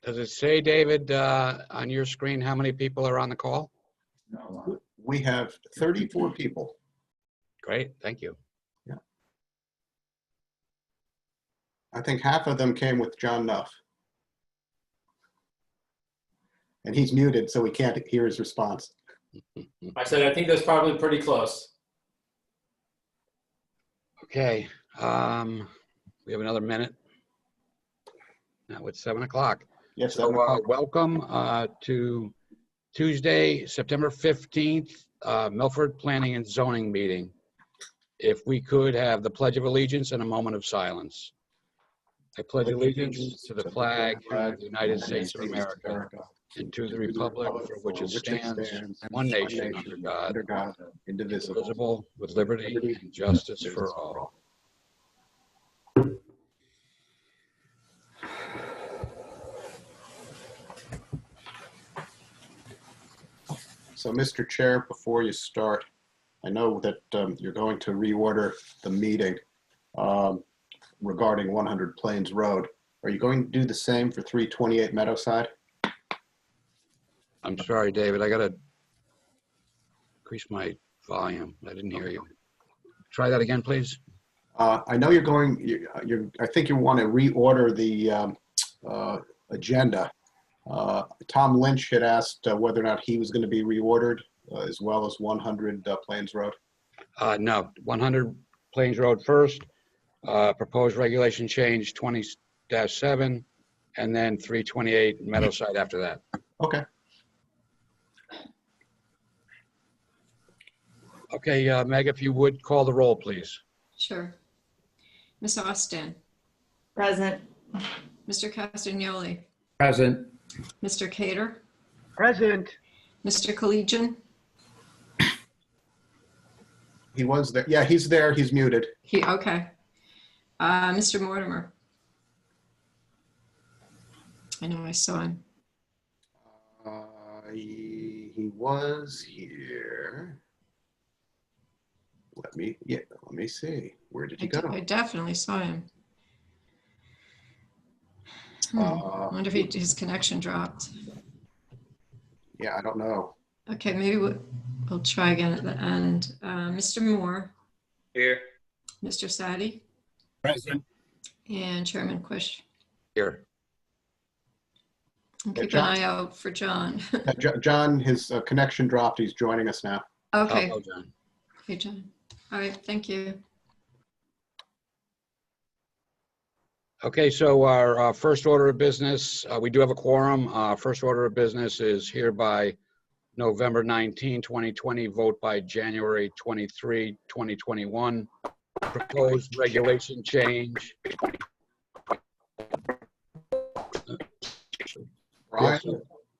Does it say, David, on your screen, how many people are on the call? No, we have 34 people. Great, thank you. Yeah. I think half of them came with John Nuff. And he's muted, so we can't hear his response. I said, I think that's probably pretty close. Okay, we have another minute. Now it's 7 o'clock. Yes, So welcome to Tuesday, September 15th, Milford Planning and Zoning meeting. If we could have the Pledge of Allegiance and a moment of silence. I pledge allegiance to the flag of the United States of America and to the republic for which it stands, one nation under God, indivisible, with liberty and justice for all. So, Mr. Chair, before you start, I know that you're going to reorder the meeting regarding 100 Plains Road. Are you going to do the same for 328 Meadowside? I'm sorry, David, I gotta increase my volume. I didn't hear you. Try that again, please. I know I think you want to reorder the agenda. Tom Lynch had asked whether or not he was going to be reordered as well as 100 Plains Road. No, 100 Plains Road first, proposed regulation change 20-7, and then 328 Meadowside after that. Okay. Okay, Meg, if you would call the roll, please. Sure. Ms. Austin. Present. Mr. Castagnoli. Present. Mr. Cater. Present. Mr. Collegian. He was there. Yeah, he's there. He's muted. Okay. Mr. Mortimer. I know I saw him. He was here. Let me see. Where did he go? I definitely saw him. I wonder if his connection dropped. Yeah, I don't know. Okay, maybe we'll try again at the end. Mr. Moore. Here. Mr. Sadi. Present. And Chairman Quish. Here. And keep an eye out for John. John, his connection dropped. He's joining us now. Okay. Oh, John. Okay, John. All right, thank you. Okay, so our first order of business, we do have a quorum. First order of business is hereby November 19, 2020, vote by January 23, 2021. Proposed regulation change. Brian?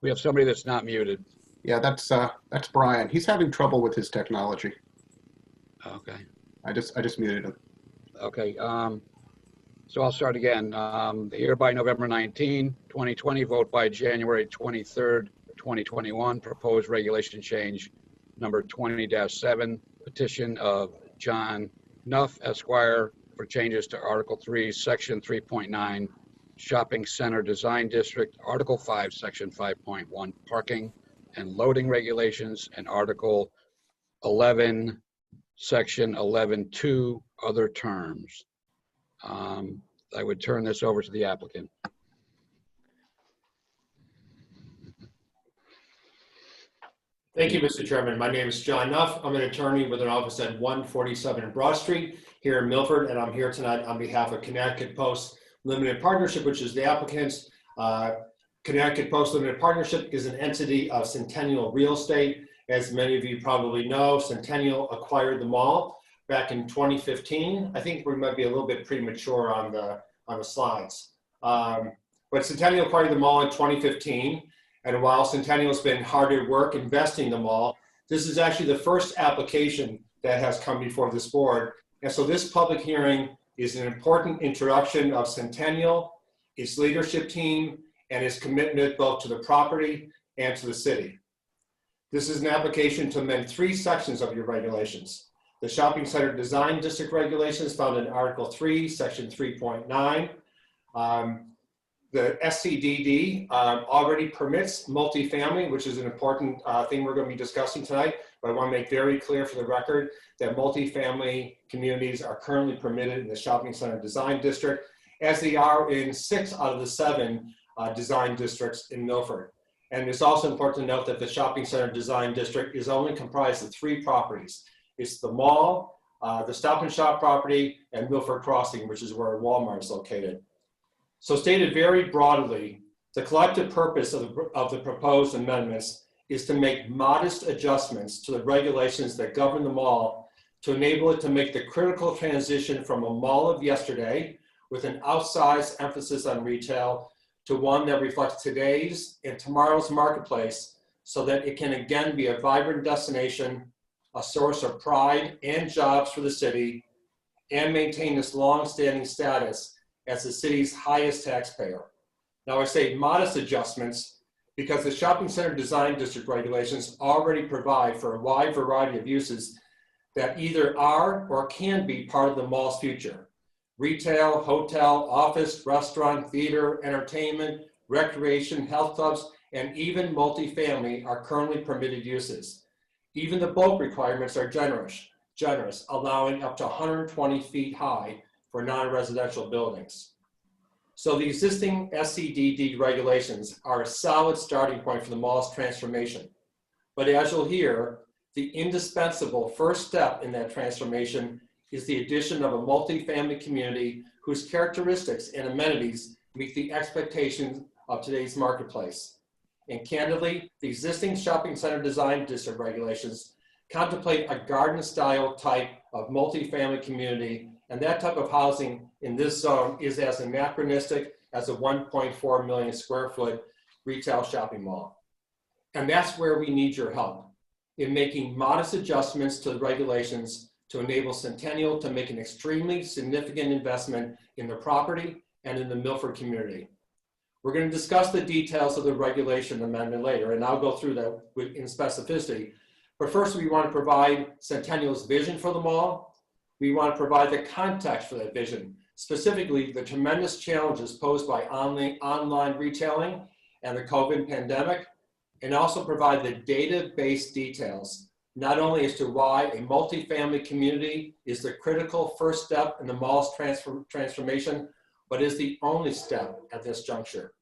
We have somebody that's not muted. Yeah, that's Brian. He's having trouble with his technology. Okay. I just muted him. Okay. So I'll start again. Hereby November 19, 2020, vote by January 23rd, 2021, proposed regulation change number 20-7, petition of John Nuff, Esquire, for changes to Article 3, Section 3.9, Shopping Center Design District, Article 5, Section 5.1, Parking and Loading Regulations, and Article 11, Section 11.2, Other Terms. I would turn this over to the applicant. Thank you, Mr. Chairman. My name is John Nuff. I'm an attorney with an office at 147 Broad Street here in Milford, and I'm here tonight on behalf of Connecticut Post Limited Partnership, which is the applicants. Connecticut Post Limited Partnership is an entity of Centennial Real Estate. As many of you probably know, Centennial acquired the mall back in 2015. I think we might be a little bit premature on the slides. But Centennial acquired the mall in 2015. And while Centennial's been hard at work investing in the mall, this is actually the first application that has come before this board. And so this public hearing is an important introduction of Centennial, its leadership team, and its commitment both to the property and to the city. This is an application to amend 3 sections of your regulations. The Shopping Center Design District regulations found in Article 3, Section 3.9. The SCDD already permits multifamily, which is an important thing we're going to be discussing tonight. But I want to make very clear for the record that multifamily communities are currently permitted in the shopping center design district, as they are in 6 out of the 7 design districts in Milford. And it's also important to note that the shopping center design district is only comprised of 3 properties. It's the mall, the Stop and Shop property, and Milford Crossing, which is where Walmart is located. So stated very broadly, the collective purpose of the proposed amendments is to make modest adjustments to the regulations that govern the mall to enable it to make the critical transition from a mall of yesterday with an outsized emphasis on retail to one that reflects today's and tomorrow's marketplace so that it can again be a vibrant destination, a source of pride and jobs for the city, and maintain its long-standing status as the city's highest taxpayer. Now I say modest adjustments because the shopping center design district regulations already provide for a wide variety of uses that either are or can be part of the mall's future. Retail, hotel, office, restaurant, theater, entertainment, recreation, health clubs, and even multifamily are currently permitted uses. Even the bulk requirements are generous, allowing up to 120 feet high for non-residential buildings. So the existing SCDD regulations are a solid starting point for the mall's transformation. But as you'll hear, the indispensable first step in that transformation is the addition of a multifamily community whose characteristics and amenities meet the expectations of today's marketplace. And candidly, the existing shopping center design district regulations contemplate a garden-style type of multifamily community, and that type of housing in this zone is as anachronistic as a 1.4 million square foot retail shopping mall. And that's where we need your help in making modest adjustments to the regulations to enable Centennial to make an extremely significant investment in the property and in the Milford community. We're going to discuss the details of the regulation amendment later, and I'll go through that in specificity. But first, we want to provide Centennial's vision for the mall. We want to provide the context for that vision, specifically the tremendous challenges posed by online retailing and the COVID pandemic, and also provide the data-based details, not only as to why a multifamily community is the critical first step in the mall's transformation, but is the only step at this juncture.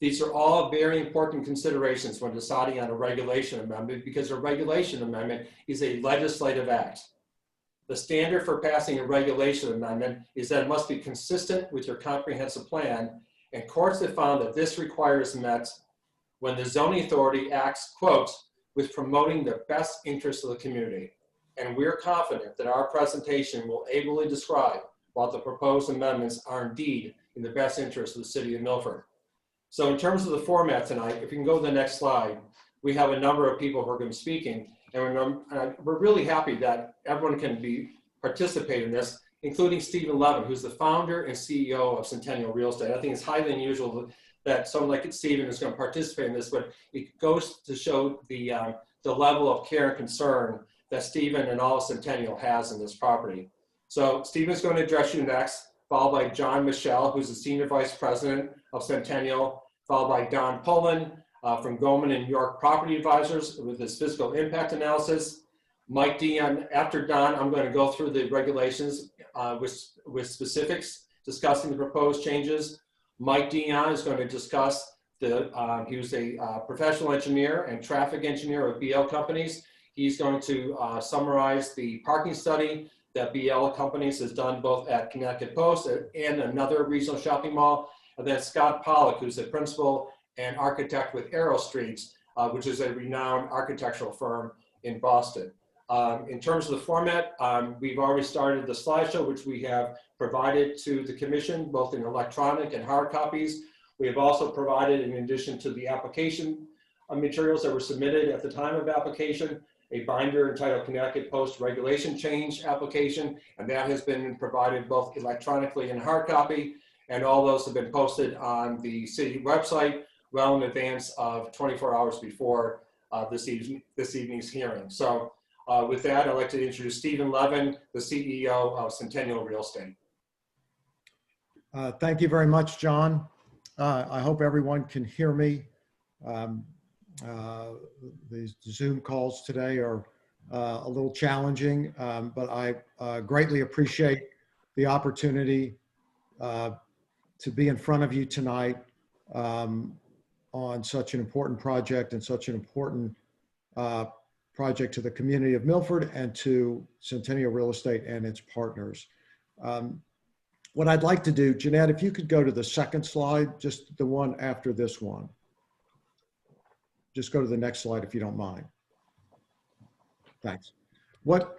These are all very important considerations when deciding on a regulation amendment, because a regulation amendment is a legislative act. The standard for passing a regulation amendment is that it must be consistent with your comprehensive plan, and courts have found that this requires met when the zoning authority acts, quote, with promoting the best interests of the community. And we're confident that our presentation will ably describe why the proposed amendments are indeed in the best interest of the city of Milford. So in terms of the format tonight, if you can go to the next slide, we have a number of people who are going to be speaking, and we're really happy that everyone can participate in this, including Stephen Levin, who's the founder and CEO of Centennial Real Estate. I think it's highly unusual that someone like Stephen is going to participate in this, but it goes to show the level of care and concern that Stephen and all of Centennial has in this property. So Stephen's going to address you next, followed by John Michelle, who's the Senior Vice President of Centennial, followed by Don Pullen from Goldman and York Property Advisors with his fiscal impact analysis. Mike Dion, after Don, I'm going to go through the regulations with specifics, discussing the proposed changes. Mike Dion is going to discuss he was a professional engineer and traffic engineer of BL Companies. He's going to summarize the parking study that BL Companies has done both at Connecticut Post and another regional shopping mall. And then Scott Pollock, who's a principal and architect with Arrow Streets, which is a renowned architectural firm in Boston. In terms of the format, we've already started the slideshow, which we have provided to the commission, both in electronic and hard copies. We have also provided, in addition to the application materials that were submitted at the time of application, a binder entitled Connecticut Post Regulation Change Application, and that has been provided both electronically and hard copy, and all those have been posted on the city website well in advance of 24 hours before this evening's hearing. So with that, I'd like to introduce Stephen Levin, the CEO of Centennial Real Estate. Thank you very much, John. I hope everyone can hear me. Um, these Zoom calls today are a little challenging, but I greatly appreciate the opportunity to be in front of you tonight on such an important project and such an important project to the community of Milford and to Centennial Real Estate and its partners. What I'd like to do, Jeanette, if you could go to the second slide, just the one after this one. Just go to the next slide if you don't mind. Thanks. What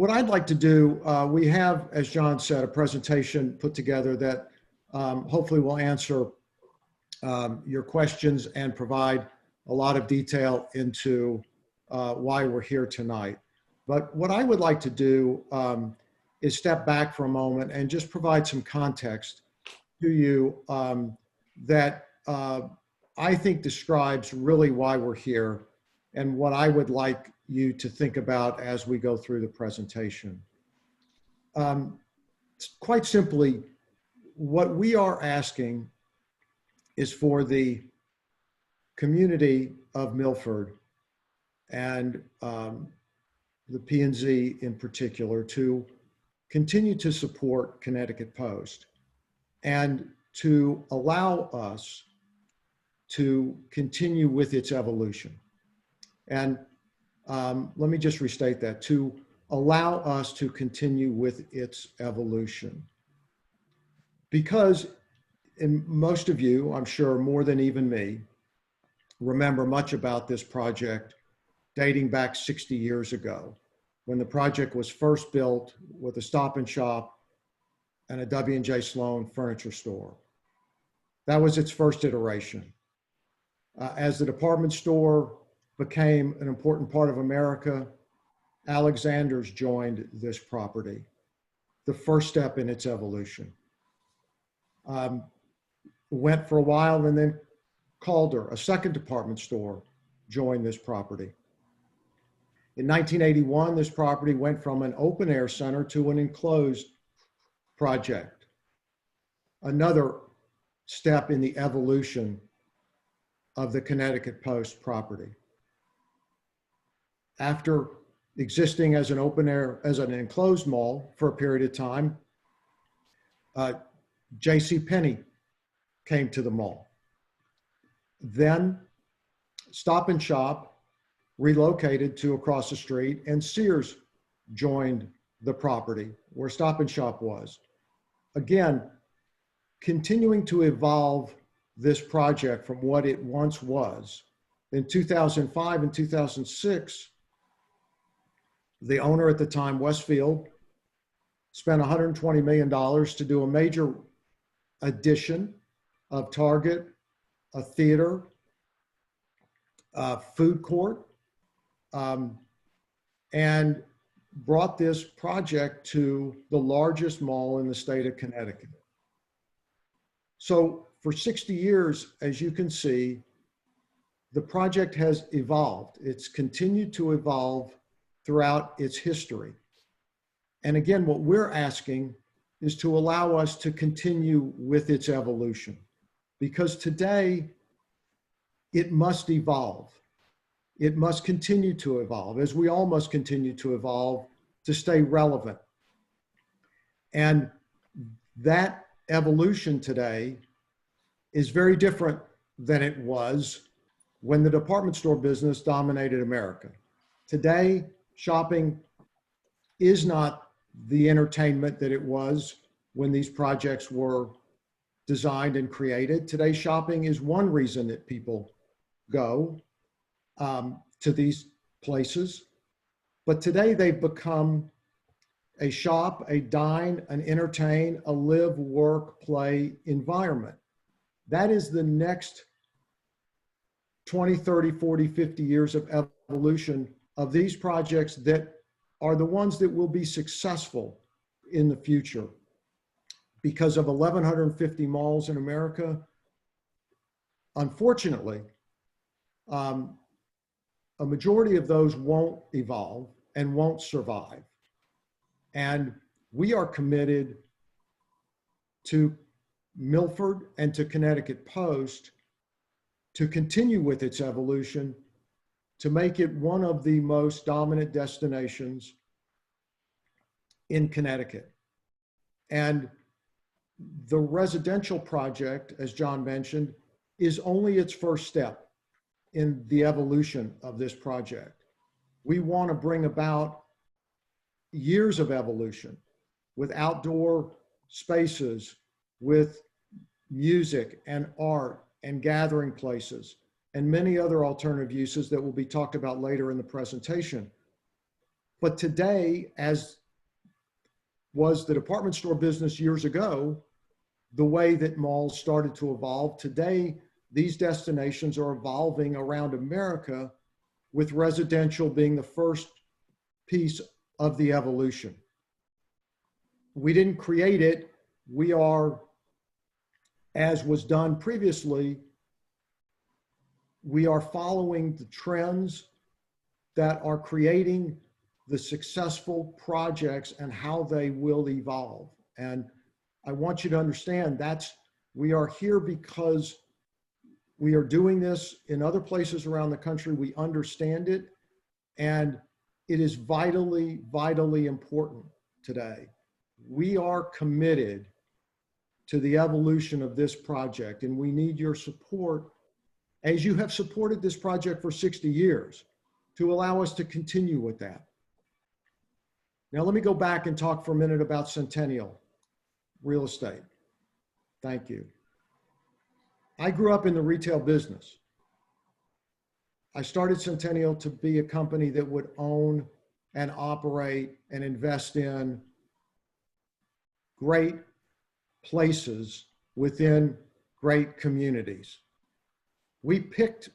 I'd like to do, we have, as John said, a presentation put together that hopefully will answer your questions and provide a lot of detail into why we're here tonight. But what I would like to do is step back for a moment and just provide some context to you that I think describes really why we're here and what I would like you to think about as we go through the presentation. Quite simply, what we are asking is for the community of Milford and the P&Z in particular to continue to support Connecticut Post and to allow us to continue with its evolution. And let me just restate that, to allow us to continue with its evolution. Because most of you, I'm sure more than even me, remember much about this project dating back 60 years ago, when the project was first built with a Stop and Shop and a W&J Sloan furniture store. That was its first iteration. As the department store became an important part of America, Alexander's joined this property, the first step in its evolution. Went for a while, and then Calder, a second department store, joined this property. In 1981, this property went from an open air center to an enclosed project. Another step in the evolution of the Connecticut Post property. After existing as an open air, as an enclosed mall for a period of time, JCPenney came to the mall. Then Stop and Shop relocated to across the street, and Sears joined the property where Stop and Shop was. Again, continuing to evolve this project from what it once was. In 2005 and 2006, the owner at the time, Westfield, spent $120 million to do a major addition of Target, a theater, a food court, and brought this project to the largest mall in the state of Connecticut. So for 60 years, as you can see, the project has evolved. It's continued to evolve throughout its history. And again, what we're asking is to allow us to continue with its evolution, because today it must evolve. It must continue to evolve, as we all must continue to evolve to stay relevant. And that evolution today is very different than it was when the department store business dominated America. Today, shopping is not the entertainment that it was when these projects were designed and created. Today, shopping is one reason that people go to these places. But today they've become a shop, a dine, an entertain, a live, work, play environment. That is the next 20, 30, 40, 50 years of evolution of these projects that are the ones that will be successful in the future. Because of 1,150 malls in America, unfortunately, a majority of those won't evolve and won't survive. And we are committed to Milford and to Connecticut Post to continue with its evolution to make it one of the most dominant destinations in Connecticut. And the residential project, as John mentioned, is only its first step in the evolution of this project. We want to bring about years of evolution with outdoor spaces, with music and art and gathering places, and many other alternative uses that will be talked about later in the presentation. But today, as was the department store business years ago, the way that malls started to evolve, today, these destinations are evolving around America, with residential being the first piece of the evolution. We didn't create it. We are, as was done previously, we are following the trends that are creating the successful projects and how they will evolve. And I want you to understand we are here because we are doing this in other places around the country. We understand it, and it is vitally, vitally important today. We are committed to the evolution of this project, and we need your support, as you have supported this project for 60 years, to allow us to continue with that. Now, let me go back and talk for a minute about Centennial Real Estate. Thank you. I grew up in the retail business. I started Centennial to be a company that would own and operate and invest in great places within great communities. We picked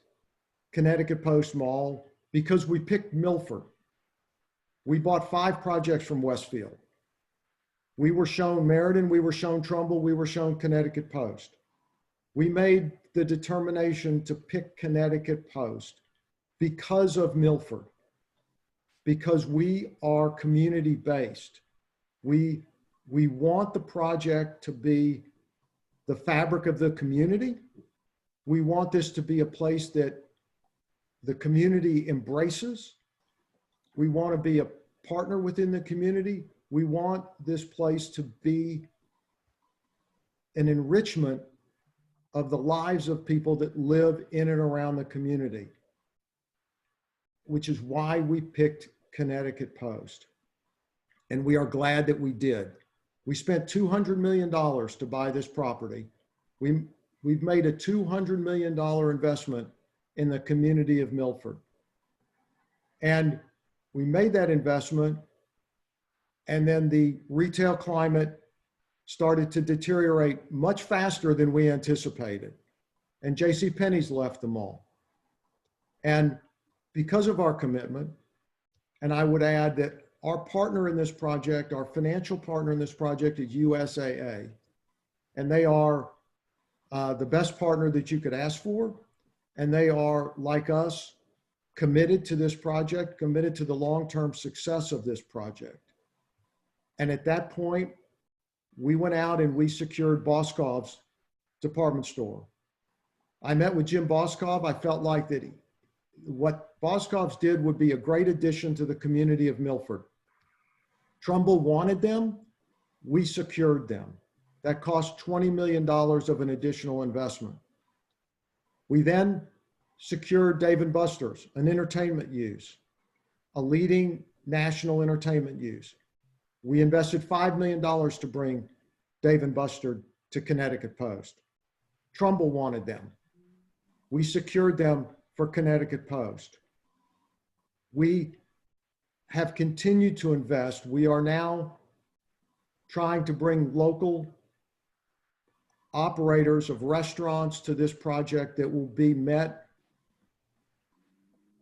Connecticut Post Mall because we picked Milford. We bought 5 projects from Westfield. We were shown Meriden, we were shown Trumbull, we were shown Connecticut Post. We made the determination to pick Connecticut Post because of Milford, because we are community-based. We want the project to be the fabric of the community. We want this to be a place that the community embraces. We want to be a partner within the community. We want this place to be an enrichment of the lives of people that live in and around the community, which is why we picked Connecticut Post. And we are glad that we did. We spent $200 million to buy this property. We've made a $200 million investment in the community of Milford. And we made that investment, and then the retail climate started to deteriorate much faster than we anticipated. And JCPenney's left the mall. And because of our commitment, and I would add that our partner in this project, our financial partner in this project is USAA. And they are the best partner that you could ask for. And they are, like us, committed to this project, committed to the long-term success of this project. And at that point, we went out and we secured Boscov's department store. I met with Jim Boscov. I felt like that what Boscov's did would be a great addition to the community of Milford. Trumbull wanted them. We secured them. That cost $20 million of an additional investment. We then secured Dave & Buster's, an entertainment use, a leading national entertainment use. We invested $5 million to bring Dave & Buster to Connecticut Post. Trumbull wanted them. We secured them for Connecticut Post. We have continued to invest. We are now trying to bring local operators of restaurants to this project that will be met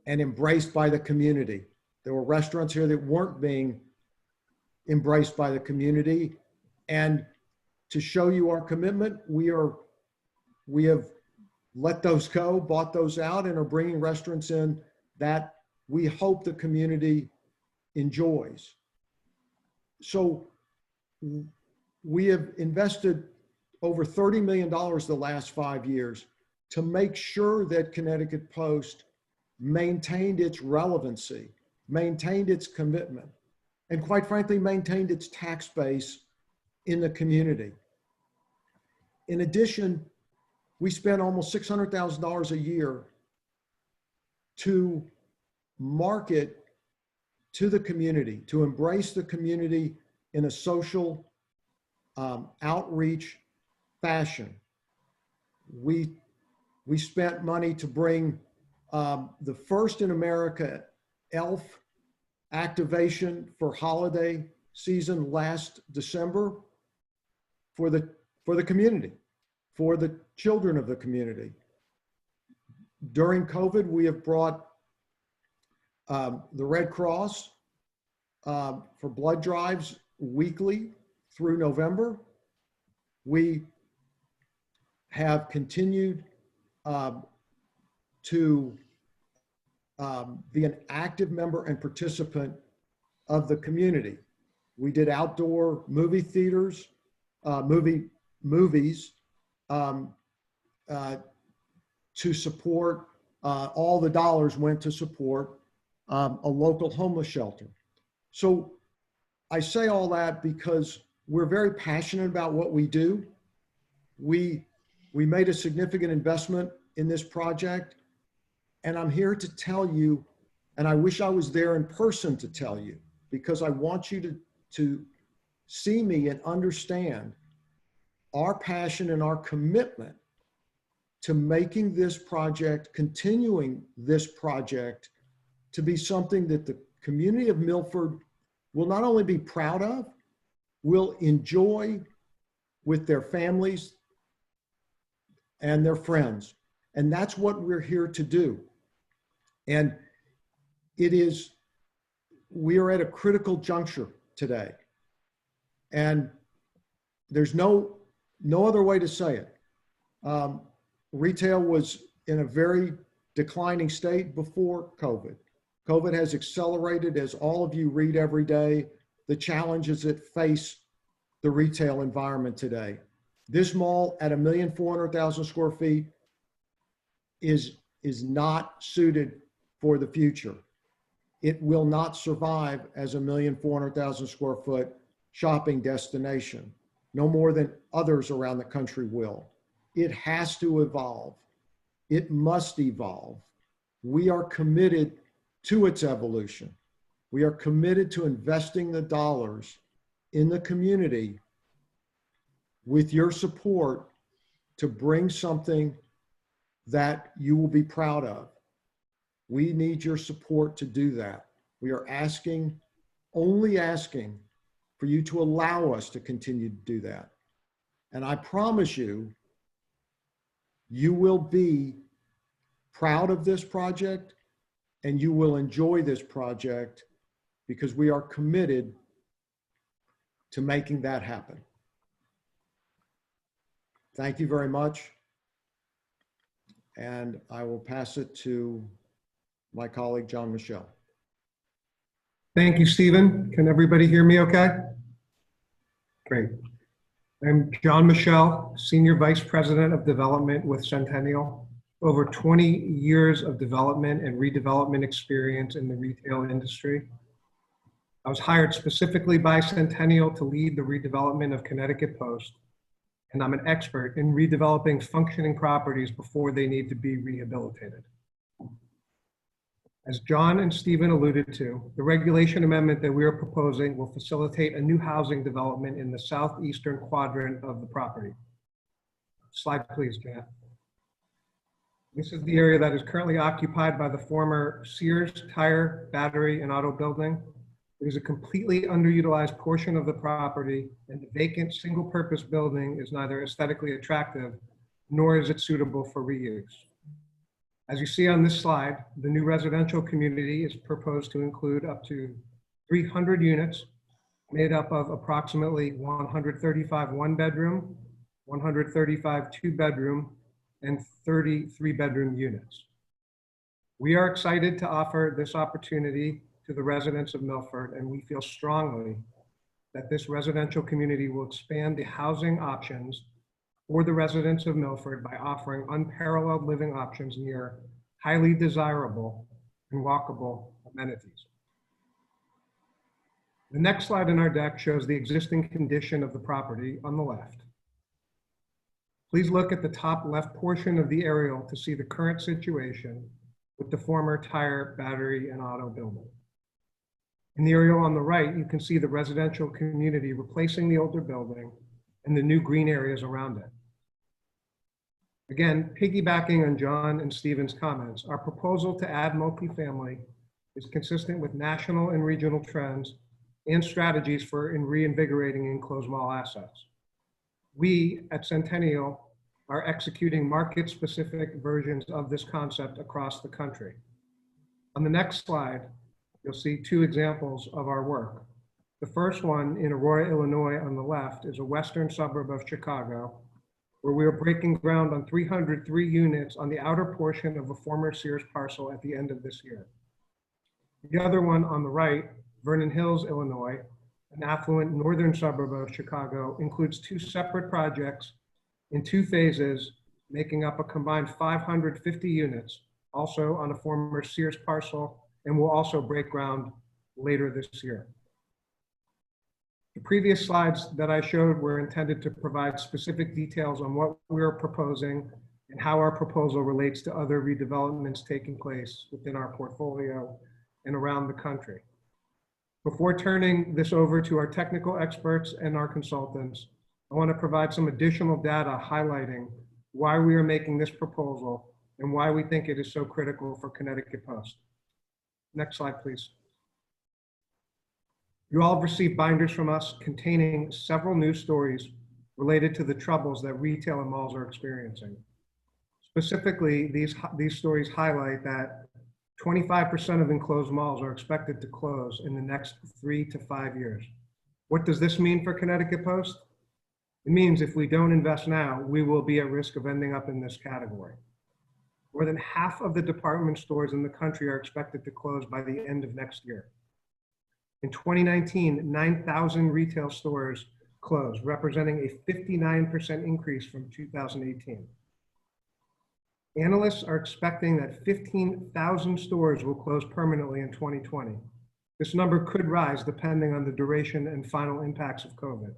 and embraced by the community. There were restaurants here that weren't being embraced by the community. And to show you our commitment, we have let those go, bought those out, and are bringing restaurants in that we hope the community enjoys. So we have invested over $30 million the last 5 years to make sure that Connecticut Post maintained its relevancy, maintained its commitment, and quite frankly, maintained its tax base in the community. In addition, we spend almost $600,000 a year to market to the community, to embrace the community in a social outreach fashion. We spent money to bring the first in America ELF activation for holiday season last December for the community, for the children of the community. During COVID, we have brought the Red Cross for blood drives weekly through November. We have continued to be an active member and participant of the community. We did outdoor movie theaters, movies to support, all the dollars went to support a local homeless shelter. So I say all that because we're very passionate about what we do. We made a significant investment in this project, and I'm here to tell you, and I wish I was there in person to tell you, because I want you to see me and understand our passion and our commitment to making this project, continuing this project to be something that the community of Milford will not only be proud of, will enjoy with their families and their friends. And that's what we're here to do. And we are at a critical juncture today. And there's no other way to say it. Retail was in a very declining state before COVID. COVID has accelerated, as all of you read every day, the challenges that face the retail environment today. This mall at 1,400,000 square feet is not suited for the future. It will not survive as 1,400,000 square foot shopping destination, no more than others around the country will. It has to evolve. It must evolve. We are committed to its evolution. We are committed to investing the dollars in the community with your support to bring something that you will be proud of. We need your support to do that. We are only asking for you to allow us to continue to do that. And I promise you, you will be proud of this project and you will enjoy this project because we are committed to making that happen. Thank you very much. And I will pass it to my colleague, John Michel. Thank you, Stephen. Can everybody hear me okay? Great. I'm John Michel, Senior Vice President of Development with Centennial. Over 20 years of development and redevelopment experience in the retail industry. I was hired specifically by Centennial to lead the redevelopment of Connecticut Post, and I'm an expert in redeveloping functioning properties before they need to be rehabilitated. As John and Stephen alluded to, the regulation amendment that we are proposing will facilitate a new housing development in the southeastern quadrant of the property. Slide please, Janet. This is the area that is currently occupied by the former Sears Tire, Battery, and Auto Building. It is a completely underutilized portion of the property, and the vacant single-purpose building is neither aesthetically attractive, nor is it suitable for reuse. As you see on this slide, the new residential community is proposed to include up to 300 units made up of approximately 135 one-bedroom, 135 two-bedroom, and 30 three-bedroom units. We are excited to offer this opportunity to the residents of Milford, and we feel strongly that this residential community will expand the housing options for the residents of Milford by offering unparalleled living options near highly desirable and walkable amenities. The next slide in our deck shows the existing condition of the property on the left. Please look at the top left portion of the aerial to see the current situation with the former tire, battery, and auto building. In the aerial on the right, you can see the residential community replacing the older building and the new green areas around it. Again, piggybacking on John and Stephen's comments, our proposal to add multifamily is consistent with national and regional trends and strategies for reinvigorating enclosed mall assets. We at Centennial are executing market-specific versions of this concept across the country. On the next slide, you'll see two examples of our work. The first one in Aurora, Illinois on the left is a western suburb of Chicago, where we are breaking ground on 303 units on the outer portion of a former Sears parcel at the end of this year. The other one on the right, Vernon Hills, Illinois, an affluent northern suburb of Chicago, includes two separate projects in two phases, making up a combined 550 units, also on a former Sears parcel, and will also break ground later this year. The previous slides that I showed were intended to provide specific details on what we're proposing and how our proposal relates to other redevelopments taking place within our portfolio and around the country. Before turning this over to our technical experts and our consultants, I want to provide some additional data highlighting why we are making this proposal and why we think it is so critical for Connecticut Post. Next slide, please. You all have received binders from us containing several news stories related to the troubles that retail and malls are experiencing. Specifically, these stories highlight that 25% of enclosed malls are expected to close in the next 3 to 5 years. What does this mean for Connecticut Post? It means if we don't invest now, we will be at risk of ending up in this category. More than half of the department stores in the country are expected to close by the end of next year. In 2019, 9,000 retail stores closed, representing a 59% increase from 2018. Analysts are expecting that 15,000 stores will close permanently in 2020. This number could rise depending on the duration and final impacts of COVID.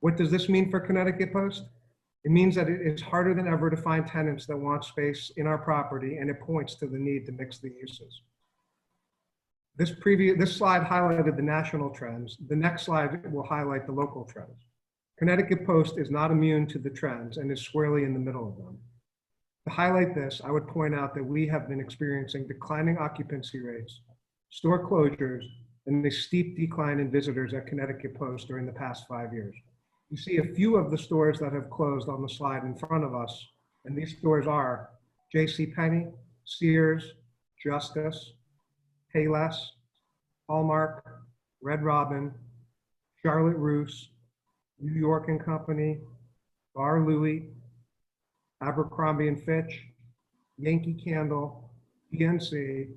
What does this mean for Connecticut Post? It means that it is harder than ever to find tenants that want space in our property, and it points to the need to mix the uses. This slide highlighted the national trends. The next slide will highlight the local trends. Connecticut Post is not immune to the trends and is squarely in the middle of them. To highlight this, I would point out that we have been experiencing declining occupancy rates, store closures, and a steep decline in visitors at Connecticut Post during the past 5 years. You see a few of the stores that have closed on the slide in front of us, and these stores are JCPenney, Sears, Justice, Payless, Hallmark, Red Robin, Charlotte Russe, New York & Company, Bar Louie, Abercrombie & Fitch, Yankee Candle, PNC,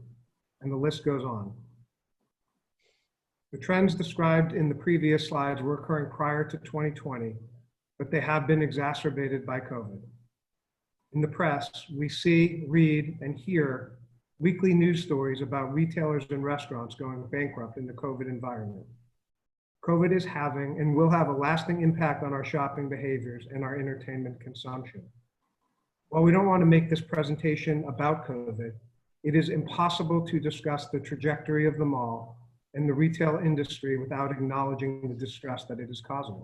and the list goes on. The trends described in the previous slides were occurring prior to 2020, but they have been exacerbated by COVID. In the press, we see, read, and hear weekly news stories about retailers and restaurants going bankrupt in the COVID environment. COVID is having and will have a lasting impact on our shopping behaviors and our entertainment consumption. While we don't want to make this presentation about COVID, it is impossible to discuss the trajectory of the mall and the retail industry without acknowledging the distress that it is causing.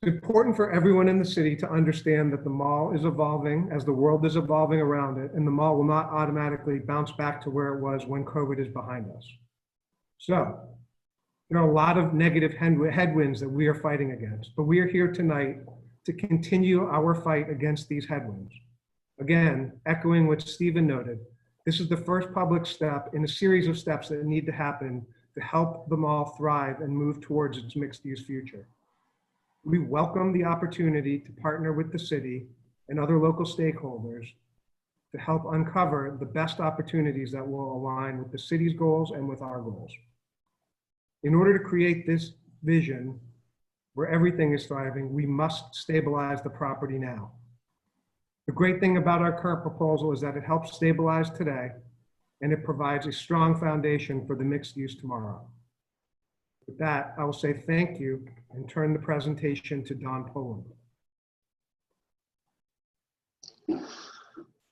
It's important for everyone in the city to understand that the mall is evolving as the world is evolving around it, and the mall will not automatically bounce back to where it was when COVID is behind us. So, there are a lot of negative headwinds that we are fighting against, but we are here tonight to continue our fight against these headwinds. Again, echoing what Stephen noted, this is the first public step in a series of steps that need to happen to help the mall thrive and move towards its mixed-use future. We welcome the opportunity to partner with the city and other local stakeholders to help uncover the best opportunities that will align with the city's goals and with our goals. In order to create this vision, where everything is thriving, we must stabilize the property now. The great thing about our current proposal is that it helps stabilize today, and it provides a strong foundation for the mixed use tomorrow. With that, I will say thank you and turn the presentation to Don Poland.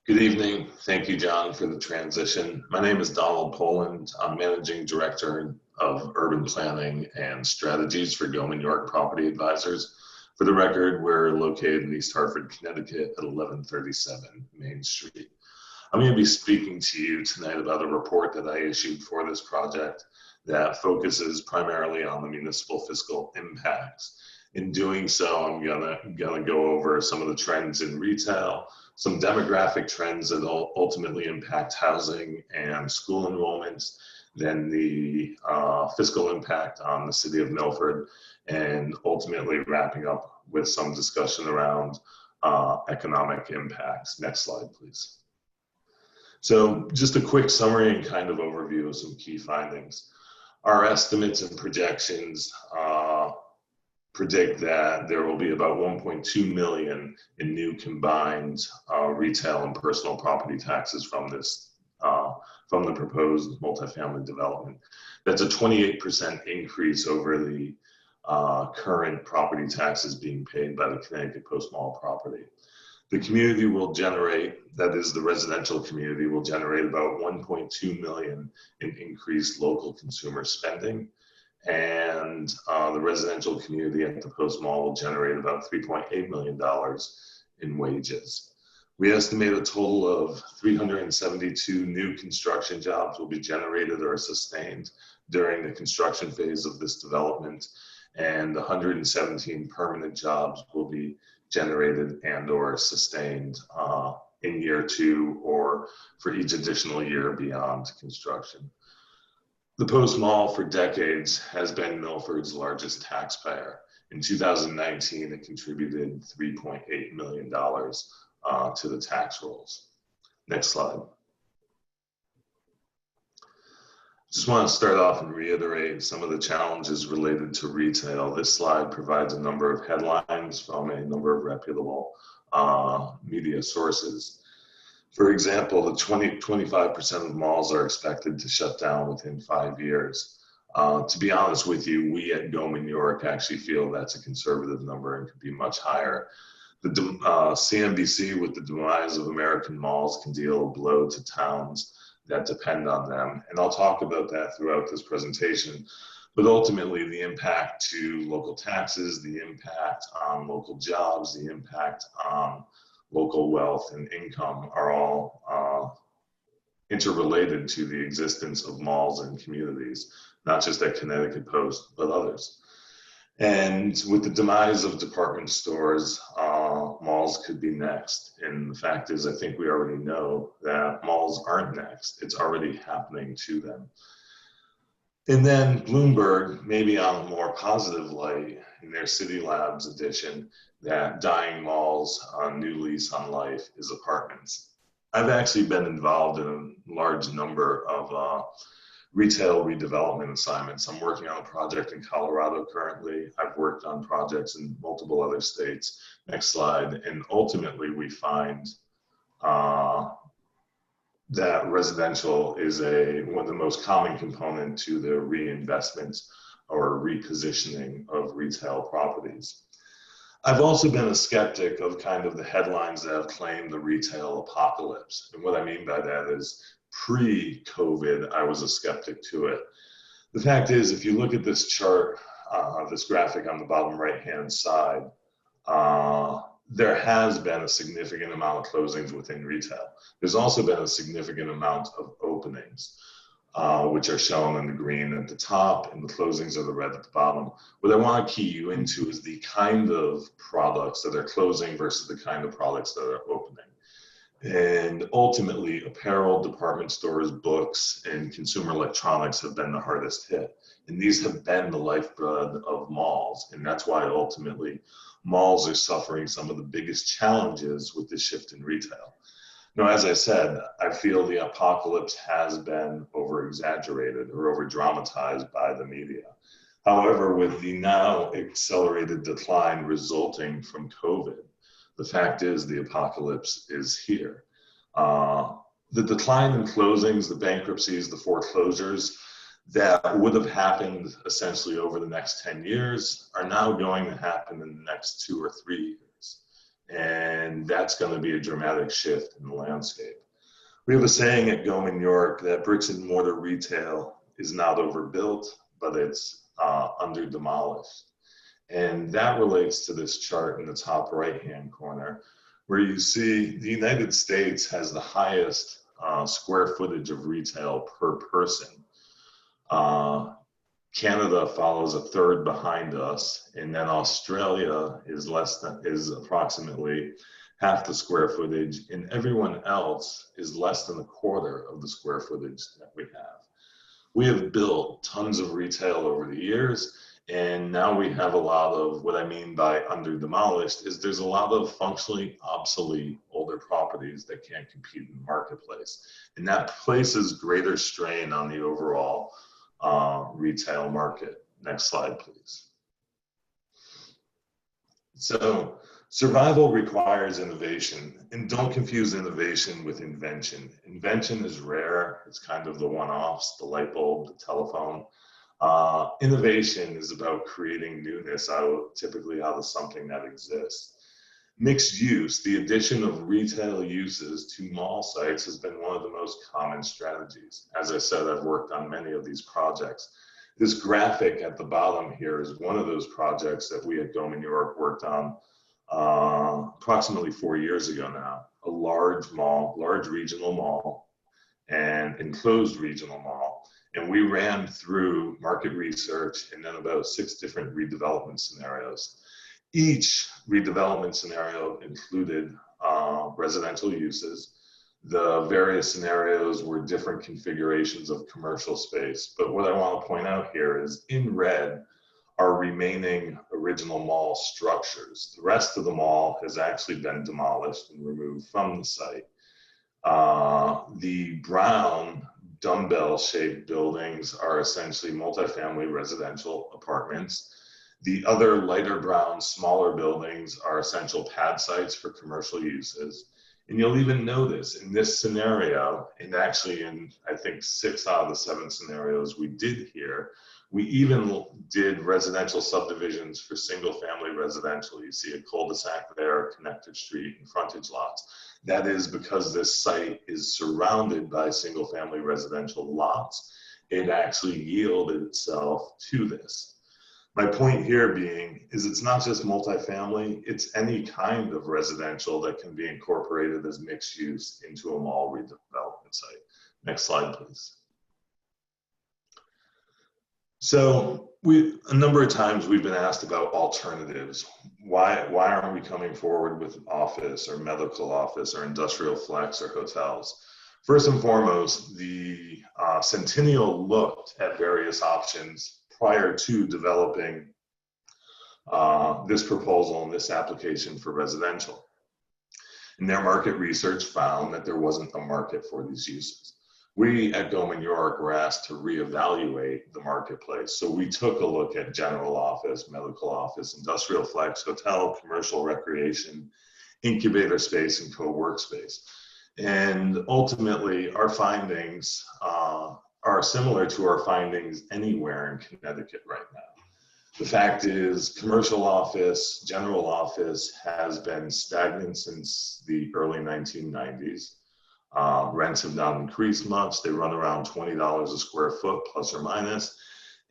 Good evening. Thank you, John, for the transition. My name is Donald Poland. I'm Managing Director of Urban Planning and Strategies for Goldman York Property Advisors. For the record, we're located in East Hartford, Connecticut at 1137 Main Street. I'm going to be speaking to you tonight about a report that I issued for this project that focuses primarily on the municipal fiscal impacts. In doing so, I'm gonna go over some of the trends in retail, some demographic trends that will ultimately impact housing and school enrollments, then the fiscal impact on the city of Milford, and ultimately wrapping up with some discussion around economic impacts. Next slide, please. So just a quick summary and kind of overview of some key findings. Our estimates and projections predict that there will be about 1.2 million in new combined retail and personal property taxes from this, from the proposed multifamily development. That's a 28% increase over the current property taxes being paid by the Connecticut Post Mall property. The community will generate, that is the residential community, will generate about 1.2 million in increased local consumer spending. And the residential community at the Post Mall will generate about $3.8 million in wages. We estimate a total of 372 new construction jobs will be generated or sustained during the construction phase of this development, and 117 permanent jobs will be generated and or sustained in year 2 or for each additional year beyond construction. The Post Mall for decades has been Milford's largest taxpayer. In 2019, it contributed $3.8 million to the tax rolls. Next slide. Just want to start off and reiterate some of the challenges related to retail. This slide provides a number of headlines from a number of reputable media sources. For example, the 25% of malls are expected to shut down within 5 years. To be honest with you, we at Goldman York actually feel that's a conservative number and could be much higher. The CNBC, with the demise of American malls, can deal a blow to towns that depend on them. And I'll talk about that throughout this presentation. But ultimately, the impact to local taxes, the impact on local jobs, the impact on local wealth and income are all interrelated to the existence of malls and communities, not just at Connecticut Post, but others. And with the demise of department stores, malls could be next. And the fact is, I think we already know that malls aren't next. It's already happening to them. And then Bloomberg, maybe on a more positive light in their City Labs edition, that dying malls on new lease on life is apartments. I've actually been involved in a large number of retail redevelopment assignments. I'm working on a project in Colorado currently. I've worked on projects in multiple other states. Next slide. And ultimately we find that residential is one of the most common component to the reinvestment or repositioning of retail properties. I've also been a skeptic of kind of the headlines that have claimed the retail apocalypse. And what I mean by that is pre-COVID, I was a skeptic to it. The fact is, if you look at this chart, this graphic on the bottom right-hand side, there has been a significant amount of closings within retail. There's also been a significant amount of openings, which are shown in the green at the top and the closings are the red at the bottom. What I want to key you into is the kind of products that are closing versus the kind of products that are opening. And ultimately, apparel, department stores, books, and consumer electronics have been the hardest hit. And these have been the lifeblood of malls. And that's why ultimately malls are suffering some of the biggest challenges with the shift in retail. Now, as I said, I feel the apocalypse has been over-exaggerated or over-dramatized by the media. However, with the now accelerated decline resulting from COVID, the fact is the apocalypse is here. The decline in closings, the bankruptcies, the foreclosures that would have happened essentially over the next 10 years are now going to happen in the next 2 or 3 years. And that's going to be a dramatic shift in the landscape. We have a saying at Goldman York that bricks and mortar retail is not overbuilt, but it's under demolished. And that relates to this chart in the top right-hand corner, where you see the United States has the highest square footage of retail per person. Canada follows a third behind us, and then Australia is approximately half the square footage, and everyone else is less than a quarter of the square footage that we have. We have built tons of retail over the years, and now we have a lot of, what I mean by under demolished is there's a lot of functionally obsolete older properties that can't compete in the marketplace. And that places greater strain on the overall retail market. Next slide, please. So survival requires innovation, and don't confuse innovation with invention. Invention is rare. It's kind of the one-offs, the light bulb, the telephone. Innovation is about creating newness typically out of something that exists. Mixed use, the addition of retail uses to mall sites, has been one of the most common strategies. As I said, I've worked on many of these projects. This graphic at the bottom here is one of those projects that we at Goldman York worked on approximately 4 years ago now. A large mall, large regional mall, and enclosed regional mall. And we ran through market research and then about 6 different redevelopment scenarios. Each redevelopment scenario included residential uses. The various scenarios were different configurations of commercial space. But what I want to point out here is in red are remaining original mall structures. The rest of the mall has actually been demolished and removed from the site. The brown dumbbell-shaped buildings are essentially multifamily residential apartments. The other lighter brown, smaller buildings are essential pad sites for commercial uses. And you'll even notice in this scenario, and actually in, I think, 6 out of the 7 scenarios we did here, we even did residential subdivisions for single-family residential. You see a cul-de-sac there, connected street, and frontage lots. That is because this site is surrounded by single-family residential lots. It actually yielded itself to this. My point here being is it's not just multifamily, it's any kind of residential that can be incorporated as mixed use into a mall redevelopment site. Next slide, please. So a number of times we've been asked about alternatives. Why aren't we coming forward with office or medical office or industrial flex or hotels? First and foremost, the Centennial looked at various options prior to developing this proposal and this application for residential. And their market research found that there wasn't a market for these uses. We at Goldman York were asked to reevaluate the marketplace. So we took a look at general office, medical office, industrial flex, hotel, commercial recreation, incubator space, and co-work space. And ultimately, our findings are similar to our findings anywhere in Connecticut right now. The fact is, commercial office, general office has been stagnant since the early 1990s. Rents have not increased much. They run around $20 a square foot, plus or minus,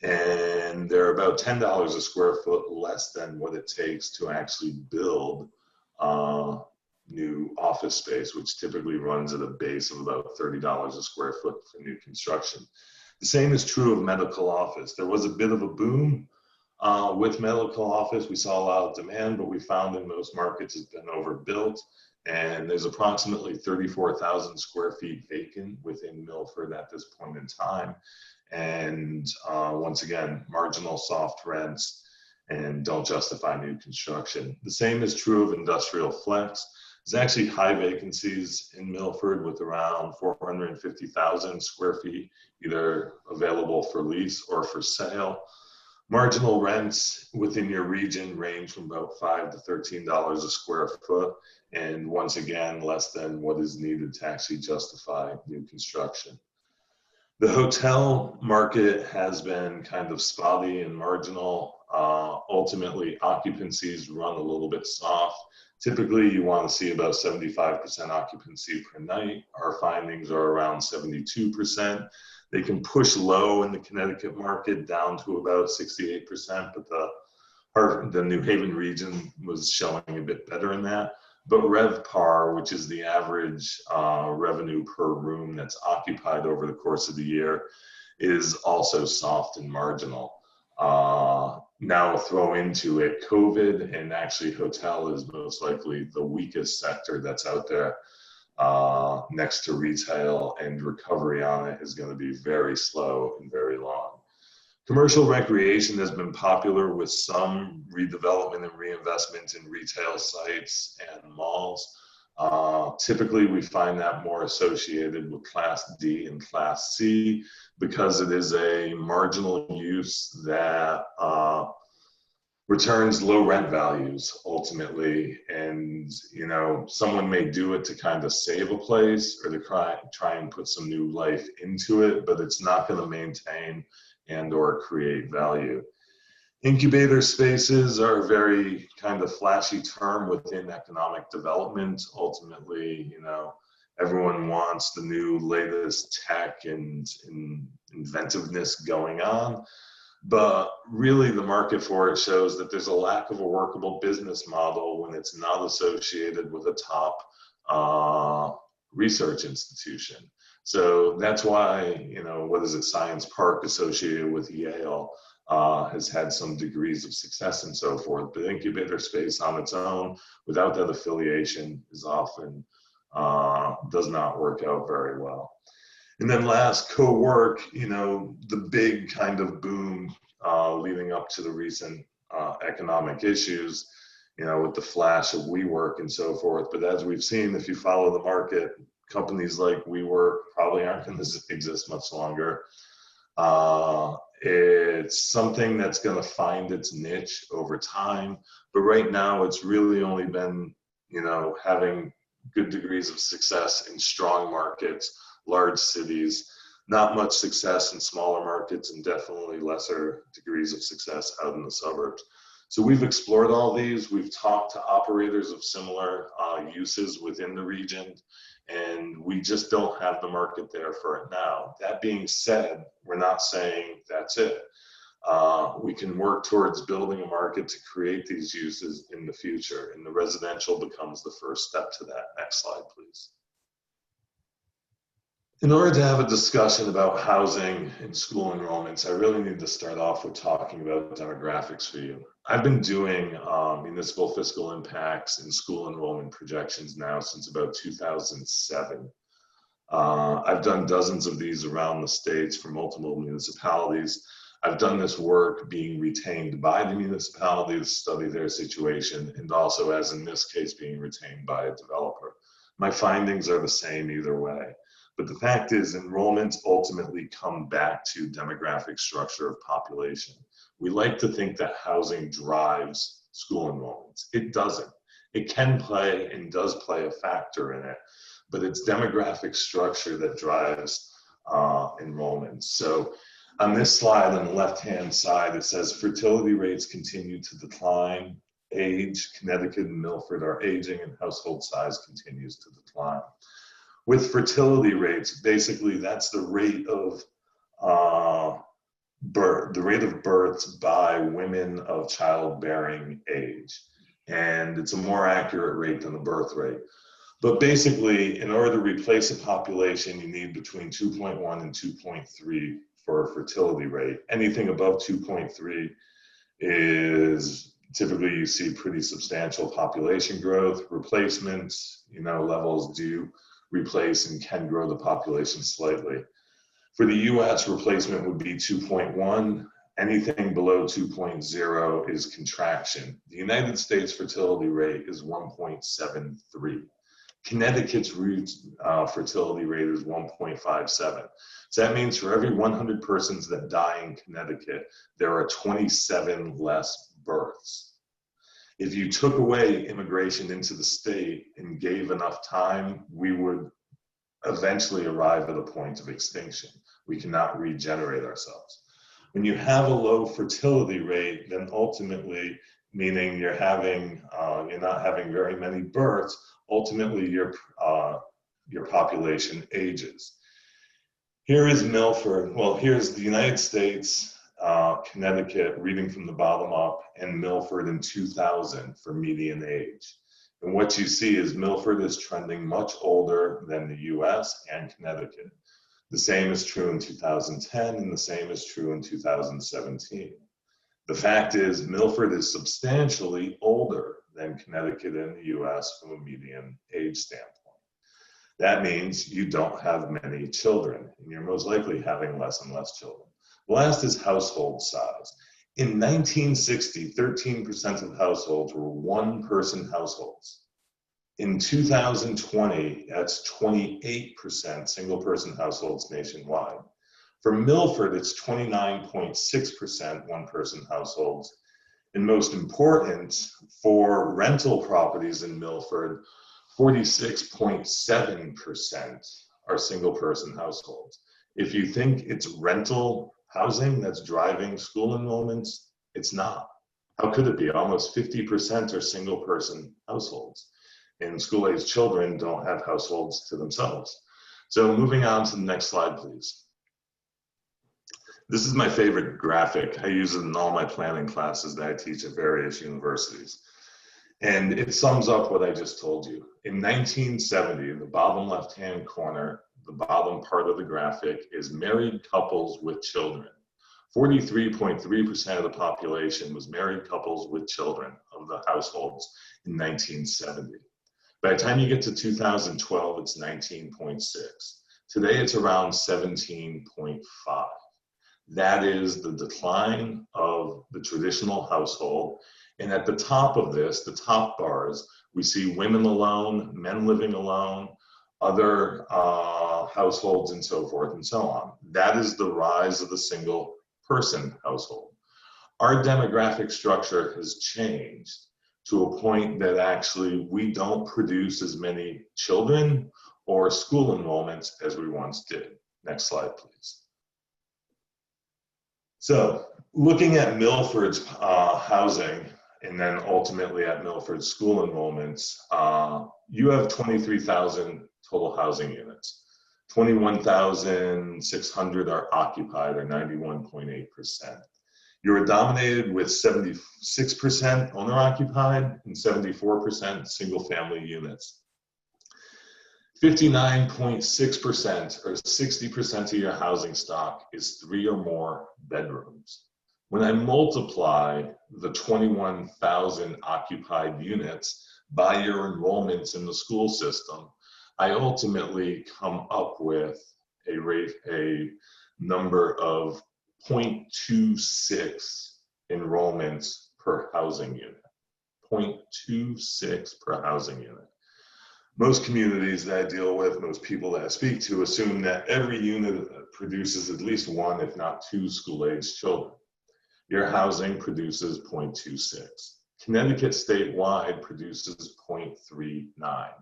and they're about $10 a square foot less than what it takes to actually build new office space, which typically runs at a base of about $30 a square foot for new construction. The same is true of medical office. There was a bit of a boom with medical office. We saw a lot of demand, but we found in most markets it's been overbuilt. And there's approximately 34,000 square feet vacant within Milford at this point in time. And once again, marginal soft rents and don't justify new construction. The same is true of industrial flex. There's actually high vacancies in Milford with around 450,000 square feet, either available for lease or for sale. Marginal rents within your region range from about $5 to $13 a square foot, and once again, less than what is needed to actually justify new construction. The hotel market has been kind of spotty and marginal. Ultimately, occupancies run a little bit soft. Typically, you want to see about 75% occupancy per night. Our findings are around 72%. They can push low in the Connecticut market down to about 68%, but the New Haven region was showing a bit better in that. But RevPAR, which is the average revenue per room that's occupied over the course of the year, is also soft and marginal. Now throw into it COVID, and actually hotel is most likely the weakest sector that's out there next to retail, and recovery on it is going to be very slow and very long. Commercial recreation has been popular with some redevelopment and reinvestment in retail sites and malls. Typically, we find that more associated with Class D and Class C because it is a marginal use that returns low rent values ultimately. And, you know, someone may do it to kind of save a place or to try and put some new life into it, but it's not going to maintain and or create value. Incubator spaces are a very kind of flashy term within economic development. Ultimately, you know, everyone wants the new latest tech and inventiveness going on, but really the market for it shows that there's a lack of a workable business model when it's not associated with a top research institution. So that's why, you know, what is it, Science Park associated with Yale has had some degrees of success and so forth. But incubator space on its own, without that affiliation, is often does not work out very well. And then last, co-work, you know, the big kind of boom leading up to the recent economic issues, you know, with the flash of WeWork and so forth. But as we've seen, if you follow the market, companies like WeWork probably aren't going to exist much longer. It's something that's going to find its niche over time, but right now it's really only been, you know, having good degrees of success in strong markets, large cities, not much success in smaller markets, and definitely lesser degrees of success out in the suburbs. So we've explored all these. We've talked to operators of similar uses within the region, and we just don't have the market there for it now. That being said, we're not saying that's it. We can work towards building a market to create these uses in the future, and the residential becomes the first step to that. Next slide, please. In order to have a discussion about housing and school enrollments, I really need to start off with talking about demographics for you. I've been doing municipal fiscal impacts and school enrollment projections now since about 2007. I've done dozens of these around the states for multiple municipalities. I've done this work being retained by the municipality to study their situation, and also, as in this case, being retained by a developer. My findings are the same either way. But the fact is, enrollments ultimately come back to demographic structure of population. We like to think that housing drives school enrollments. It doesn't. It can play and does play a factor in it, but it's demographic structure that drives enrollments. So on this slide on the left-hand side, it says fertility rates continue to decline. Age, Connecticut and Milford are aging, and household size continues to decline. With fertility rates, basically that's the rate of births by women of childbearing age. And it's a more accurate rate than the birth rate. But basically, in order to replace a population, you need between 2.1 and 2.3 for a fertility rate. Anything above 2.3 is typically you see pretty substantial population growth. Replacements, you know, levels do replace and can grow the population slightly. For the US, replacement would be 2.1. Anything below 2.0 is contraction. The United States fertility rate is 1.73. Connecticut's fertility rate is 1.57. So that means for every 100 persons that die in Connecticut, there are 27 less births. If you took away immigration into the state and gave enough time, we would eventually arrive at a point of extinction. We cannot regenerate ourselves. When you have a low fertility rate, then ultimately, meaning you're not having very many births, ultimately your population ages. Here is Milford. Well, here's the United States, Connecticut, reading from the bottom up, and Milford in 2000 for median age. And what you see is Milford is trending much older than the US and Connecticut. The same is true in 2010, and the same is true in 2017. The fact is, Milford is substantially older than Connecticut and the US from a median age standpoint. That means you don't have many children, and you're most likely having less and less children. Last is household size. In 1960, 13% of households were one-person households. In 2020, that's 28% single-person households nationwide. For Milford, it's 29.6% one-person households. And most important, for rental properties in Milford, 46.7% are single-person households. If you think it's rental housing that's driving school enrollments, it's not. How could it be? Almost 50% are single-person households. And school-aged children don't have households to themselves. So moving on to the next slide, please. This is my favorite graphic. I use it in all my planning classes that I teach at various universities. And it sums up what I just told you. In 1970, in the bottom left-hand corner, the bottom part of the graphic is married couples with children. 43.3% of the population was married couples with children of the households in 1970. By the time you get to 2012, it's 19.6. Today, it's around 17.5. That is the decline of the traditional household. And at the top of this, the top bars, we see women alone, men living alone, other households, and so forth and so on. That is the rise of the single person household. Our demographic structure has changed to a point that actually we don't produce as many children or school enrollments as we once did. Next slide, please. So looking at Milford's housing, and then ultimately at Milford school enrollments, you have 23,000 total housing units. 21,600 are occupied, or 91.8%. You're dominated with 76% owner-occupied and 74% single-family units. 59.6%, or 60% of your housing stock, is 3 or more bedrooms. When I multiply the 21,000 occupied units by your enrollments in the school system, I ultimately come up with a number of 0.26 enrollments per housing unit. 0.26 per housing unit. Most communities that I deal with, most people that I speak to, assume that every unit produces at least 1, if not 2, school-aged children. Your housing produces 0.26. Connecticut statewide produces 0.39.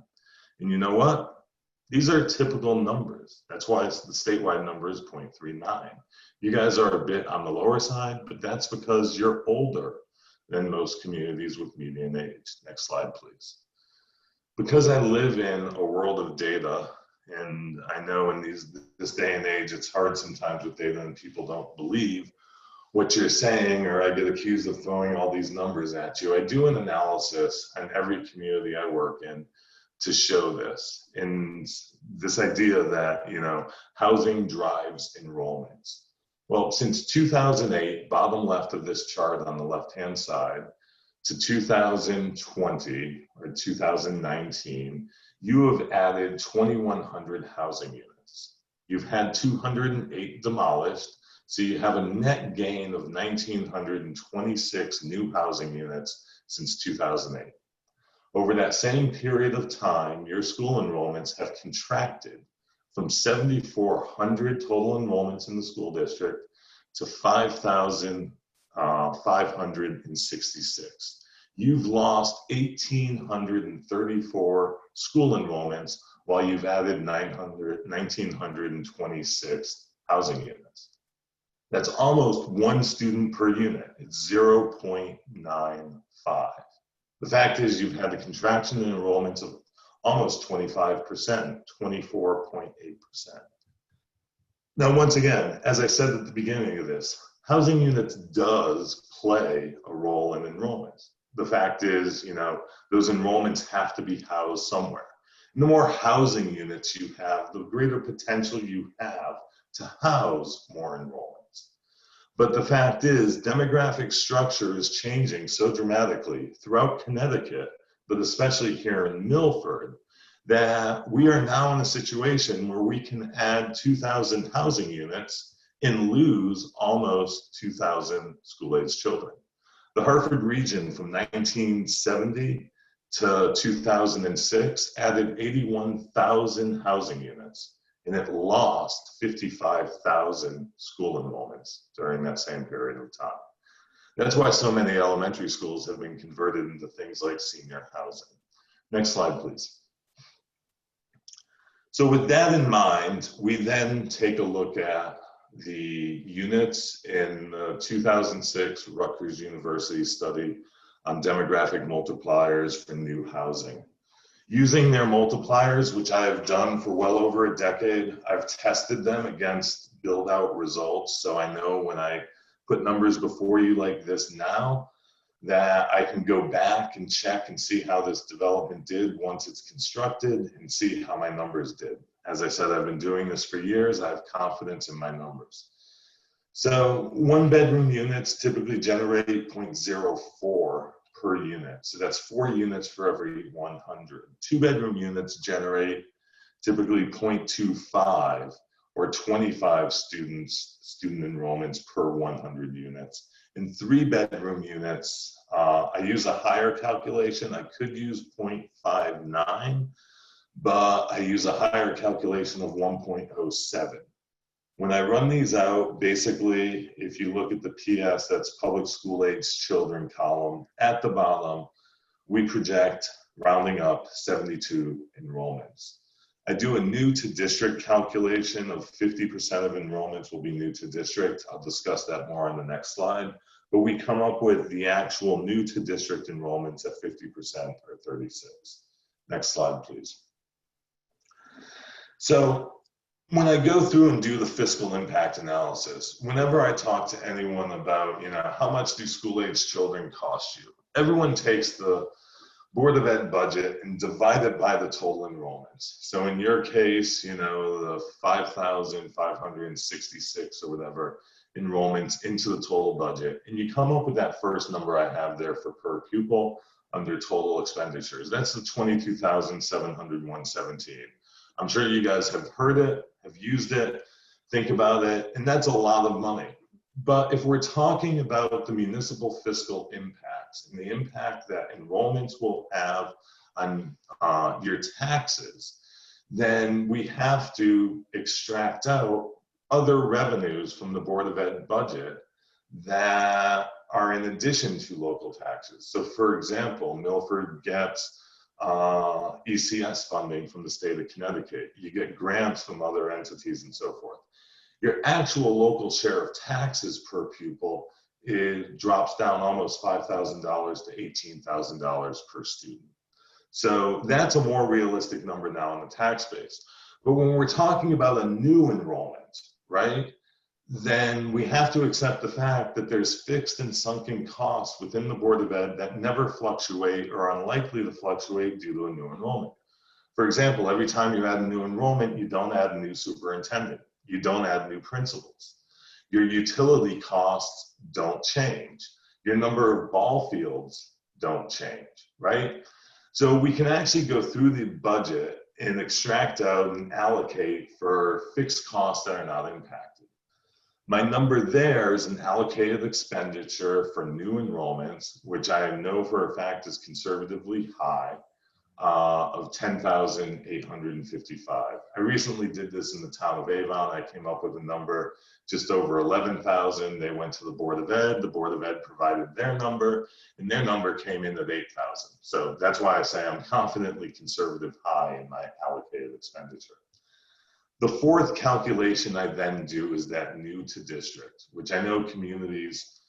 And you know what? These are typical numbers. That's why the statewide number is 0.39. You guys are a bit on the lower side, but that's because you're older than most communities with median age. Next slide, please. Because I live in a world of data, and I know in this day and age, it's hard sometimes with data and people don't believe what you're saying, or I get accused of throwing all these numbers at you. I do an analysis on every community I work in to show this, and this idea that, housing drives enrollments. Well, since 2008, bottom left of this chart on the left-hand side, to 2020 or 2019, you have added 2,100 housing units. You've had 208 demolished, so you have a net gain of 1,926 new housing units since 2008. Over that same period of time, your school enrollments have contracted from 7,400 total enrollments in the school district to 5,566. You've lost 1,834 school enrollments while you've added 1,926 housing units. That's almost one student per unit. It's 0.95. The fact is you've had a contraction in enrollments of almost 25%, 24.8%. Now, once again, as I said at the beginning of this, housing units does play a role in enrollments. The fact is, those enrollments have to be housed somewhere. And the more housing units you have, the greater potential you have to house more enrollments. But the fact is, demographic structure is changing so dramatically throughout Connecticut, but especially here in Milford, that we are now in a situation where we can add 2,000 housing units and lose almost 2,000 school-aged children. The Hartford region from 1970 to 2006 added 81,000 housing units, and it lost 55,000 school enrollments during that same period of time. That's why so many elementary schools have been converted into things like senior housing. Next slide, please. So with that in mind, we then take a look at the units in the 2006 Rutgers University study on demographic multipliers for new housing. Using their multipliers, which I have done for well over a decade, I've tested them against build-out results, so I know when I put numbers before you like this now, that I can go back and check and see how this development did once it's constructed and see how my numbers did. As I said, I've been doing this for years. I have confidence in my numbers. So 1-bedroom units typically generate 0.04 per unit. So that's 4 units for every 100. 2-bedroom units generate typically 0.25 or 25 student enrollments per 100 units. In 3-bedroom units, I use a higher calculation. I could use 0.59, but I use a higher calculation of 1.07. When I run these out, basically, if you look at the PS, that's public school age children column, at the bottom, we project, rounding up, 72 enrollments. I do a new to district calculation of 50% of enrollments will be new to district. I'll discuss that more on the next slide. But we come up with the actual new to district enrollments at 50% or 36. Next slide, please. So when I go through and do the fiscal impact analysis, whenever I talk to anyone about, how much do school-aged children cost you? Everyone takes the Board of Ed budget and divide it by the total enrollments. So in your case, the 5,566 or whatever enrollments into the total budget, and you come up with that first number I have there for per pupil under total expenditures. That's the 22,717. I'm sure you guys have heard it, have used it, think about it, and that's a lot of money. But if we're talking about the municipal fiscal impacts and the impact that enrollments will have on your taxes, then we have to extract out other revenues from the Board of Ed budget that are in addition to local taxes. So for example, Milford gets ECS funding from the state of Connecticut. You get grants from other entities and so forth. Your actual local share of taxes per pupil, it drops down almost $5,000 to $18,000 per student. So that's a more realistic number now on the tax base. But when we're talking about a new enrollment, right, then we have to accept the fact that there's fixed and sunken costs within the Board of Ed that never fluctuate or are unlikely to fluctuate due to a new enrollment. For example, every time you add a new enrollment, you don't add a new superintendent. You don't add new principals. Your utility costs don't change. Your number of ball fields don't change, right? So we can actually go through the budget and extract out and allocate for fixed costs that are not impacted. My number there is an allocated expenditure for new enrollments, which I know for a fact is conservatively high, of $10,855. I recently did this in the town of Avon. I came up with a number just over 11,000. They went to the Board of Ed. The Board of Ed provided their number, and their number came in at 8,000. So that's why I say I'm confidently conservative high in my allocated expenditure. The fourth calculation I then do is that new to district, which I know communities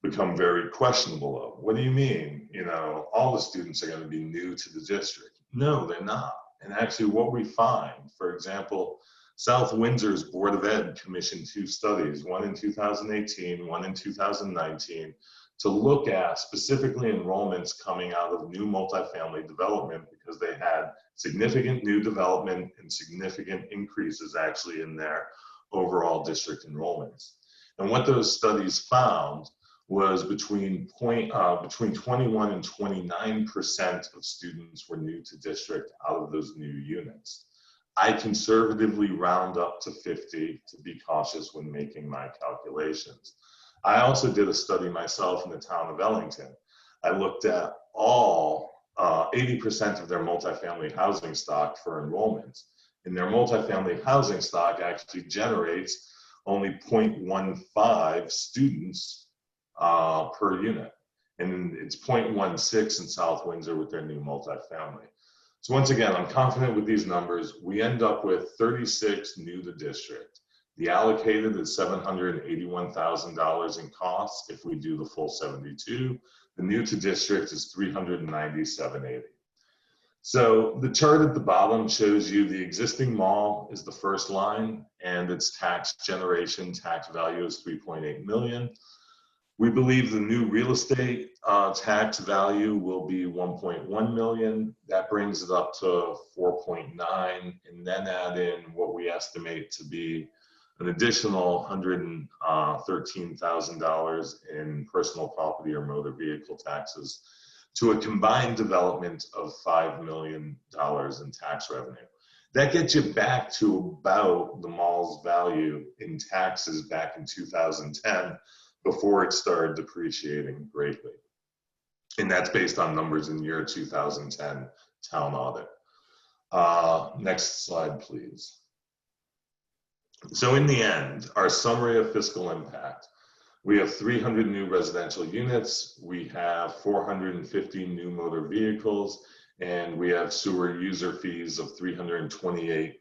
become very questionable of. What do you mean? You know, all the students are going to be new to the district. No, they're not. And actually what we find, for example, South Windsor's Board of Ed commissioned 2 studies, one in 2018, one in 2019, to look at specifically enrollments coming out of new multifamily development, because they had significant new development and significant increases actually in their overall district enrollments. And what those studies found was between 21 and 29% of students were new to district out of those new units. I conservatively round up to 50 to be cautious when making my calculations. I also did a study myself in the town of Ellington. I looked at all 80% of their multifamily housing stock for enrollments. And their multifamily housing stock actually generates only 0.15 students per unit. And it's 0.16 in South Windsor with their new multifamily. So once again, I'm confident with these numbers. We end up with 36 new to district. The allocated is $781,000 in costs if we do the full 72. The new to district is $397,880. So the chart at the bottom shows you the existing mall is the first line, and its tax generation, tax value is $3.8 million. We believe the new real estate tax value will be $1.1 million. That brings it up to 4.9, and then add in what we estimate to be an additional $113,000 in personal property or motor vehicle taxes, to a combined development of $5 million in tax revenue. That gets you back to about the mall's value in taxes back in 2010, before it started depreciating greatly. And that's based on numbers in year 2010 town audit. Next slide, please. So in the end, our summary of fiscal impact: we have 300 new residential units, we have 450 new motor vehicles, and we have sewer user fees of $328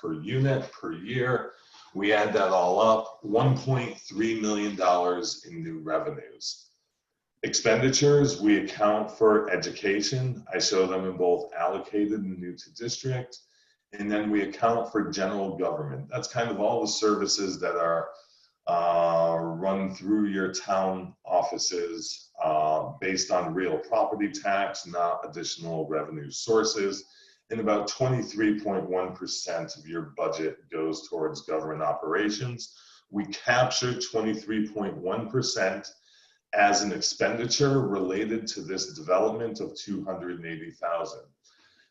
per unit per year. We add that all up, $1.3 million in new revenues. Expenditures, we account for education. I show them in both allocated and new to district. And then we account for general government. That's kind of all the services that are run through your town offices based on real property tax, not additional revenue sources. And about 23.1% of your budget goes towards government operations. We captured 23.1% as an expenditure related to this development of $280,000.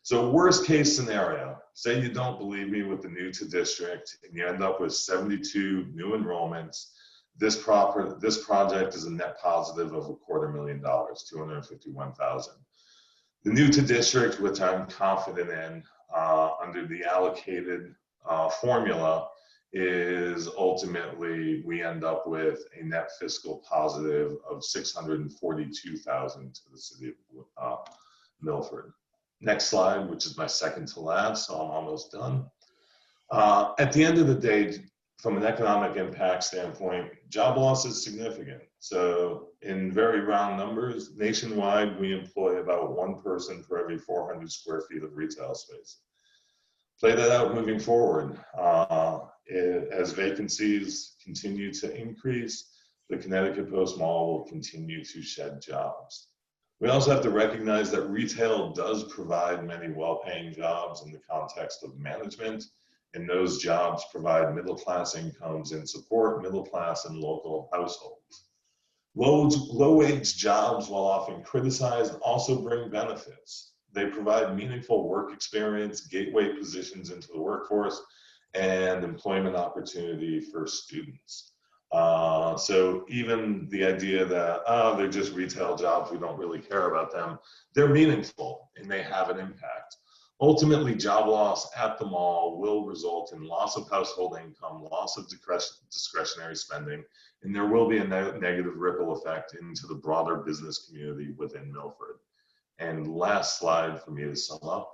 So worst case scenario, say you don't believe me with the new to district and you end up with 72 new enrollments. This project is a net positive of $250,000, $251,000. The new to district, which I'm confident in under the allocated formula, is ultimately we end up with a net fiscal positive of $642,000 to the city of Milford. Next slide, which is my second to last, so I'm almost done. At the end of the day, from an economic impact standpoint, job loss is significant. So in very round numbers, nationwide, we employ about 1 person for every 400 square feet of retail space. Play that out moving forward. As vacancies continue to increase, the Connecticut Post Mall will continue to shed jobs. We also have to recognize that retail does provide many well-paying jobs in the context of management, and those jobs provide middle-class incomes and support middle-class and local households. Low-wage jobs, while often criticized, also bring benefits. They provide meaningful work experience, gateway positions into the workforce, and employment opportunity for students. So even the idea that, oh, they're just retail jobs, we don't really care about them, they're meaningful and they have an impact. Ultimately, job loss at the mall will result in loss of household income, loss of discretionary spending, and there will be a negative ripple effect into the broader business community within Milford. And last slide for me to sum up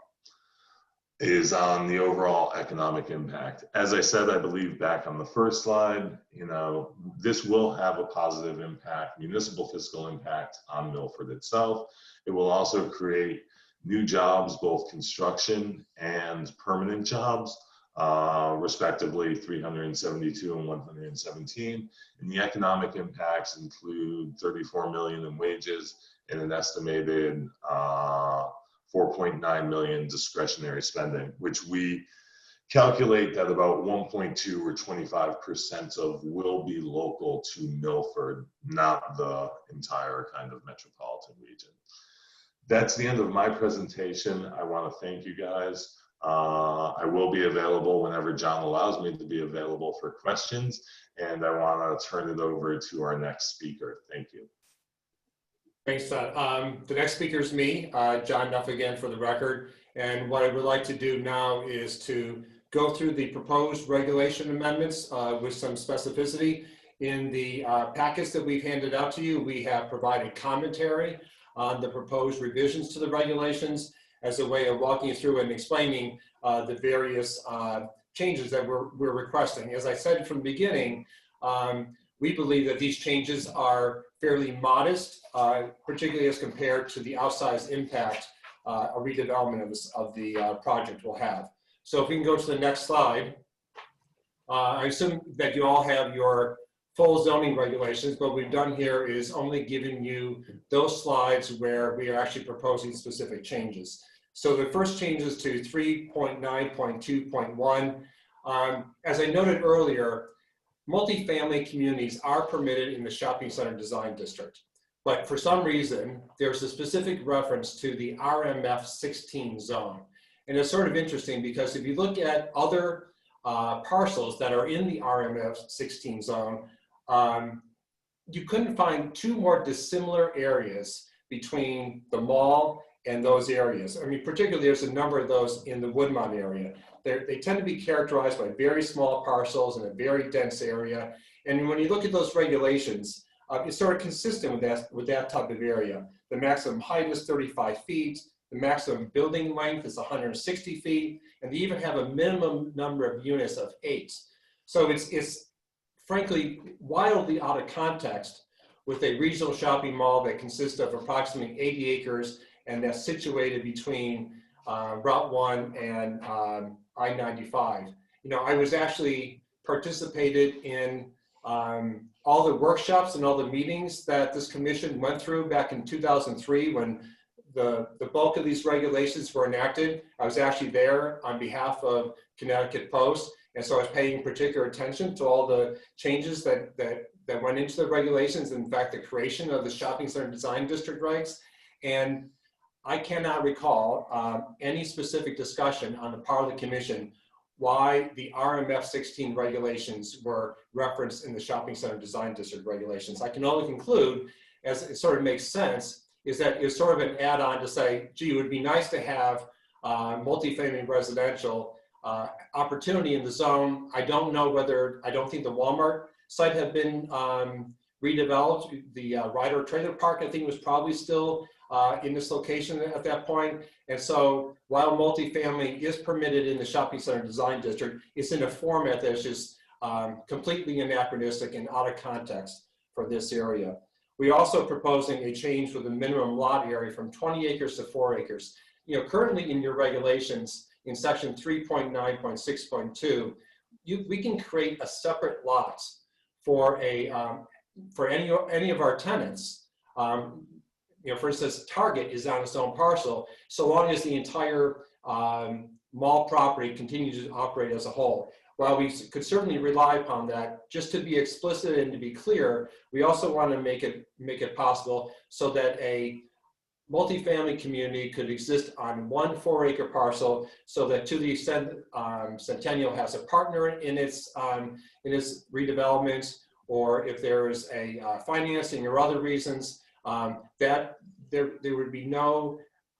is on the overall economic impact. As I said, I believe back on the first slide, you know, this will have a positive impact, municipal fiscal impact on Milford itself. It will also create new jobs, both construction and permanent jobs, respectively 372 and 117. And the economic impacts include 34 million in wages and an estimated 4.9 million discretionary spending, which we calculate that about 1.2 or 25% of will be local to Milford, not the entire kind of metropolitan region. That's the end of my presentation. I want to thank you guys. I will be available whenever John allows me to be available for questions, and I want to turn it over to our next speaker. Thank you. Thanks, Todd. The next speaker is me, John Nuff again for the record. And what I would like to do now is to go through the proposed regulation amendments with some specificity. In the packets that we've handed out to you, we have provided commentary on the proposed revisions to the regulations as a way of walking through and explaining the various changes that we're requesting. As I said from the beginning, we believe that these changes are fairly modest, particularly as compared to the outsized impact a redevelopment of the project will have. So if we can go to the next slide. I assume that you all have your full zoning regulations. What we've done here is only giving you those slides where we are actually proposing specific changes. So the first changes to 3.9.2.1. As I noted earlier, multifamily communities are permitted in the shopping center design district, but for some reason, there's a specific reference to the RMF 16 zone. And it's sort of interesting because if you look at other parcels that are in the RMF 16 zone, you couldn't find two more dissimilar areas between the mall and those areas. I mean, particularly there's a number of those in the Woodmont area. They tend to be characterized by very small parcels in a very dense area. And when you look at those regulations, it's sort of consistent with that type of area. The maximum height is 35 feet. The maximum building length is 160 feet. And they even have a minimum number of units of 8. So it's frankly wildly out of context with a regional shopping mall that consists of approximately 80 acres and that's situated between Route 1 and I-95. You know, I was actually participated in all the workshops and all the meetings that this commission went through back in 2003 when the bulk of these regulations were enacted. I was actually there on behalf of Connecticut Post, and so I was paying particular attention to all the changes that went into the regulations. In fact, the creation of the shopping center design district regs. And I cannot recall any specific discussion on the part of the commission why the RMF 16 regulations were referenced in the shopping center design district regulations. I can only conclude, as it sort of makes sense, is that it's sort of an add-on to say, gee, it would be nice to have multifamily residential opportunity in the zone. I don't know whether, I don't think the Walmart site had been redeveloped. The Ryder Trailer Park, I think, was probably still in this location at that point. And so while multifamily is permitted in the shopping center design district, it's in a format that's just completely anachronistic and out of context for this area. We're also proposing a change for the minimum lot area from 20 acres to 4 acres. You know, currently in your regulations in section 3.9.6.2, we can create a separate lot for a for any of our tenants. You know, for instance, Target is on its own parcel, so long as the entire mall property continues to operate as a whole. While we could certainly rely upon that, just to be explicit and to be clear, we also want to make it possible so that a multifamily community could exist on one 4-acre parcel, so that to the extent Centennial has a partner in its redevelopment, or if there is a financing or other reasons, that there would be no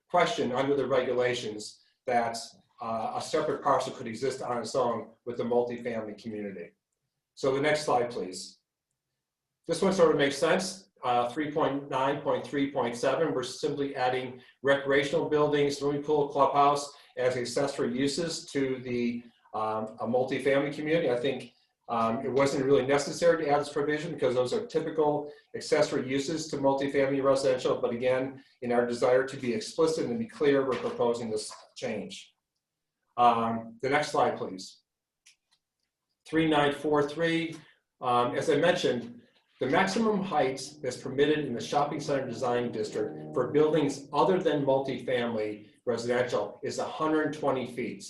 question under the regulations that a separate parcel could exist on its own with the multifamily community. So the next slide, please. This one sort of makes sense. 3.9.3.7, we're simply adding recreational buildings, swimming pool, clubhouse as accessory uses to the a multifamily community. I think it wasn't really necessary to add this provision because those are typical accessory uses to multifamily residential. But again, in our desire to be explicit and be clear, we're proposing this change. The next slide, please. 3943, as I mentioned, the maximum height that's permitted in the shopping center design district for buildings other than multifamily residential is 120 feet.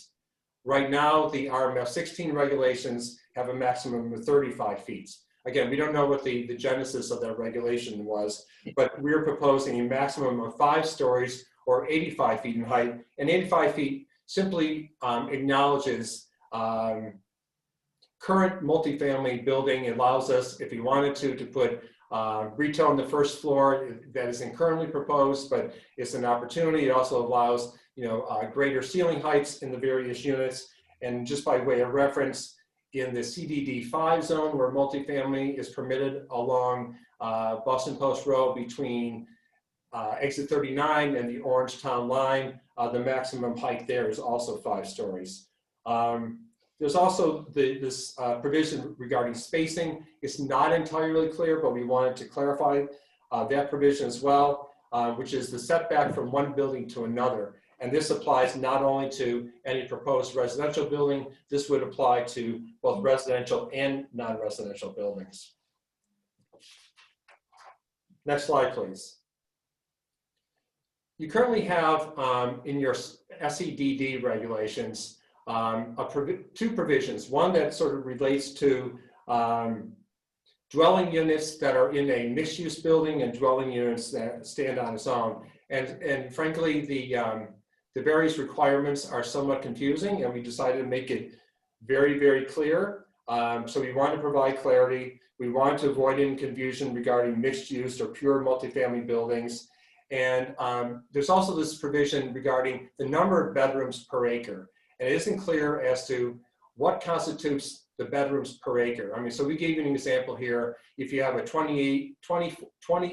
Right now, the RMF 16 regulations have a maximum of 35 feet. Again, we don't know what the genesis of that regulation was, but we're proposing a maximum of 5 stories or 85 feet in height. And 85 feet simply acknowledges current multifamily building. It allows us, if we wanted to put retail on the first floor. That isn't currently proposed, but it's an opportunity. It also allows, greater ceiling heights in the various units. And just by way of reference, in the CDD5 zone where multifamily is permitted along Boston Post Road between exit 39 and the Orangetown line, the maximum height there is also 5 stories. There's also this provision regarding spacing. It's not entirely clear, but we wanted to clarify that provision as well, which is the setback from one building to another. And this applies not only to any proposed residential building, this would apply to both residential and non-residential buildings. Next slide, please. You currently have in your SEDD regulations, 2 provisions. One that sort of relates to dwelling units that are in a mixed-use building and dwelling units that stand on its own. And frankly, the various requirements are somewhat confusing, and we decided to make it very, very clear. So we want to provide clarity. We want to avoid any confusion regarding mixed use or pure multifamily buildings. And there's also this provision regarding the number of bedrooms per acre. And it isn't clear as to what constitutes the bedrooms per acre. I mean, so we gave you an example here. If you have a 20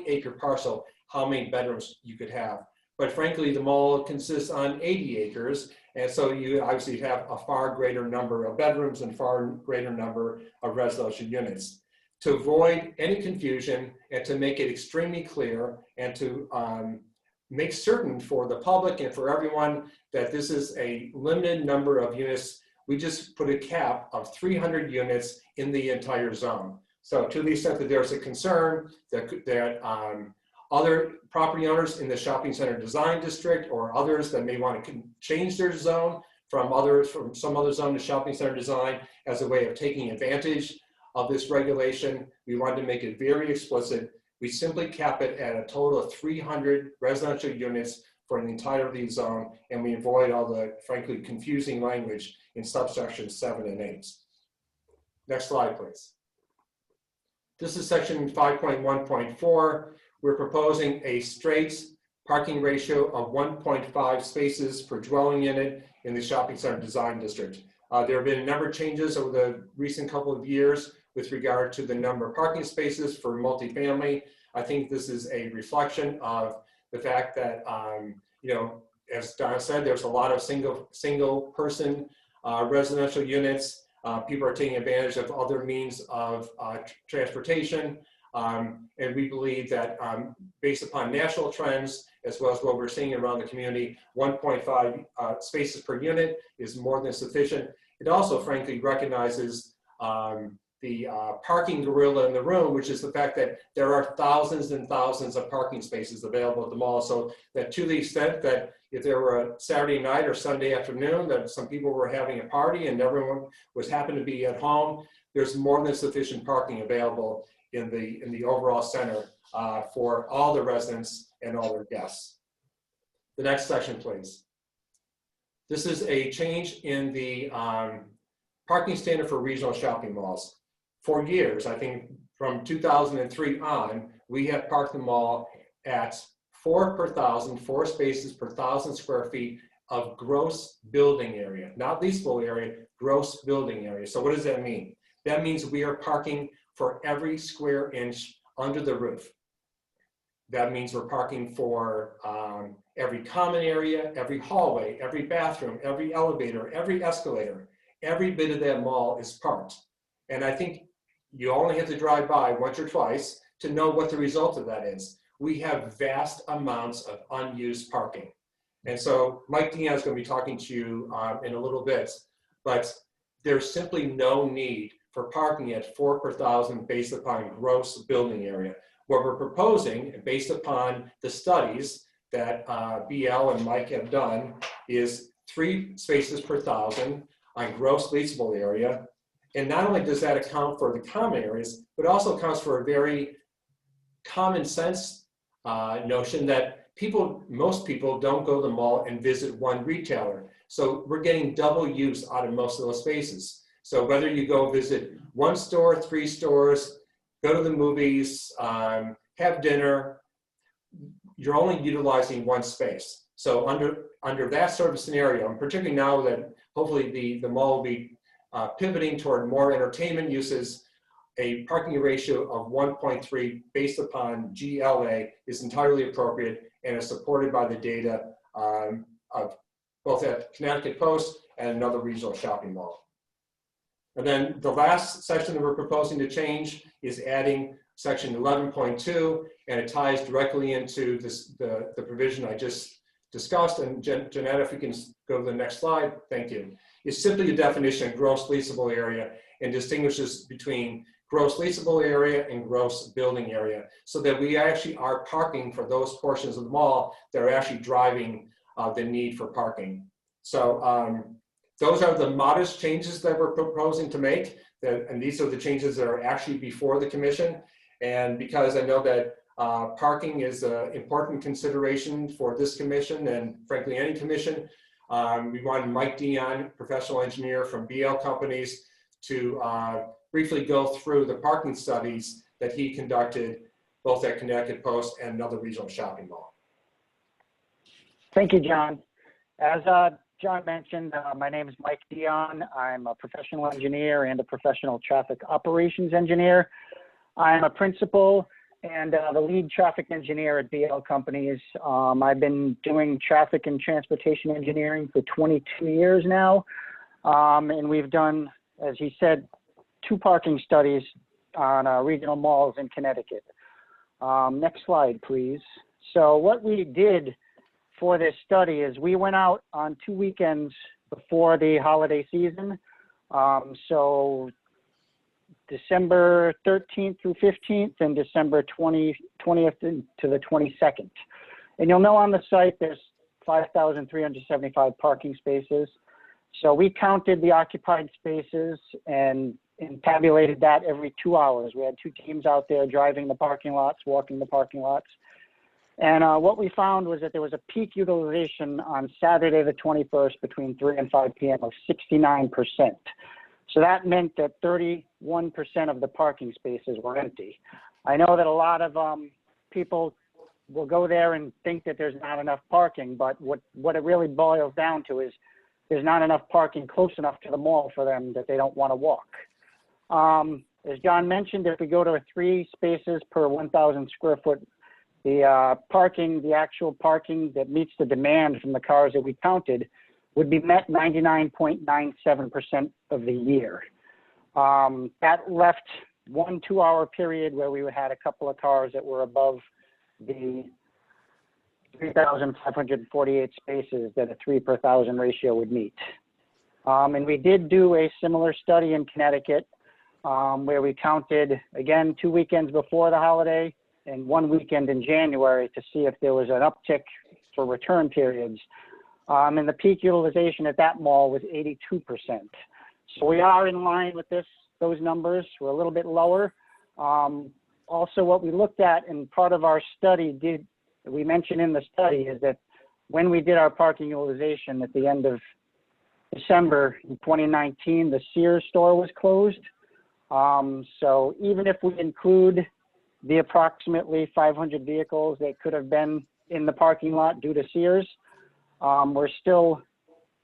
acre parcel, how many bedrooms you could have. But frankly, the mall consists on 80 acres. And so you obviously have a far greater number of bedrooms and far greater number of residential units. To avoid any confusion and to make it extremely clear and to make certain for the public and for everyone that this is a limited number of units, we just put a cap of 300 units in the entire zone. So to the extent that there's a concern that other property owners in the shopping center design district or others that may want to change their zone from some other zone to shopping center design as a way of taking advantage of this regulation, we wanted to make it very explicit. We simply cap it at a total of 300 residential units for the entirety zone, and we avoid all the, frankly, confusing language in subsections 7 and 8. Next slide, please. This is section 5.1.4. We're proposing a straight parking ratio of 1.5 spaces per dwelling unit in the shopping center design district. There have been a number of changes over the recent couple of years with regard to the number of parking spaces for multifamily. I think this is a reflection of the fact that, as Don said, there's a lot of single person residential units. People are taking advantage of other means of transportation. And we believe that based upon national trends, as well as what we're seeing around the community, 1.5 spaces per unit is more than sufficient. It also, frankly, recognizes the parking gorilla in the room, which is the fact that there are thousands and thousands of parking spaces available at the mall. So that to the extent that if there were a Saturday night or Sunday afternoon that some people were having a party and everyone was happened to be at home, there's more than sufficient parking available in the overall center for all the residents and all their guests. The next section, please. This is a change in the parking standard for regional shopping malls. For years, I think from 2003 on, we have parked the mall at 4 spaces per 1,000 square feet of gross building area, not leasable area, gross building area. So what does that mean? That means we are parking for every square inch under the roof. That means we're parking for every common area, every hallway, every bathroom, every elevator, every escalator. Every bit of that mall is parked. And I think you only have to drive by once or twice to know what the result of that is. We have vast amounts of unused parking. And so Mike Dion is going to be talking to you in a little bit, but there's simply no need for parking at 4 per 1,000 based upon gross building area. What we're proposing, based upon the studies that BL and Mike have done, is 3 spaces per 1,000 on gross leasable area. And not only does that account for the common areas, but also accounts for a very common sense notion that most people don't go to the mall and visit one retailer. So we're getting double use out of most of those spaces. So whether you go visit 1 store, 3 stores, go to the movies, have dinner, you're only utilizing 1 space. So under that sort of scenario, and particularly now that hopefully the mall will be pivoting toward more entertainment uses, a parking ratio of 1.3 based upon GLA is entirely appropriate and is supported by the data of both at Connecticut Post and another regional shopping mall. And then the last section that we're proposing to change is adding section 11.2, and it ties directly into the provision I just discussed. And Jeanette, if you can go to the next slide, thank you. It's simply a definition of gross leasable area and distinguishes between gross leasable area and gross building area, so that we actually are parking for those portions of the mall that are actually driving the need for parking. So those are the modest changes that we're proposing to make, and these are the changes that are actually before the commission. And because I know that parking is an important consideration for this commission and frankly any commission, we wanted Mike Dion, professional engineer from BL Companies, to briefly go through the parking studies that he conducted both at Connecticut Post and another regional shopping mall. Thank you, John. As John mentioned, my name is Mike Dion. I'm a professional engineer and a professional traffic operations engineer. I'm a principal and the lead traffic engineer at BL Companies. I've been doing traffic and transportation engineering for 22 years now. And we've done, as he said, 2 parking studies on regional malls in Connecticut. Next slide, please. So what we did for this study is we went out on 2 weekends before the holiday season. So December 13th through 15th and December 20th to the 22nd. And you'll know on the site there's 5,375 parking spaces. So we counted the occupied spaces and tabulated that every 2 hours. We had 2 teams out there driving the parking lots, walking the parking lots. And what we found was that there was a peak utilization on Saturday the 21st between 3 and 5 p.m. of 69%. So that meant that 31% of the parking spaces were empty. I know that a lot of people will go there and think that there's not enough parking, but what it really boils down to is there's not enough parking close enough to the mall for them that they don't want to walk. As John mentioned, if we go to 3 spaces per 1,000 square foot, the actual parking that meets the demand from the cars that we counted would be met 99.97% of the year. That left 1 2-hour period where we had a couple of cars that were above the 3,548 spaces that a 3 per 1,000 ratio would meet. And we did do a similar study in Connecticut where we counted, again, 2 weekends before the holiday and 1 weekend in January to see if there was an uptick for return periods. And the peak utilization at that mall was 82%. So we are in line with those numbers. We're a little bit lower. Also, what we looked at and part of our study we mentioned in the study is that when we did our parking utilization at the end of December in 2019, the Sears store was closed. So even if we include the approximately 500 vehicles that could have been in the parking lot due to Sears, we're still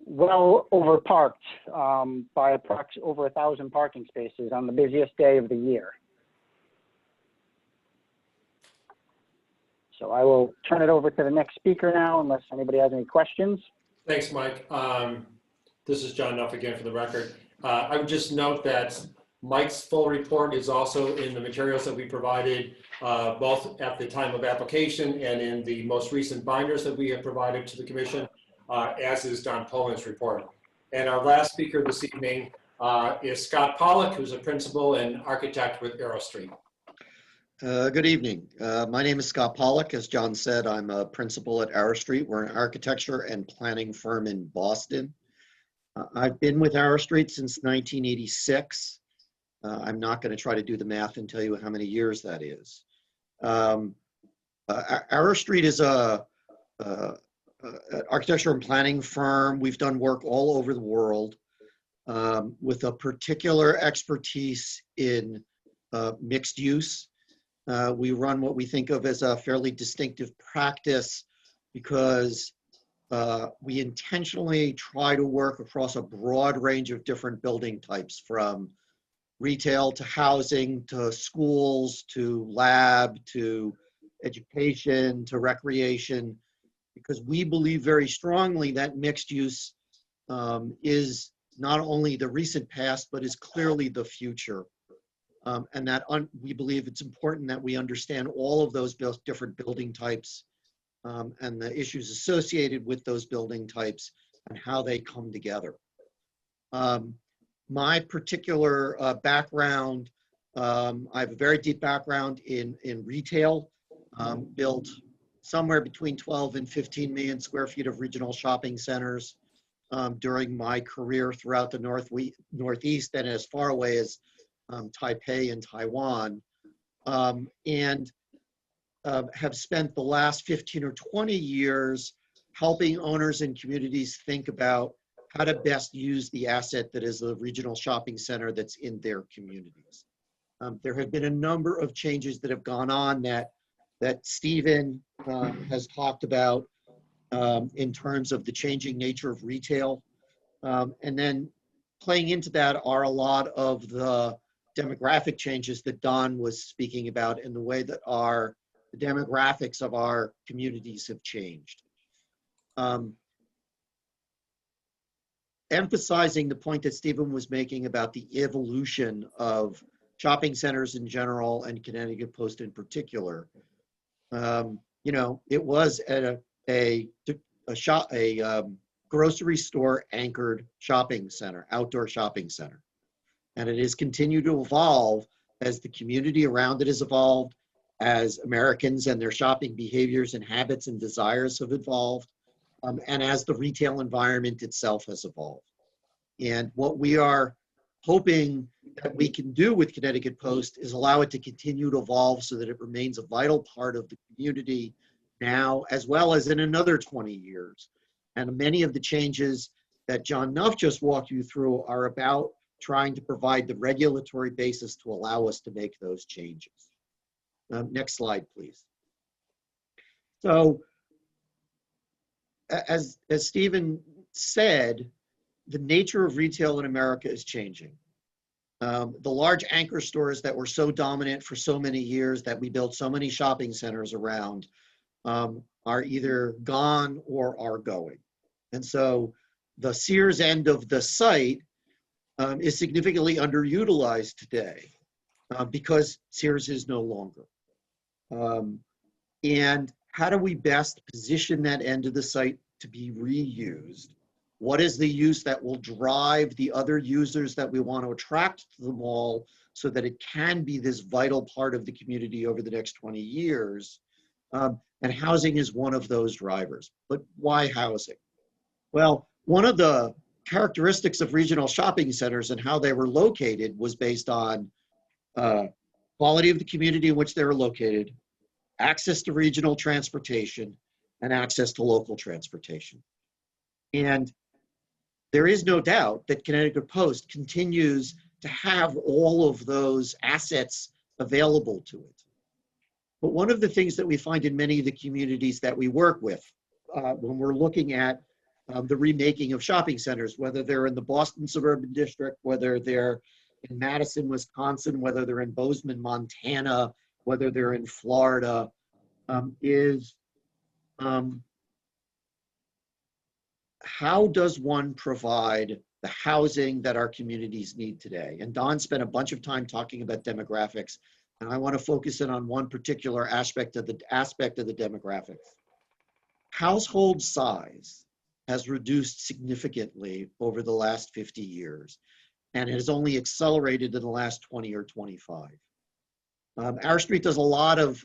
well over parked by over 1,000 parking spaces on the busiest day of the year. So I will turn it over to the next speaker now, unless anybody has any questions. Thanks, Mike. This is John Nuff again for the record. I would just note that Mike's full report is also in the materials that we provided, both at the time of application and in the most recent binders that we have provided to the commission, as is Don Poland's report. And our last speaker this evening is Scott Pollock, who's a principal and architect with Arrow Street. Good evening. My name is Scott Pollock. As John said, I'm a principal at Arrow Street. We're an architecture and planning firm in Boston. I've been with Arrow Street since 1986. I'm not going to try to do the math and tell you how many years that is. Arrow Street is an architecture and planning firm. We've done work all over the world with a particular expertise in mixed use. We run what we think of as a fairly distinctive practice because we intentionally try to work across a broad range of different building types, from retail to housing to schools to lab to education to recreation, because we believe very strongly that mixed use is not only the recent past, but is clearly the future. And that we believe it's important that we understand all of those different building types and the issues associated with those building types and how they come together. My particular background, I have a very deep background in retail, built somewhere between 12 and 15 million square feet of regional shopping centers during my career throughout the Northeast and as far away as Taipei and Taiwan, and have spent the last 15 or 20 years helping owners and communities think about how to best use the asset that is the regional shopping center that's in their communities. There have been a number of changes that have gone on that Stephen has talked about in terms of the changing nature of retail. And then playing into that are a lot of the demographic changes that Don was speaking about and the way that the demographics of our communities have changed. Emphasizing the point that Stephen was making about the evolution of shopping centers in general and Connecticut Post in particular. You know, it was at a grocery store anchored shopping center, outdoor shopping center. And it has continued to evolve as the community around it has evolved, as Americans and their shopping behaviors and habits and desires have evolved, and as the retail environment itself has evolved. And what we are hoping that we can do with Connecticut Post is allow it to continue to evolve so that it remains a vital part of the community now, as well as in another 20 years. And many of the changes that John Nuff just walked you through are about trying to provide the regulatory basis to allow us to make those changes. Next slide, please. So, as Stephen said, the nature of retail in America is changing. The large anchor stores that were so dominant for so many years that we built so many shopping centers around are either gone or are going. And so the Sears end of the site is significantly underutilized today because Sears is no longer. And how do we best position that end of the site to be reused? What is the use that will drive the other users that we want to attract to the mall so that it can be this vital part of the community over the next 20 years? And housing is one of those drivers. But why housing? Well, one of the characteristics of regional shopping centers and how they were located was based on quality of the community in which they were located, access to regional transportation, and access to local transportation. And there is no doubt that Connecticut Post continues to have all of those assets available to it. But one of the things that we find in many of the communities that we work with, when we're looking at the remaking of shopping centers, whether they're in the Boston suburban district, whether they're in Madison, Wisconsin, whether they're in Bozeman, Montana, whether they're in Florida, is how does one provide the housing that our communities need today? And Don spent a bunch of time talking about demographics, and I want to focus in on one particular aspect of the demographics. Household size has reduced significantly over the last 50 years, and it has only accelerated in the last 20 or 25. Our street does a lot of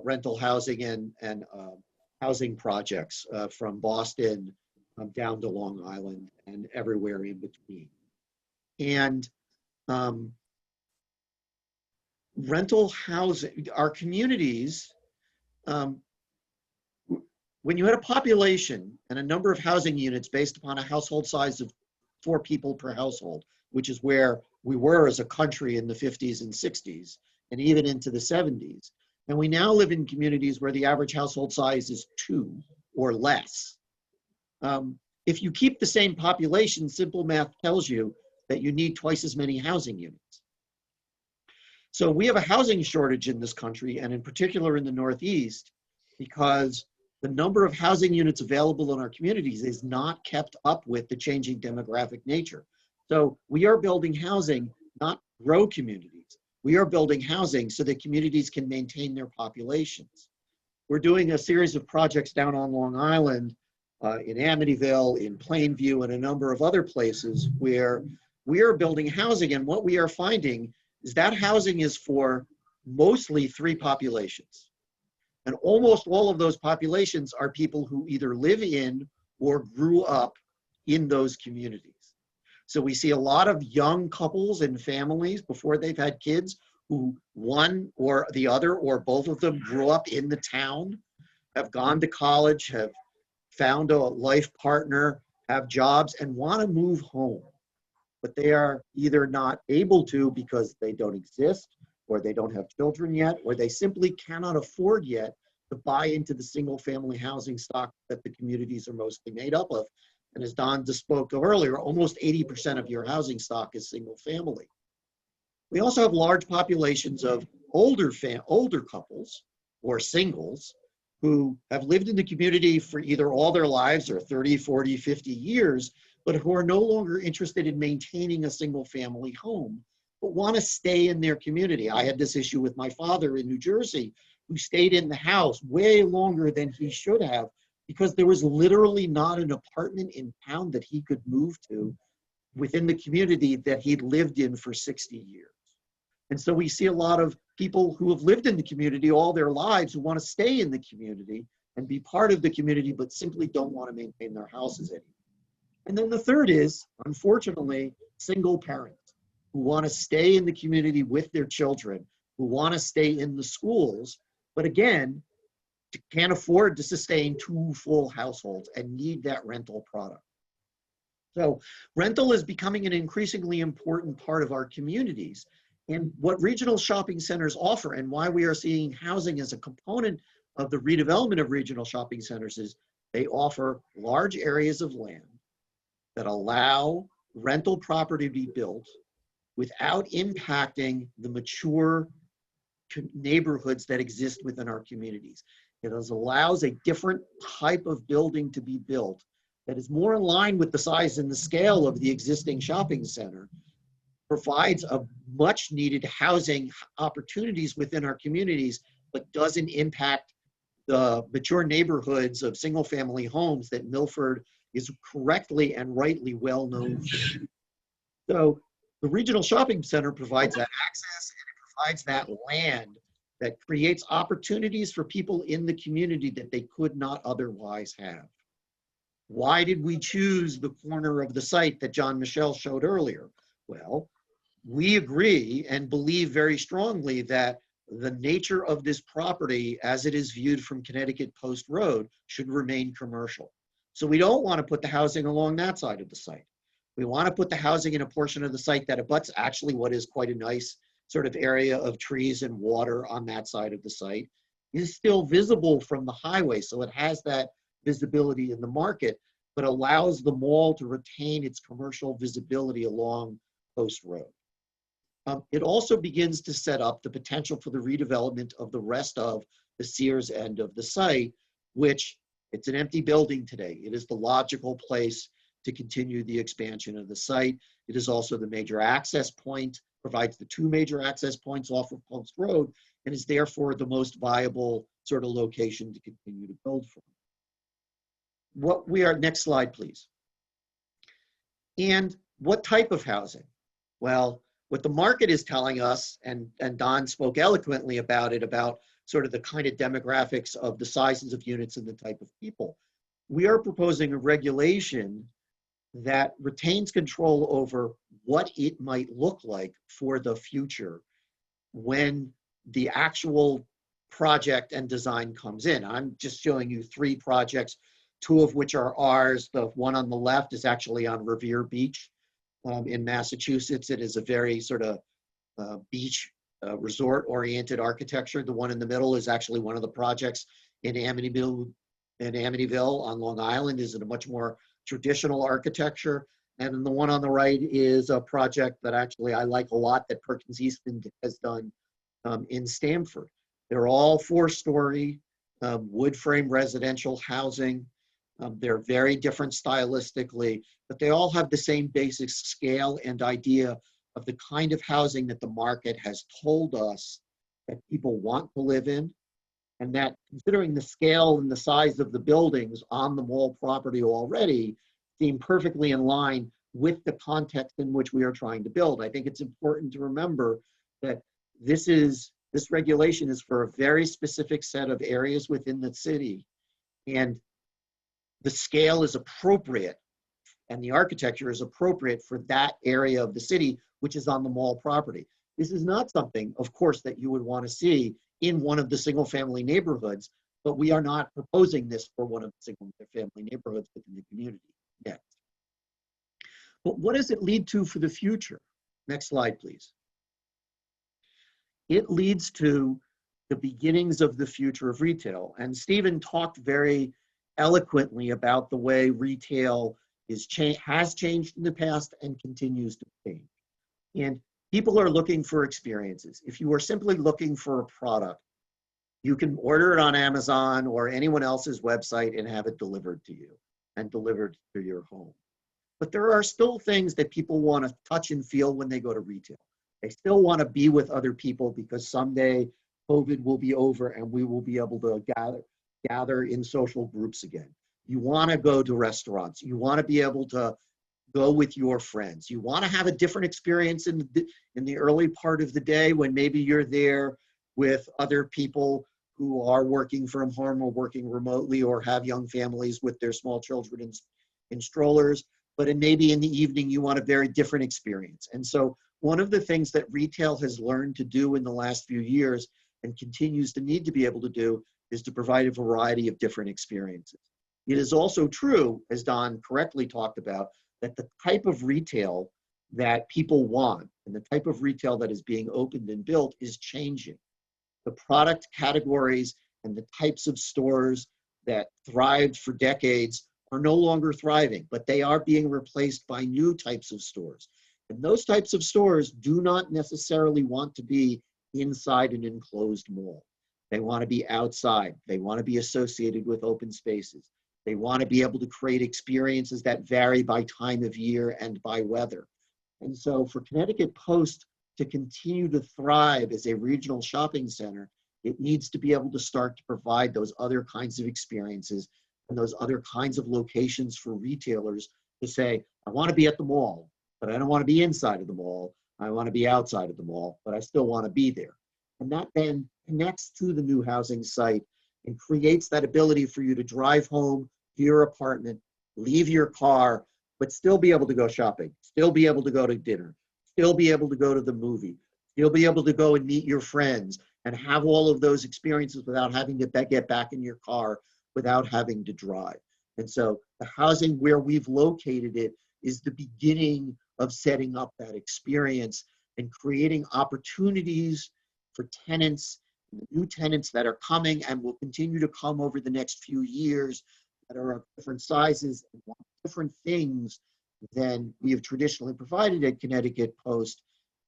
rental housing and housing projects from Boston down to Long Island and everywhere in between. And rental housing, our communities, when you had a population and a number of housing units based upon a household size of 4 people per household, which is where we were as a country in the 50s and 60s, and even into the 70s. And we now live in communities where the average household size is 2 or less. If you keep the same population, simple math tells you that you need twice as many housing units. So we have a housing shortage in this country, and in particular in the Northeast, because the number of housing units available in our communities is not kept up with the changing demographic nature. So we are building housing, not grow communities. We are building housing so that communities can maintain their populations. We're doing a series of projects down on Long Island, in Amityville, in Plainview, and a number of other places where we are building housing. And what we are finding is that housing is for mostly 3 populations. And almost all of those populations are people who either live in or grew up in those communities. So we see a lot of young couples and families before they've had kids who one or the other or both of them grew up in the town, have gone to college, have found a life partner, have jobs, and want to move home. But they are either not able to because they don't exist, or they don't have children yet, or they simply cannot afford yet to buy into the single family housing stock that the communities are mostly made up of. And as Don just spoke of earlier, almost 80% of your housing stock is single family. We also have large populations of older couples or singles who have lived in the community for either all their lives or 30, 40, 50 years, but who are no longer interested in maintaining a single family home, but want to stay in their community. I had this issue with my father in New Jersey, who stayed in the house way longer than he should have because there was literally not an apartment in town that he could move to within the community that he'd lived in for 60 years. And so we see a lot of people who have lived in the community all their lives who want to stay in the community and be part of the community, but simply don't want to maintain their houses anymore. And then the third is, unfortunately, single parents who want to stay in the community with their children, who want to stay in the schools, but again, can't afford to sustain 2 full households and need that rental product. So rental is becoming an increasingly important part of our communities. And what regional shopping centers offer, and why we are seeing housing as a component of the redevelopment of regional shopping centers, is they offer large areas of land that allow rental property to be built without impacting the mature neighborhoods that exist within our communities. It allows a different type of building to be built that is more in line with the size and the scale of the existing shopping center, provides a much needed housing opportunities within our communities, but doesn't impact the mature neighborhoods of single family homes that Milford is correctly and rightly well known for. So the regional shopping center provides that access, and it provides that land that creates opportunities for people in the community that they could not otherwise have. Why did we choose the corner of the site that John Michel showed earlier? Well, we agree and believe very strongly that the nature of this property as it is viewed from Connecticut Post Road should remain commercial. So we don't want to put the housing along that side of the site. We want to put the housing in a portion of the site that abuts actually what is quite a nice sort of area of trees and water on that side of the site. It is still visible from the highway, so it has that visibility in the market, but allows the mall to retain its commercial visibility along Post Road. It also begins to set up the potential for the redevelopment of the rest of the Sears end of the site, which it's an empty building today. It is the logical place to continue the expansion of the site. It is also the major access point, provides the two major access points off of Post Road, and is therefore the most viable sort of location to continue to build from. Next slide, please. And what type of housing? Well, what the market is telling us, and Don spoke eloquently about it, about sort of the kind of demographics of the sizes of units and the type of people. We are proposing a regulation that retains control over what it might look like for the future when the actual project and design comes in. I'm just showing you 3 projects, 2 of which are ours. The one on the left is actually on Revere Beach in Massachusetts. It is a very sort of beach resort-oriented architecture. The one in the middle is actually one of the projects in Amityville on Long Island. Is a much more traditional architecture. And then the one on the right is a project that actually I like a lot that Perkins Eastman has done in Stamford. They're all 4-story wood frame residential housing. They're very different stylistically, but they all have the same basic scale and idea of the kind of housing that the market has told us that people want to live in, and that considering the scale and the size of the buildings on the mall property already seem perfectly in line with the context in which we are trying to build. I think it's important to remember that this regulation is for a very specific set of areas within the city, and the scale is appropriate and the architecture is appropriate for that area of the city, which is on the mall property. This is not something, of course, that you would want to see in one of the single family neighborhoods, but we are not proposing this for one of the single family neighborhoods within the community yet. But what does it lead to for the future? Next slide, please. It leads to the beginnings of the future of retail. And Stephen talked very eloquently about the way retail has changed in the past and continues to change. And people are looking for experiences. If you are simply looking for a product, you can order it on Amazon or anyone else's website and have it delivered to you and delivered to your home. But there are still things that people want to touch and feel when they go to retail. They still want to be with other people because someday COVID will be over and we will be able to gather in social groups again. You want to go to restaurants. You want to be able to go with your friends. You want to have a different experience in the early part of the day when maybe you're there with other people who are working from home or working remotely or have young families with their small children in strollers. But maybe in the evening, you want a very different experience. And so one of the things that retail has learned to do in the last few years and continues to need to be able to do is to provide a variety of different experiences. It is also true, as Don correctly talked about, that the type of retail that people want and the type of retail that is being opened and built is changing. The product categories and the types of stores that thrived for decades are no longer thriving, but they are being replaced by new types of stores. And those types of stores do not necessarily want to be inside an enclosed mall. They want to be outside. They want to be associated with open spaces. They want to be able to create experiences that vary by time of year and by weather. And so for Connecticut Post to continue to thrive as a regional shopping center, it needs to be able to start to provide those other kinds of experiences and those other kinds of locations for retailers to say, I want to be at the mall, but I don't want to be inside of the mall. I want to be outside of the mall, but I still want to be there. And that then connects to the new housing site and creates that ability for you to drive home to your apartment, leave your car, but still be able to go shopping, still be able to go to dinner, still be able to go to the movie, still be able to go and meet your friends, and have all of those experiences without having to get back in your car, without having to drive. And so the housing where we've located it is the beginning of setting up that experience and creating opportunities for tenants, new tenants that are coming and will continue to come over the next few years, that are of different sizes and want different things than we have traditionally provided at Connecticut Post,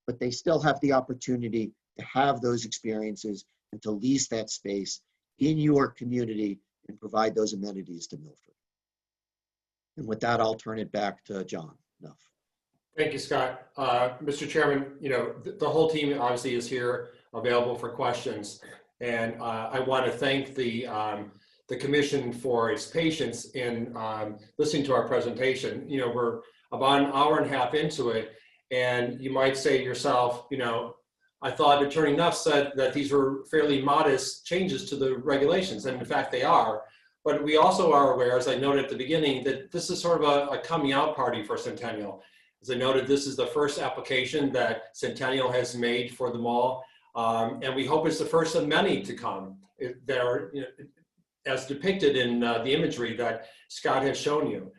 but they still have the opportunity to have those experiences and to lease that space in your community and provide those amenities to Milford. And with that, I'll turn it back to John Nuff. Thank you, Scott. Mr. Chairman, the whole team obviously is here available for questions. And I want to thank the commission for its patience in listening to our presentation. We're about an hour and a half into it, and you might say to yourself, I thought Attorney Nuff said that these were fairly modest changes to the regulations, and in fact they are. But we also are aware, as I noted at the beginning, that this is sort of a coming out party for Centennial. As I noted, this is the first application that Centennial has made for the mall, and we hope it's the first of many to come. There, as depicted in the imagery that Scott has shown you.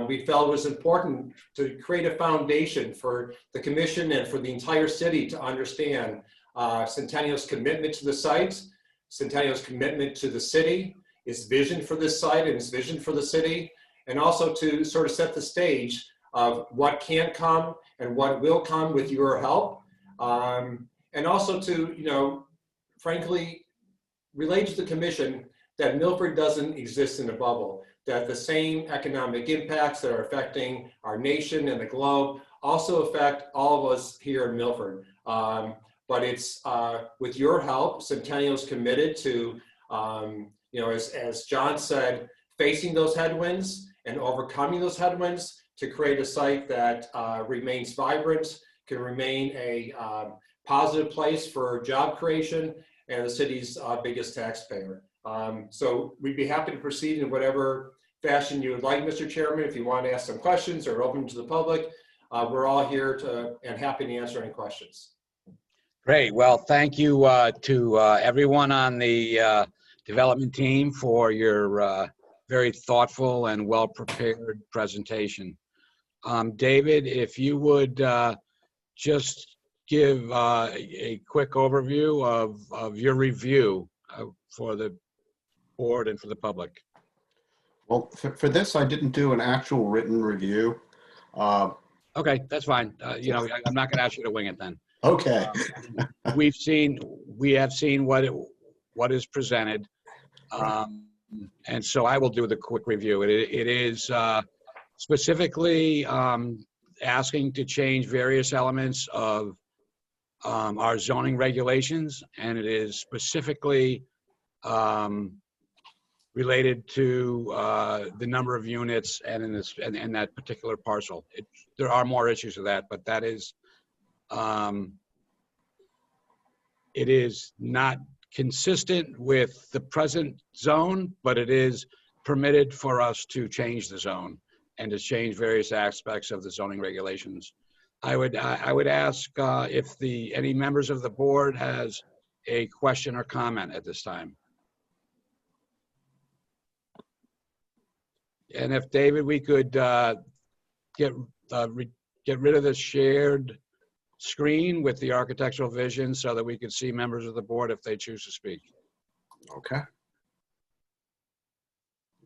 We felt it was important to create a foundation for the commission and for the entire city to understand Centennial's commitment to the site, Centennial's commitment to the city, its vision for this site and its vision for the city, and also to sort of set the stage of what can come and what will come with your help. And also to, frankly, relate to the commission that Milford doesn't exist in a bubble, that the same economic impacts that are affecting our nation and the globe also affect all of us here in Milford. But it's with your help, Centennial's committed to, as John said, facing those headwinds and overcoming those headwinds to create a site that remains vibrant, can remain a positive place for job creation and the city's biggest taxpayer. So we'd be happy to proceed in whatever fashion you would like, Mr. Chairman. If you want to ask some questions or open to the public, we're all here and happy to answer any questions. Great. Well, thank you to everyone on the development team for your very thoughtful and well-prepared presentation. David, if you would just give a quick overview of your review for the board and for the public. Well, for this, I didn't do an actual written review. Okay, that's fine. I'm not going to ask you to wing it then. Okay. We have seen what is presented, and so I will do the quick review. It is specifically asking to change various elements of our zoning regulations, and it is specifically related to the number of units and in that particular parcel. There are more issues to that, but that is it is not consistent with the present zone, but it is permitted for us to change the zone and to change various aspects of the zoning regulations. I would ask if any members of the board has a question or comment at this time. And if David, we could get rid of the shared screen with the architectural vision so that we could see members of the board if they choose to speak. Okay.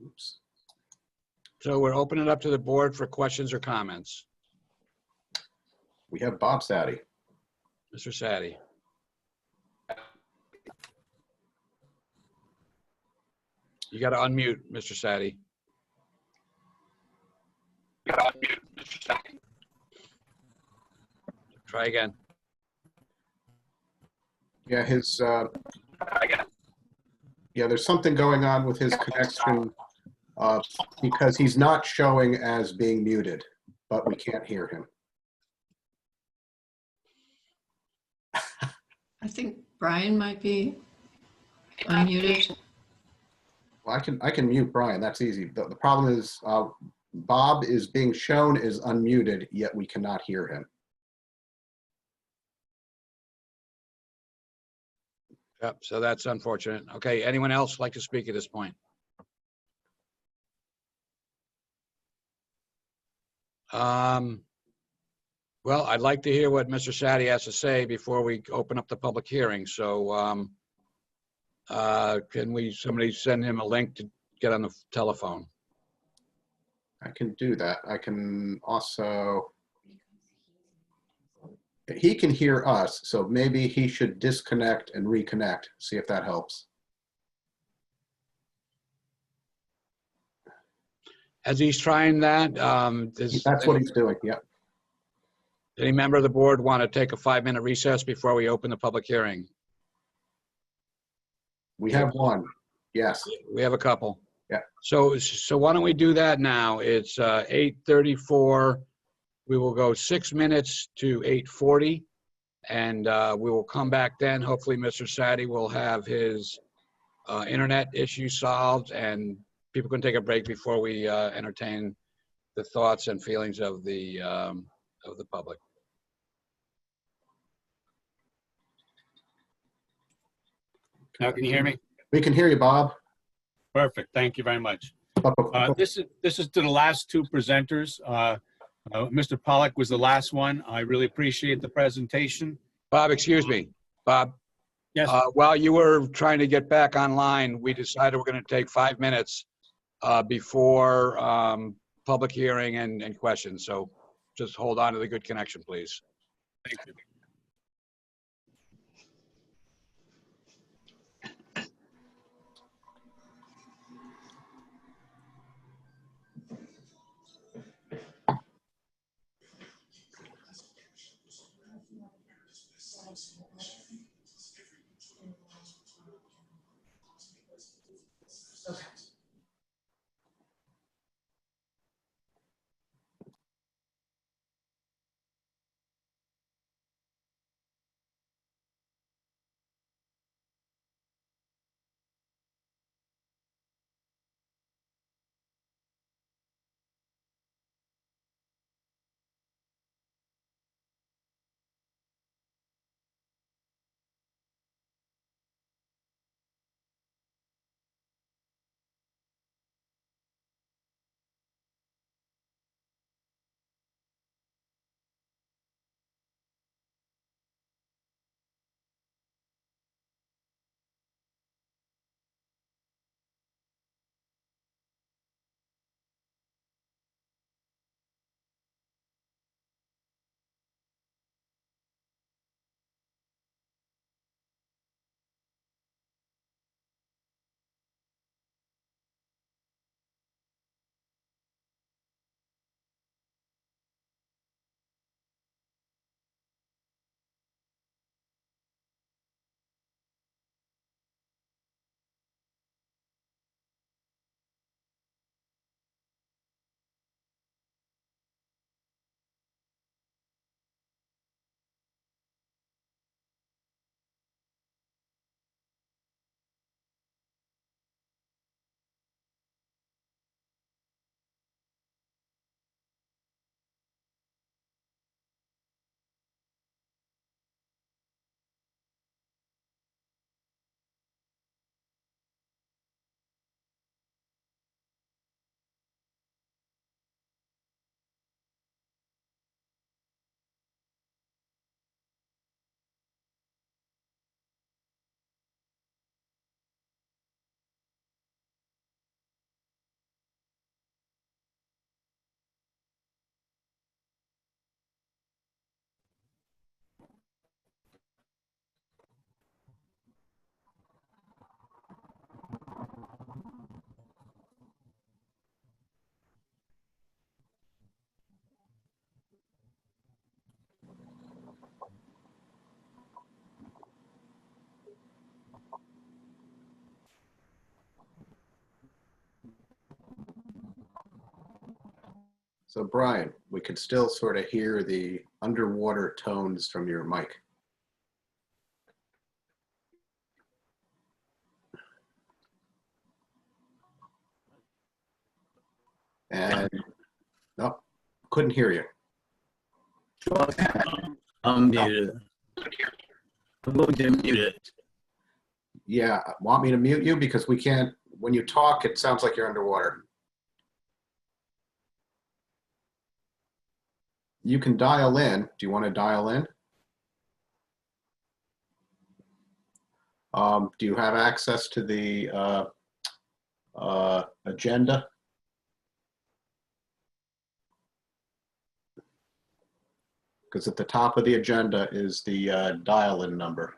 Oops. So we're opening it up to the board for questions or comments. We have Bob Sadie. Mr. Sadie. You got to unmute, Mr. Sadie. Try again. Yeah, yeah, there's something going on with his connection because he's not showing as being muted, but we can't hear him. I think Brian might be unmuted. Well, I can mute Brian. That's easy. The problem is Bob is being shown as unmuted, yet we cannot hear him. Yep, so that's unfortunate. Okay, anyone else like to speak at this point? Well, I'd like to hear what Mr. Sadi has to say before we open up the public hearing. So can somebody send him a link to get on the telephone? I can do that. I can also, he can hear us, so maybe he should disconnect and reconnect, see if that helps. As he's trying that, That's what he's doing, yeah. any member of the board want to take a 5-minute recess before we open the public hearing? We have one, yes. We have a couple. Yeah. So why don't we do that now? It's 8:34. We will go 6 minutes to 8:40, and we will come back then. Hopefully, Mr. Sadi will have his internet issue solved, and people can take a break before we entertain the thoughts and feelings of the public. Now, can you hear me? We can hear you, Bob. Perfect. Thank you very much. This is to the last two presenters. Mr. Pollack was the last one. I really appreciate the presentation. Bob, excuse me. Bob? Yes. While you were trying to get back online, we decided we're going to take 5 minutes before public hearing and questions. So just hold on to the good connection, please. Thank you. So Brian, we can still sort of hear the underwater tones from your mic. And no, couldn't hear you. I'm muted. I'm going to mute it. Yeah, want me to mute you? Because we can't, when you talk, it sounds like you're underwater. You can dial in. Do you want to dial in? Do you have access to the agenda? Because at the top of the agenda is the dial-in number.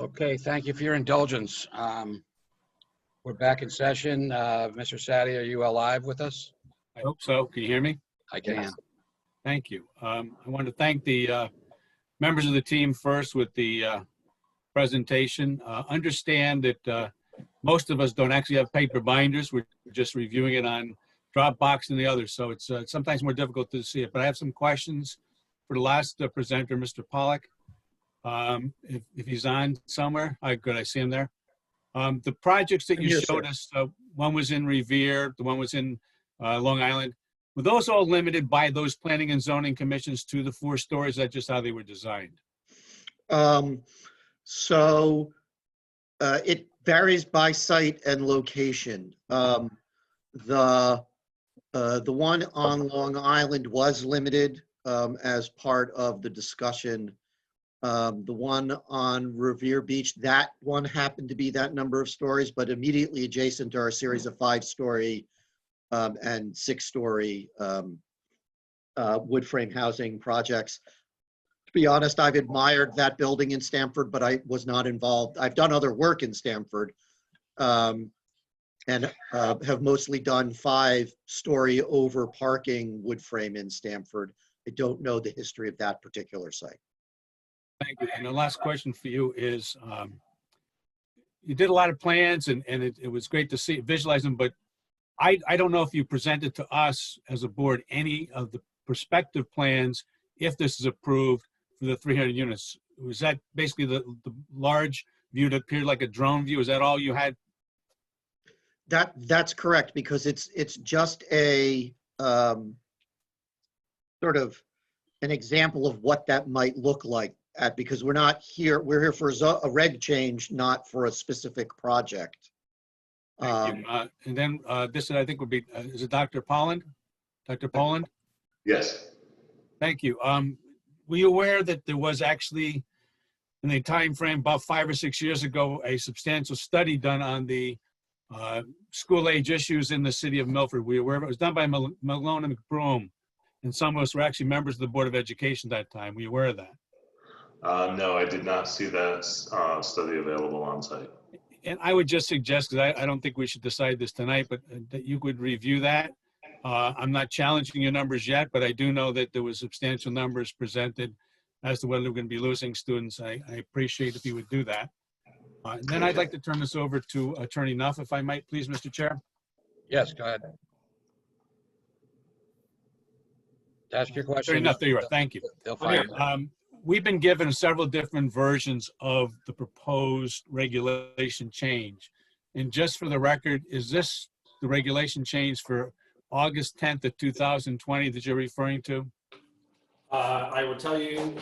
Okay, thank you for your indulgence. We're back in session. Mr. Sadi, are you alive with us? I hope so. Can you hear me? I can. Yes. Thank you. I want to thank the members of the team first with the presentation. Understand that most of us don't actually have paper binders. We're just reviewing it on Dropbox and the others, so it's sometimes more difficult to see it. But I have some questions for the last presenter, Mr. Pollack. If he's on somewhere, good, I see him there. The projects that you showed us, one was in Revere, the one was in Long Island. Were those all limited by those planning and zoning commissions to the 4 stories? That's just how they were designed? It varies by site and location. The one on Long Island was limited as part of the discussion. The one on Revere Beach, that one happened to be that number of stories, but immediately adjacent are a series of 5-story and 6-story wood frame housing projects. To be honest, I've admired that building in Stamford, but I was not involved. I've done other work in Stamford and have mostly done 5-story over parking wood frame in Stamford. I don't know the history of that particular site. Thank you. And the last question for you is, you did a lot of plans and it was great to see, visualize them, but I don't know if you presented to us as a board any of the prospective plans if this is approved for the 300 units. Was that basically the large view that appeared like a drone view? Is that all you had? That's correct, because it's just a sort of an example of what that might look like. Because we're here for a reg change, not for a specific project. Thank you. And then this, I think, would be, is it Dr. Polland? Dr. Polland? Yes. Thank you. Were you aware that there was actually, in the time frame about 5 or 6 years ago, a substantial study done on the school age issues in the city of Milford? Were you aware of it? It was done by Malone and McBroom, and some of us were actually members of the Board of Education at that time. Were you aware of that? No, I did not see that study available on site. And I would just suggest, because I don't think we should decide this tonight, but that you could review that. I'm not challenging your numbers yet, but I do know that there was substantial numbers presented as to whether we're going to be losing students. I appreciate if you would do that. And then I'd like to turn this over to Attorney Nuff, if I might, please, Mr. Chair. Yes, go ahead. Ask your question. Fair enough, there you are, thank you. They'll find it. We've been given several different versions of the proposed regulation change. And just for the record, is this the regulation change for August 10th of 2020 that you're referring to? I will tell you,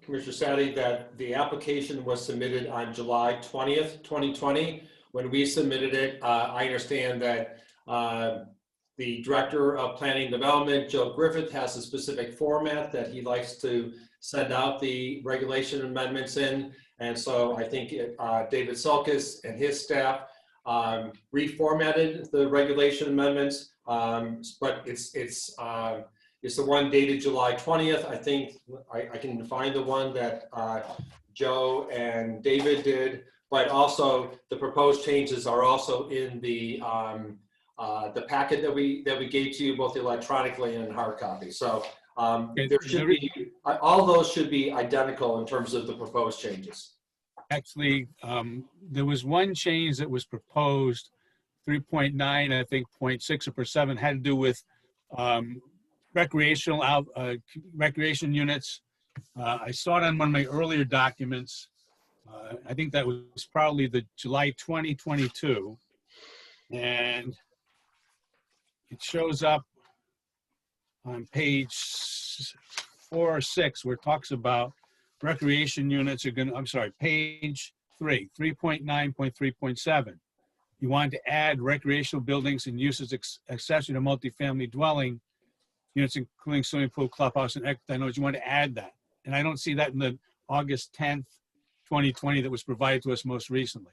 Commissioner Sadi, that the application was submitted on July 20th, 2020. When we submitted it, I understand that the Director of Planning and Development, Joe Griffith, has a specific format that he likes to send out the regulation amendments in. And so I think David Sulkis and his staff reformatted the regulation amendments, but it's the one dated July 20th. I think I can find the one that Joe and David did, but also the proposed changes are also in the packet that we gave to you both electronically and in hard copy. So there should be, all those should be identical in terms of the proposed changes. Actually, there was one change that was proposed, 3.9, I think 0.6 or 0.7, had to do with recreation units. I saw it on one of my earlier documents. I think that was probably the July 2022. And it shows up on page 4 or 6 where it talks about recreation units are going to, I'm sorry, page 3, 3.9.3.7. You want to add recreational buildings and uses accessory to multifamily dwelling units, including swimming pool, clubhouse, and exercise nodes. You want to add that. And I don't see that in the August 10th, 2020 that was provided to us most recently.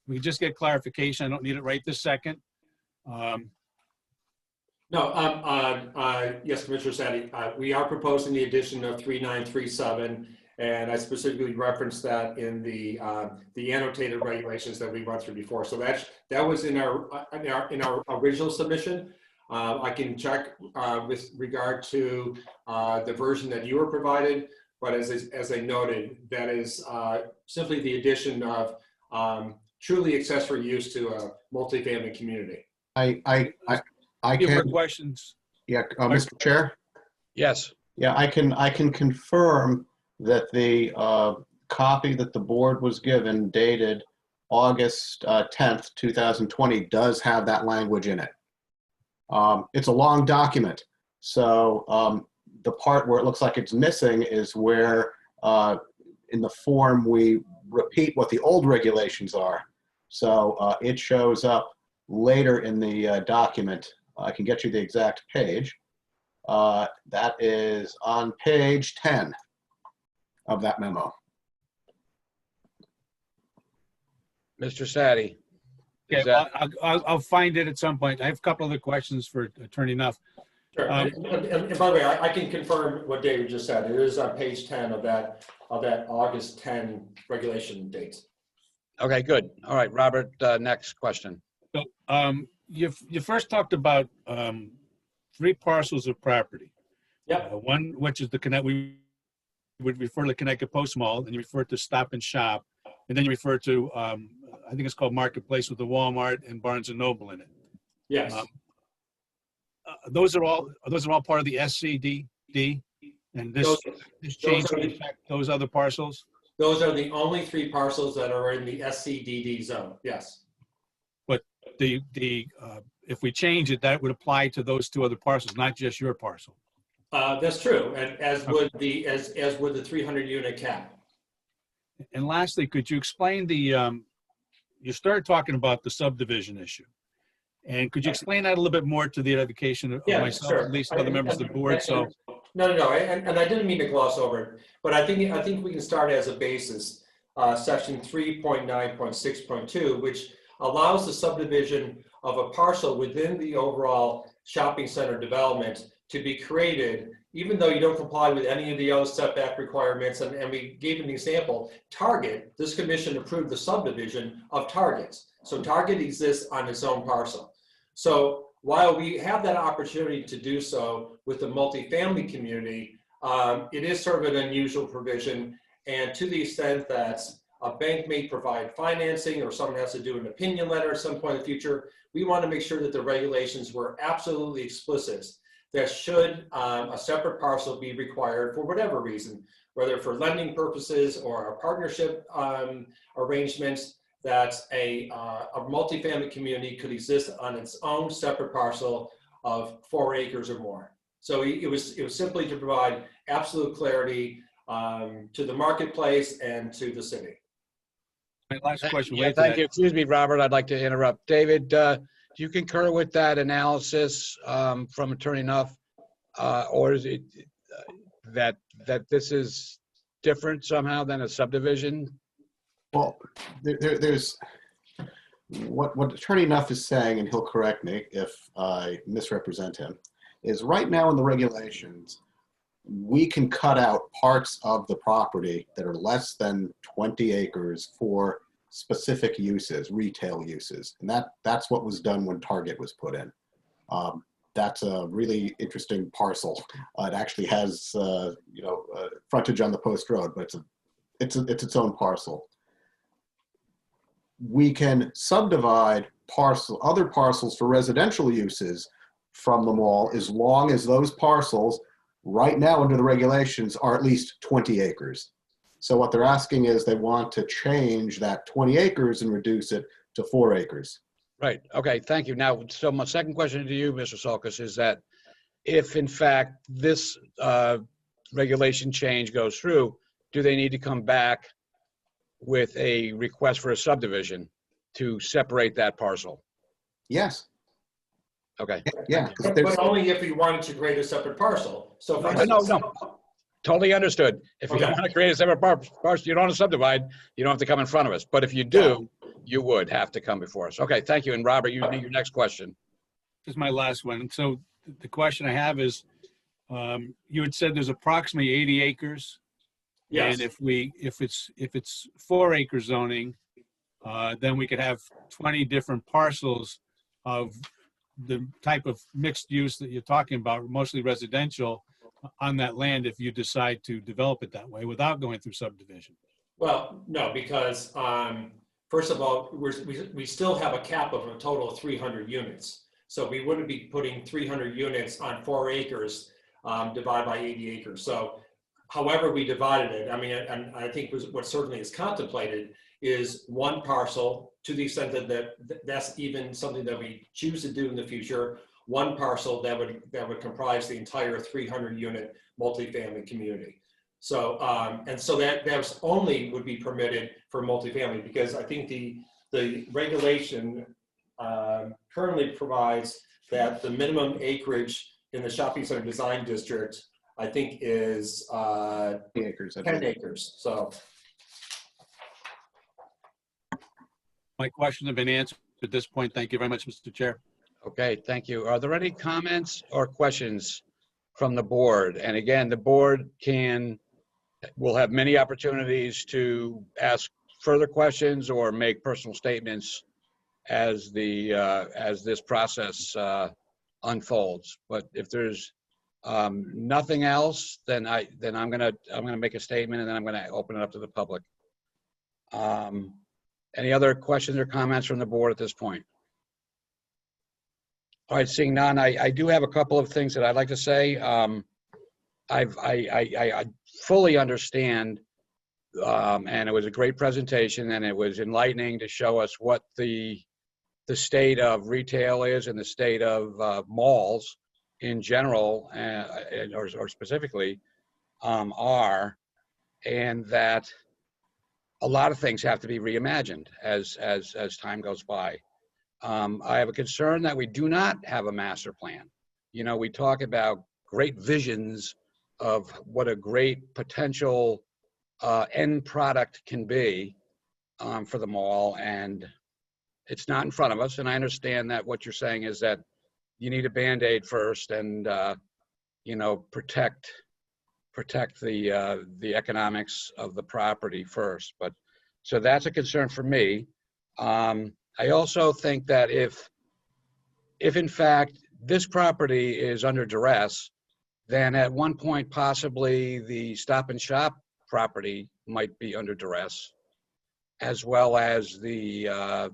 We can just get clarification. I don't need it right this second. Yes, Commissioner Sadi, we are proposing the addition of 3937, and I specifically referenced that in the annotated regulations that we went through before. So that was in our original submission. I can check with regard to the version that you were provided, but as I noted, that is simply the addition of truly accessory use to a multifamily community. I can, questions. yeah, Mr. Chair? Yes. Yeah, I can confirm that the copy that the board was given dated August 10th, 2020 does have that language in it. It's a long document. So the part where it looks like it's missing is where in the form we repeat what the old regulations are. So it shows up later in the document. I can get you the exact page. That is on page 10 of that memo. Mr. Sadi. Okay, I'll find it at some point. I have a couple other questions for Attorney Nuff. Sure. And by the way, I can confirm what David just said. It is on page 10 of that August 10 regulation date. Okay, good. All right, Robert, next question. So you first talked about 3 parcels of property. Yeah. One, which is we would refer to Connecticut Post Mall, and you refer to Stop and Shop, and then you refer to I think it's called Marketplace with the Walmart and Barnes and Noble in it. Yes. Those are all part of the SCDD, and this change would affect those other parcels. Those are the only 3 parcels that are in the SCDD zone. Yes. But if we change it, that would apply to those 2 other parcels, not just your parcel. That's true, and as would the 300 unit cap. And lastly, could you explain you started talking about the subdivision issue, and could you explain that a little bit more to the edification of myself, sure. at least other members of the board? So No, and I didn't mean to gloss over it, but I think we can start as a basis, section 3.9.6.2, which allows the subdivision of a parcel within the overall shopping center development to be created, even though you don't comply with any of the other setback requirements. And we gave an example, Target, this commission approved the subdivision of Targets. So Target exists on its own parcel. So while we have that opportunity to do so with the multifamily community, it is sort of an unusual provision. And to the extent that a bank may provide financing, or someone has to do an opinion letter at some point in the future. We want to make sure that the regulations were absolutely explicit that should a separate parcel be required for whatever reason, whether for lending purposes or a partnership arrangements, that a multifamily community could exist on its own separate parcel of 4 acres or more. So it was simply to provide absolute clarity to the marketplace and to the city. My last question. Yeah, thank you. Excuse me, Robert, I'd like to interrupt. David, do you concur with that analysis from Attorney Nuff? Or is it that this is different somehow than a subdivision? Well, there's what Attorney Nuff is saying, and he'll correct me if I misrepresent him, is right now in the regulations, we can cut out parts of the property that are less than 20 acres for specific uses, retail uses. And that's what was done when Target was put in. That's a really interesting parcel. It actually has, frontage on the post road, but it's its own parcel. We can subdivide other parcels for residential uses from the mall as long as those parcels right now under the regulations are at least 20 acres. So what they're asking is they want to change that 20 acres and reduce it to 4 acres. Right. Okay. Thank you. Now, so my second question to you, Mr. Sulkus, is that if in fact this regulation change goes through, do they need to come back with a request for a subdivision to separate that parcel? Yes. Okay. Yeah. But only if you wanted to create a separate parcel. So for No, instance, no. Totally understood. If you don't want to create a separate parcel, you don't want to subdivide, you don't have to come in front of us. But if you do, you would have to come before us. Okay, thank you. And Robert, you need your next question. This is my last one. So the question I have is, you had said there's approximately 80 acres. yes. And if it's 4 acre zoning, then we could have 20 different parcels of the type of mixed use that you're talking about, mostly residential, on that land if you decide to develop it that way without going through subdivision. Well, no, because first of all, we still have a cap of a total of 300 units. So we wouldn't be putting 300 units on 4 acres divided by 80 acres. So however we divided it, I mean, and I think what certainly is contemplated is one parcel, to the extent that that's even something that we choose to do in the future, one parcel that would comprise the entire 300 unit multifamily community. So and so that only would be permitted for multifamily, because I think the regulation currently provides that the minimum acreage in the shopping center design district, I think, is 10 acres. So My questions have been answered at this point. Thank you very much, Mr. Chair. Okay, thank you. Are there any comments or questions from the board? And again, the board will have many opportunities to ask further questions or make personal statements as this process unfolds. But if there's nothing else, then I'm gonna make a statement, and then I'm gonna open it up to the public. Any other questions or comments from the board at this point? All right, seeing none, I do have a couple of things that I'd like to say. I fully understand, and it was a great presentation, and it was enlightening to show us what the state of retail is and the state of malls in general, or specifically, are, and that a lot of things have to be reimagined as time goes by. I have a concern that we do not have a master plan. You know, we talk about great visions of what a great potential end product can be for the mall, and it's not in front of us. And I understand that what you're saying is that you need a Band-Aid first, and protect the economics of the property first. But so that's a concern for me. I also think that if in fact this property is under duress, then at one point possibly the Stop and Shop property might be under duress. as well as the other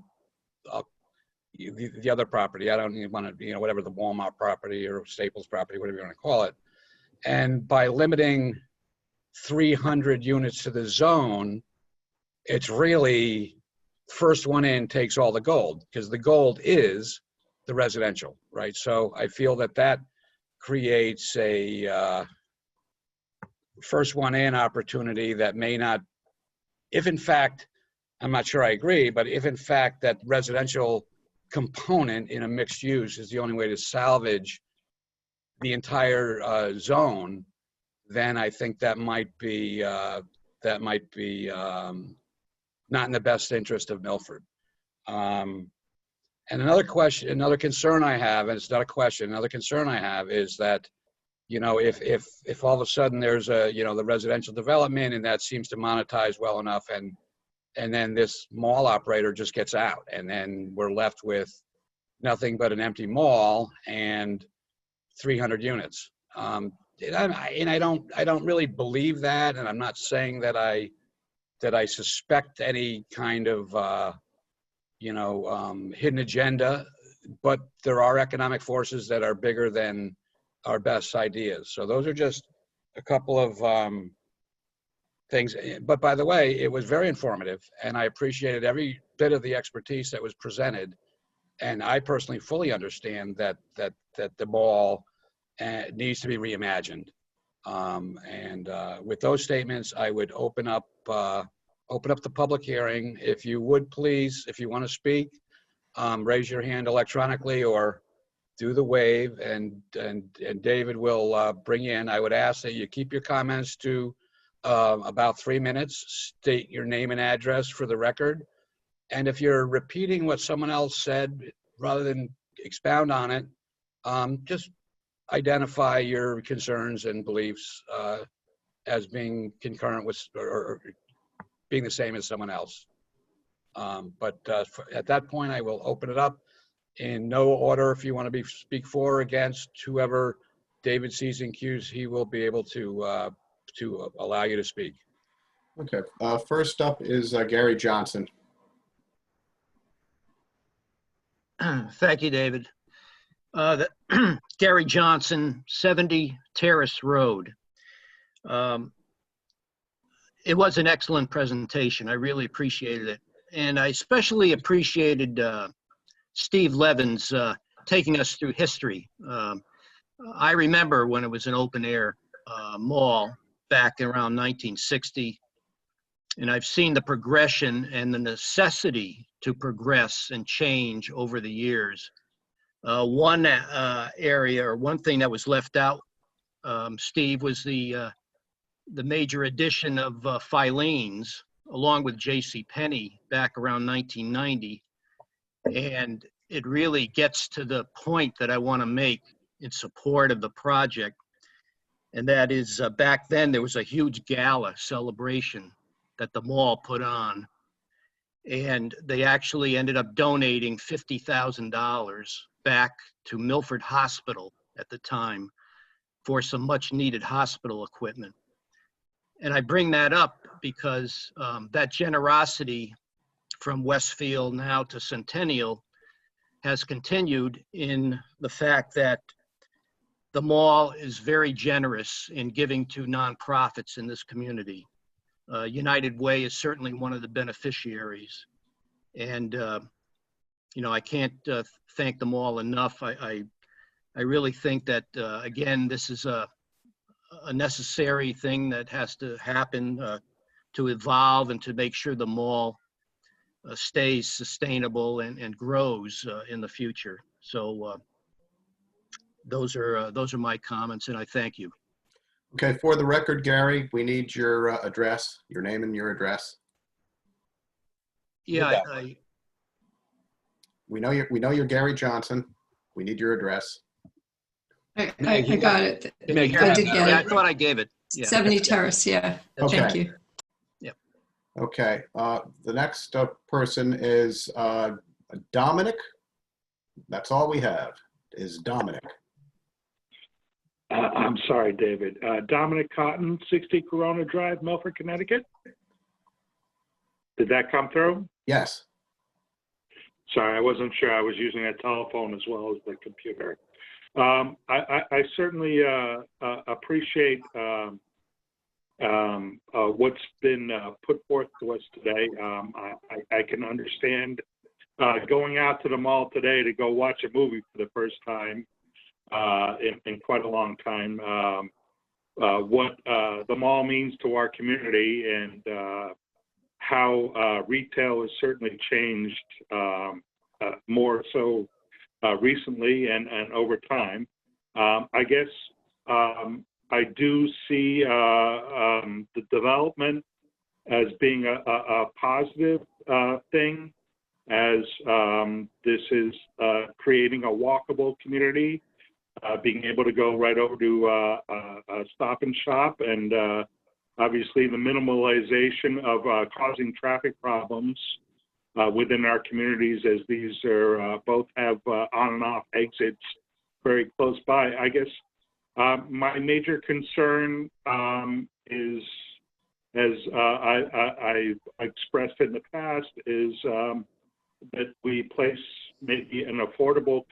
property. I don't even want to, whatever, the Walmart property or Staples property, whatever you want to call it. And by limiting 300 units to the zone, it's really first one in takes all the gold, because the gold is the residential, right? So I feel that that creates a first one in opportunity that may not, if in fact, I'm not sure I agree, but if in fact that residential component in a mixed use is the only way to salvage the entire zone, then I think that might be not in the best interest of Milford. And another concern I have, and it's not a question, another concern I have is that, if all of a sudden there's the residential development and that seems to monetize well enough, and then this mall operator just gets out, and then we're left with nothing but an empty mall and 300 units. And I don't really believe that, and I'm not saying that I suspect any kind of hidden agenda, but there are economic forces that are bigger than our best ideas. So those are just a couple of things. But by the way, it was very informative, and I appreciated every bit of the expertise that was presented. And I personally fully understand that the mall needs to be reimagined. With those statements, I would open up the public hearing. If you would please, if you want to speak, raise your hand electronically or do the wave, and David will bring you in. I would ask that you keep your comments to about 3 minutes. State your name and address for the record. And if you're repeating what someone else said, rather than expound on it, just identify your concerns and beliefs as being concurrent with or being the same as someone else. But at that point, I will open it up in no order. If you want to speak for or against, whoever David sees in queues, he will be able to allow you to speak. Okay. First up is Gary Johnson. Thank you, David. Gary Johnson, 70 Terrace Road. It was an excellent presentation. I really appreciated it. And I especially appreciated Steve Levin's taking us through history. I remember when it was an open air mall back around 1960. And I've seen the progression and the necessity to progress and change over the years. One area or one thing that was left out, Steve, was the major addition of Filene's along with J.C. Penney back around 1990. And it really gets to the point that I want to make in support of the project. And that is back then there was a huge gala celebration that the mall put on. And they actually ended up donating $50,000 back to Milford Hospital at the time for some much needed hospital equipment. And I bring that up because that generosity from Westfield now to Centennial has continued in the fact that the mall is very generous in giving to nonprofits in this community. United Way is certainly one of the beneficiaries. And, I can't thank them all enough. I really think that, again, this is a necessary thing that has to happen to evolve and to make sure the mall stays sustainable and grows in the future. So those are my comments, and I thank you. Okay, for the record, Gary, we need your address, your name and your address. Yeah, we know you're Gary Johnson. We need your address. I got it. I did get I it. thought I gave it. Yeah. 70 Terrace, yeah. Okay. Thank you. Yep. Okay, the next person is Dominic. That's all we have is Dominic. I'm sorry, David. Dominic Cotton, 60 Corona Drive, Milford, Connecticut. Did that come through? Yes. Sorry, I wasn't sure. I was using a telephone as well as the computer. I certainly appreciate what's been put forth to us today. I can understand going out to the mall today to go watch a movie for the first time in quite a long time. What the mall means to our community and how retail has certainly changed more so recently and over time. I guess I do see the development as being a positive thing, as this is creating a walkable community, being able to go right over to a Stop and Shop, and obviously the minimalization of causing traffic problems within our communities, as these are both have on and off exits very close by. I guess my major concern is, as I expressed in the past, is that we place maybe an affordable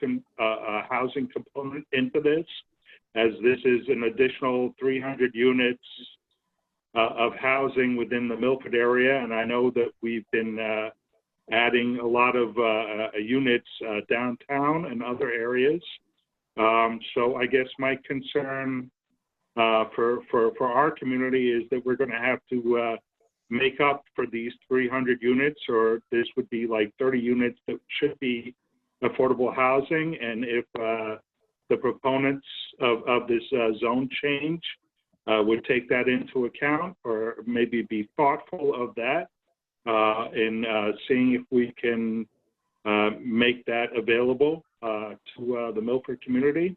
housing component into this, as this is an additional 300 units of housing within the Milford area. And I know that we've been adding a lot of units downtown and other areas. So I guess my concern for our community is that we're going to have to make up for these 300 units, or this would be like 30 units that should be affordable housing. And if the proponents of this zone change would take that into account, or maybe be thoughtful of that in seeing if we can make that available to the Milford community.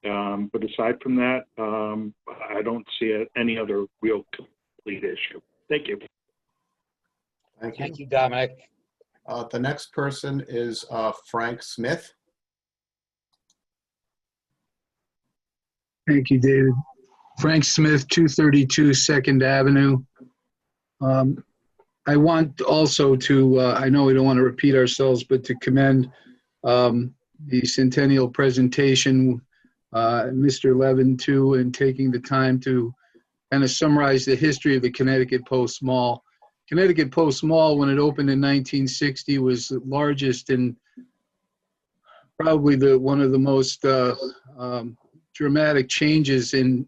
But aside from that, I don't see any other real complete issue. Thank you. Thank you. Thank you, Dominic. The next person is Frank Smith. Thank you, David. Frank Smith, 232 Second Avenue. I want also to, I know we don't want to repeat ourselves, but to commend the centennial presentation, Mr. Levin too, and taking the time to kind of summarize the history of the Connecticut Post Mall. Connecticut Post Mall, when it opened in 1960, was the largest and probably one of the most dramatic changes in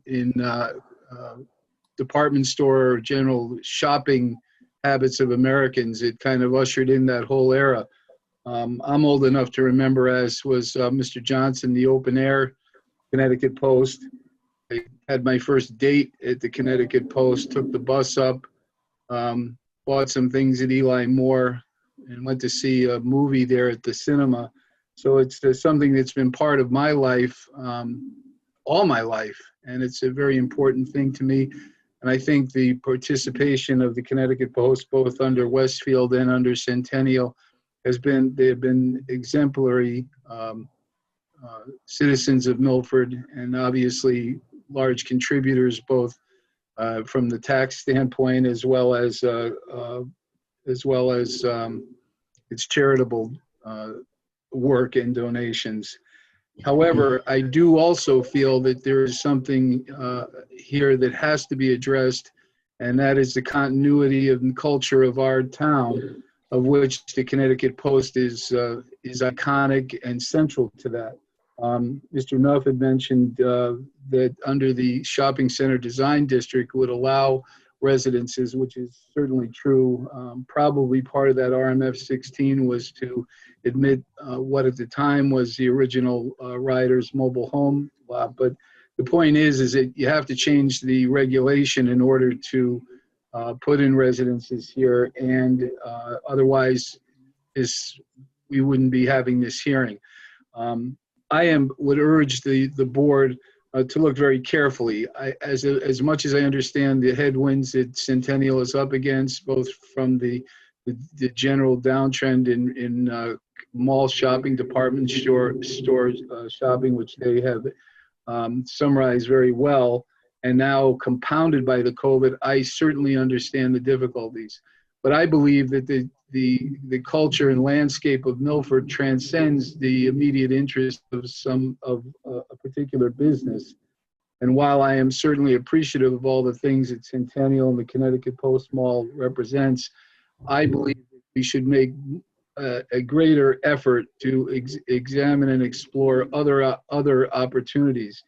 department store or general shopping habits of Americans. It kind of ushered in that whole era. I'm old enough to remember, as was Mr. Johnson, the open air Connecticut Post. I had my first date at the Connecticut Post, took the bus up, bought some things at Eli Moore, and went to see a movie there at the cinema. So it's something that's been part of my life, all my life, and it's a very important thing to me. And I think the participation of the Connecticut Post, both under Westfield and under Centennial, they have been exemplary citizens of Milford, and obviously large contributors, both from the tax standpoint as well as its charitable work and donations. However, I do also feel that there is something here that has to be addressed, and that is the continuity of the culture of our town, of which the Connecticut Post is iconic and central to that. Mr. Nuff had mentioned that under the shopping center design district would allow residences, which is certainly true. Probably part of that RMF 16 was to admit what at the time was the original Riders mobile home lot. But the point is that you have to change the regulation in order to put in residences here, and otherwise we wouldn't be having this hearing. Would urge the board to look very carefully. As much as I understand the headwinds that Centennial is up against, both from the general downtrend in mall shopping, department stores shopping, which they have summarized very well, and now compounded by the COVID, I certainly understand the difficulties. But I believe that the culture and landscape of Milford transcends the immediate interest of a particular business. And while I am certainly appreciative of all the things that Centennial and the Connecticut Post Mall represents, I believe that we should make a greater effort to examine and explore other opportunities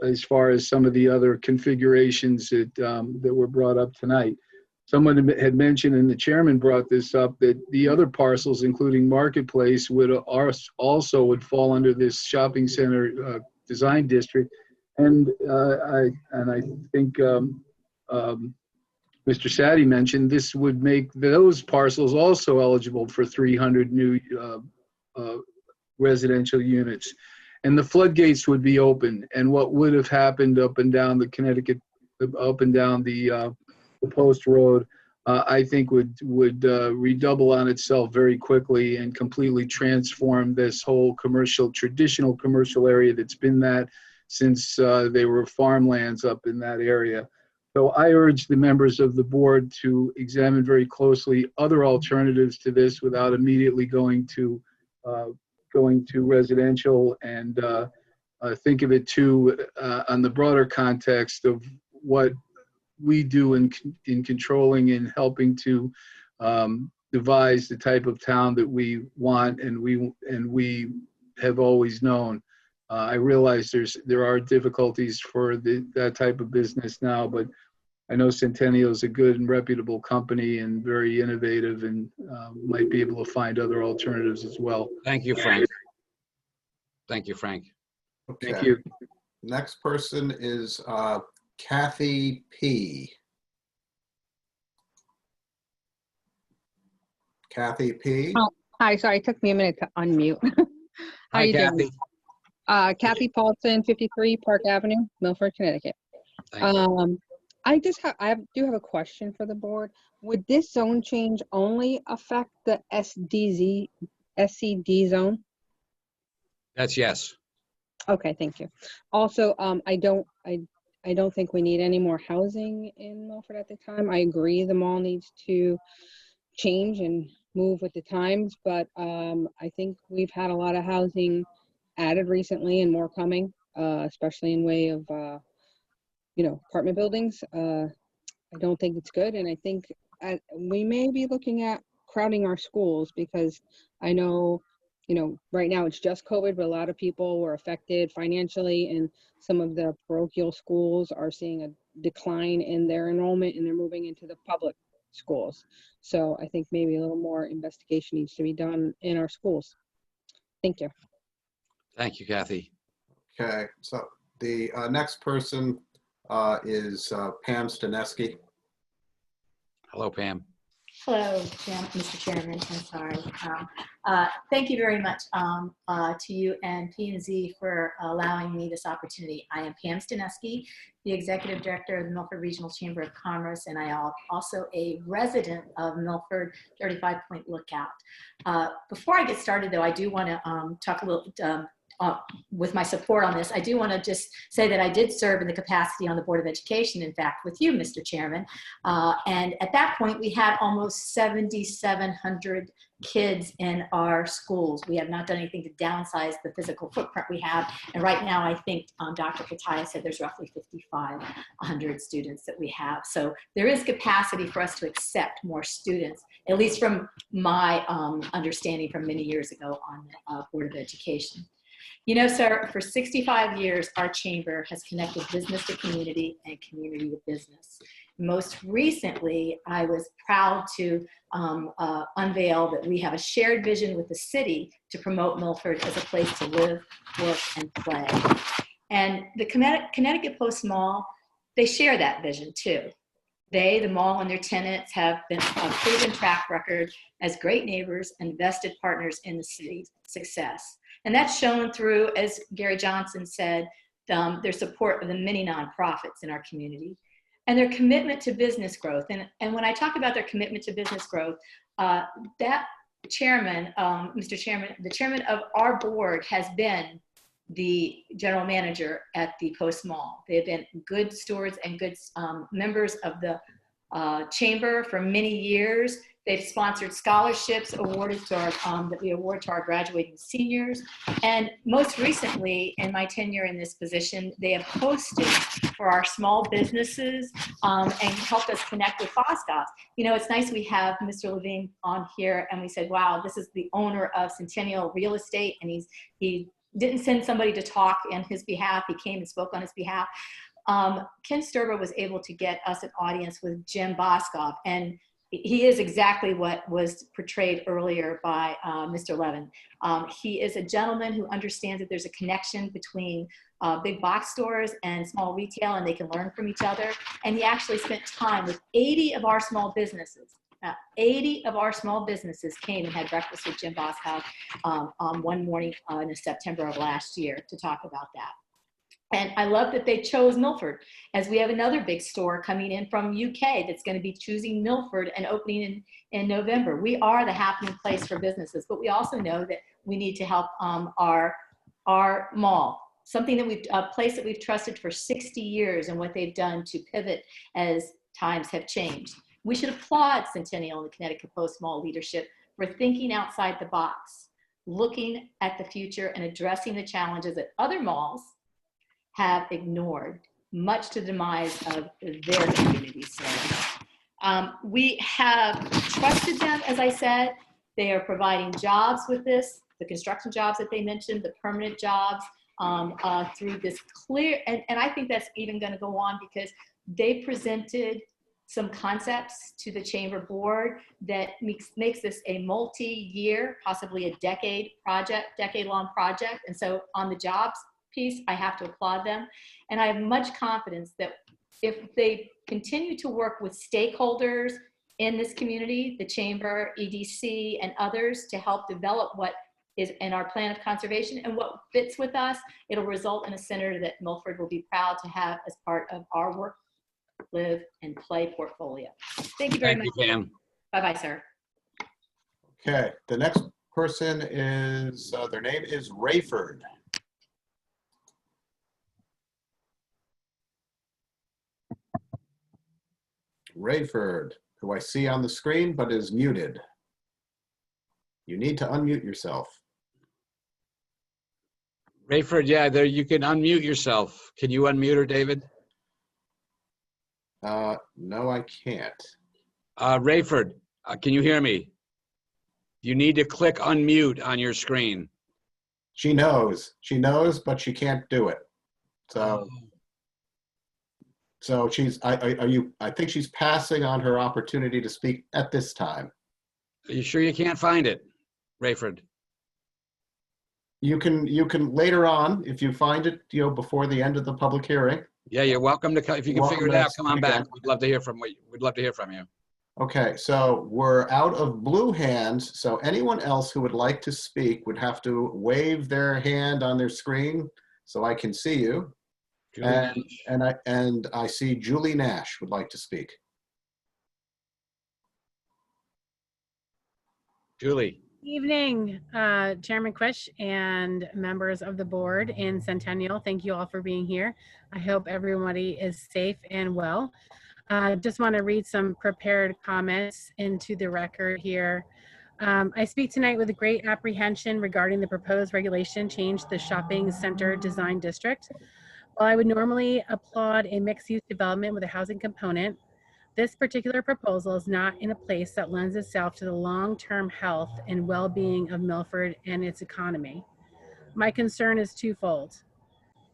as far as some of the other configurations that were brought up tonight. Someone had mentioned, and the chairman brought this up, that the other parcels, including Marketplace, would fall under this shopping center design district. And I think Mr. Sadie mentioned this would make those parcels also eligible for 300 new residential units. And the floodgates would be open. And what would have happened up and down the Connecticut, up and down the Post Road, I think would redouble on itself very quickly and completely transform this whole traditional commercial area that's been that since they were farmlands up in that area. So I urge the members of the board to examine very closely other alternatives to this without immediately going to residential, and think of it too on the broader context of what we do in controlling and helping to devise the type of town that we want and we have always known. I realize there are difficulties for that type of business now, but I know Centennial is a good and reputable company and very innovative, and might be able to find other alternatives as well. Thank you, Frank. Thank you, Frank. Okay. Thank you. Next person is Kathy P. Kathy P. Oh, hi, sorry, it took me a minute to unmute. How Hi, you Kathy. doing? Kathy Paulson, 53 Park Avenue, Milford, Connecticut. Thank you. I do have a question for the board. Would this zone change only affect the SCD zone? That's yes. Okay, thank you. Also, I don't think we need any more housing in Milford at the time. I agree the mall needs to change and move with the times, but I think we've had a lot of housing added recently and more coming, especially in way of apartment buildings. I don't think it's good, and I think we may be looking at crowding our schools, because I know right now it's just COVID, but a lot of people were affected financially, and some of the parochial schools are seeing a decline in their enrollment, and they're moving into the public schools. So I think maybe a little more investigation needs to be done in our schools. Thank you. Thank you, Kathy. Okay, so the next person is Pam Stanesky. Hello, Pam. Hello, Mr. Chairman. I'm sorry. Thank you very much to you and P&Z for allowing me this opportunity. I am Pam Stanesky, the Executive Director of the Milford Regional Chamber of Commerce, and I am also a resident of Milford 35 Point Lookout. Before I get started, though, I do want to talk a little with my support on this. I do want to just say that I did serve in the capacity on the Board of Education, in fact, with you, Mr. Chairman. And at that point, we had almost 7,700 kids in our schools. We have not done anything to downsize the physical footprint we have. And right now, I think Dr. Kataya said there's roughly 5,500 students that we have. So there is capacity for us to accept more students, at least from my understanding from many years ago on the Board of Education. You know, sir, for 65 years, our chamber has connected business to community and community to business. Most recently, I was proud to unveil that we have a shared vision with the city to promote Milford as a place to live, work, and play. And the Connecticut Post Mall, they share that vision too. They, the mall, and their tenants have been a proven track record as great neighbors and vested partners in the city's success. And that's shown through, as Gary Johnson said, their support of the many nonprofits in our community and their commitment to business growth. And when I talk about their commitment to business growth, that chairman, Mr. Chairman, the chairman of our board has been the general manager at the Post Mall. They have been good stewards and good members of the chamber for many years. They've sponsored scholarships awarded to our, that we award to our graduating seniors. And most recently, in my tenure in this position, they have hosted for our small businesses and helped us connect with Boscovs. You know, it's nice we have Mr. Levine on here, and we said, wow, this is the owner of Centennial Real Estate, and he didn't send somebody to talk on his behalf. He came and spoke on his behalf. Ken Sturba was able to get us an audience with Jim Boscov, and he is exactly what was portrayed earlier by Mr. Levin. He is a gentleman who understands that there's a connection between big box stores and small retail, and they can learn from each other. And he actually spent time with 80 of our small businesses. 80 of our small businesses came and had breakfast with Jim Boscov one morning in September of last year to talk about that. And I love that they chose Milford, as we have another big store coming in from UK that's going to be choosing Milford and opening in November. We are the happening place for businesses, but we also know that we need to help our mall, something that a place that we've trusted for 60 years, and what they've done to pivot as times have changed. We should applaud Centennial and the Connecticut Post Mall leadership for thinking outside the box, looking at the future and addressing the challenges that other malls have ignored, much to the demise of their communities. So, we have trusted them, as I said. They are providing jobs with this, the construction jobs that they mentioned, the permanent jobs through this clear, and I think that's even gonna go on because they presented some concepts to the chamber board that makes this a multi-year, possibly a decade-long project. And so on the jobs piece, I have to applaud them. And I have much confidence that if they continue to work with stakeholders in this community, the chamber, EDC, and others to help develop what is in our plan of conservation and what fits with us, it'll result in a center that Milford will be proud to have as part of our work, live, and play portfolio. Thank you very much. Thank you, Pam. Bye-bye, sir. Okay, the next person is, their name is Rayford. Rayford, who I see on the screen but is muted. You need to unmute yourself. Rayford, yeah, there you can unmute yourself. Can you unmute her, David? No, I can't. Rayford, can you hear me? You need to click unmute on your screen. She knows, but she can't do it. So she's, I think she's passing on her opportunity to speak at this time. Are you sure you can't find it, Rayford? You can later on, if you find it, before the end of the public hearing. Yeah, you're welcome to come. If you can figure it out, come on back. Again. We'd love to hear from you. We'd love to hear from you. Okay, so we're out of blue hands. So anyone else who would like to speak would have to wave their hand on their screen so I can see you. And I see Julie Nash would like to speak. Julie. Evening, Chairman Quish and members of the board in Centennial. Thank you all for being here. I hope everybody is safe and well. Just want to read some prepared comments into the record here. I speak tonight with a great apprehension regarding the proposed regulation change to the shopping center design district. While I would normally applaud a mixed-use development with a housing component, this particular proposal is not in a place that lends itself to the long-term health and well-being of Milford and its economy. My concern is twofold.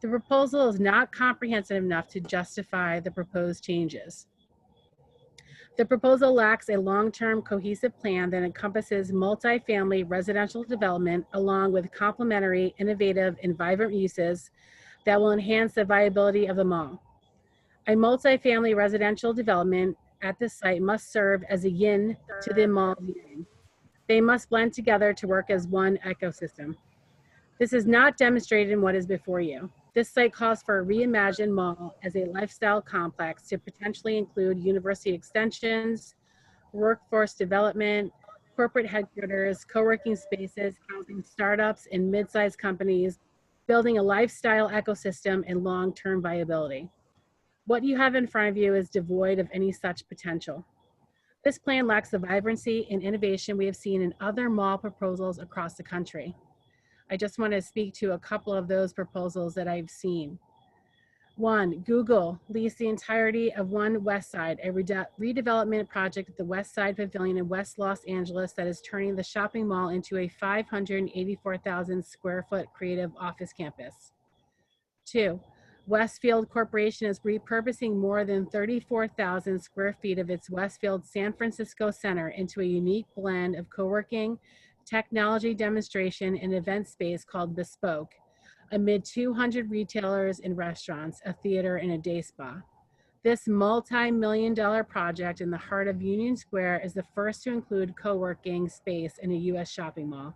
The proposal is not comprehensive enough to justify the proposed changes. The proposal lacks a long-term cohesive plan that encompasses multifamily residential development along with complementary, innovative, and vibrant uses that will enhance the viability of the mall. A multifamily residential development at this site must serve as a yin to the mall yang. They must blend together to work as one ecosystem. This is not demonstrated in what is before you. This site calls for a reimagined mall as a lifestyle complex to potentially include university extensions, workforce development, corporate headquarters, co-working spaces, housing startups and mid-sized companies, building a lifestyle ecosystem and long-term viability. What you have in front of you is devoid of any such potential. This plan lacks the vibrancy and innovation we have seen in other mall proposals across the country. I just want to speak to a couple of those proposals that I've seen. One, Google leased the entirety of One West Side, a redevelopment project at the West Side Pavilion in West Los Angeles that is turning the shopping mall into a 584,000 square foot creative office campus. Two, Westfield Corporation is repurposing more than 34,000 square feet of its Westfield San Francisco Center into a unique blend of co-working, technology demonstration, and event space called Bespoke, amid 200 retailers and restaurants, a theater, and a day spa. This multi-million-dollar project in the heart of Union Square is the first to include co-working space in a U.S. shopping mall.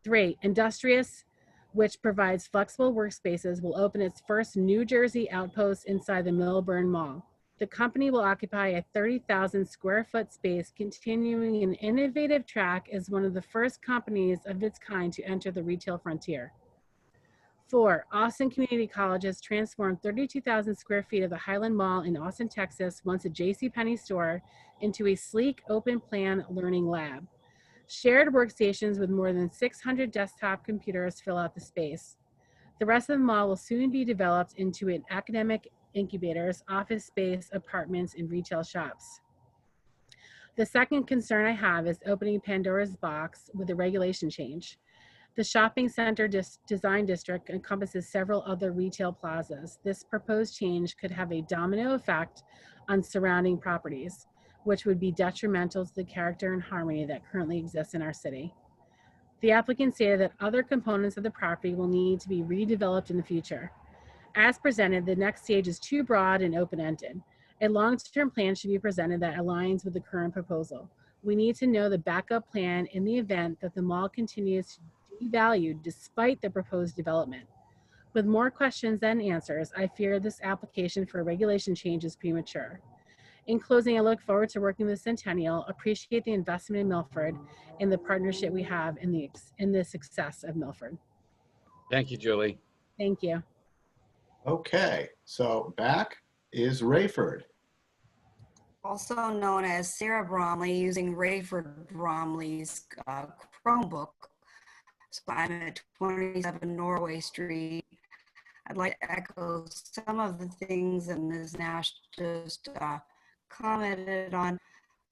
3, Industrious, which provides flexible workspaces, will open its first New Jersey outpost inside the Millburn Mall. The company will occupy a 30,000 square foot space, continuing an innovative track as one of the first companies of its kind to enter the retail frontier. 4, Austin Community College has transformed 32,000 square feet of the Highland Mall in Austin, Texas, once a JCPenney store, into a sleek, open-plan learning lab. Shared workstations with more than 600 desktop computers fill out the space. The rest of the mall will soon be developed into an academic incubators, office space, apartments, and retail shops. The second concern I have is opening Pandora's box with a regulation change. The shopping center design district encompasses several other retail plazas. This proposed change could have a domino effect on surrounding properties, which would be detrimental to the character and harmony that currently exists in our city. The applicant stated that other components of the property will need to be redeveloped in the future. As presented, the next stage is too broad and open-ended. A long-term plan should be presented that aligns with the current proposal. We need to know the backup plan in the event that the mall continues to devalue despite the proposed development. With more questions than answers, I fear this application for a regulation change is premature. In closing, I look forward to working with Centennial, appreciate the investment in Milford, and the partnership we have in the success of Milford. Thank you, Julie. Thank you. Okay, so back is Rayford. Also known as Sarah Bromley, using Rayford Bromley's Chromebook. So I'm at 27 Norway Street. I'd like to echo some of the things that Ms. Nash just commented on.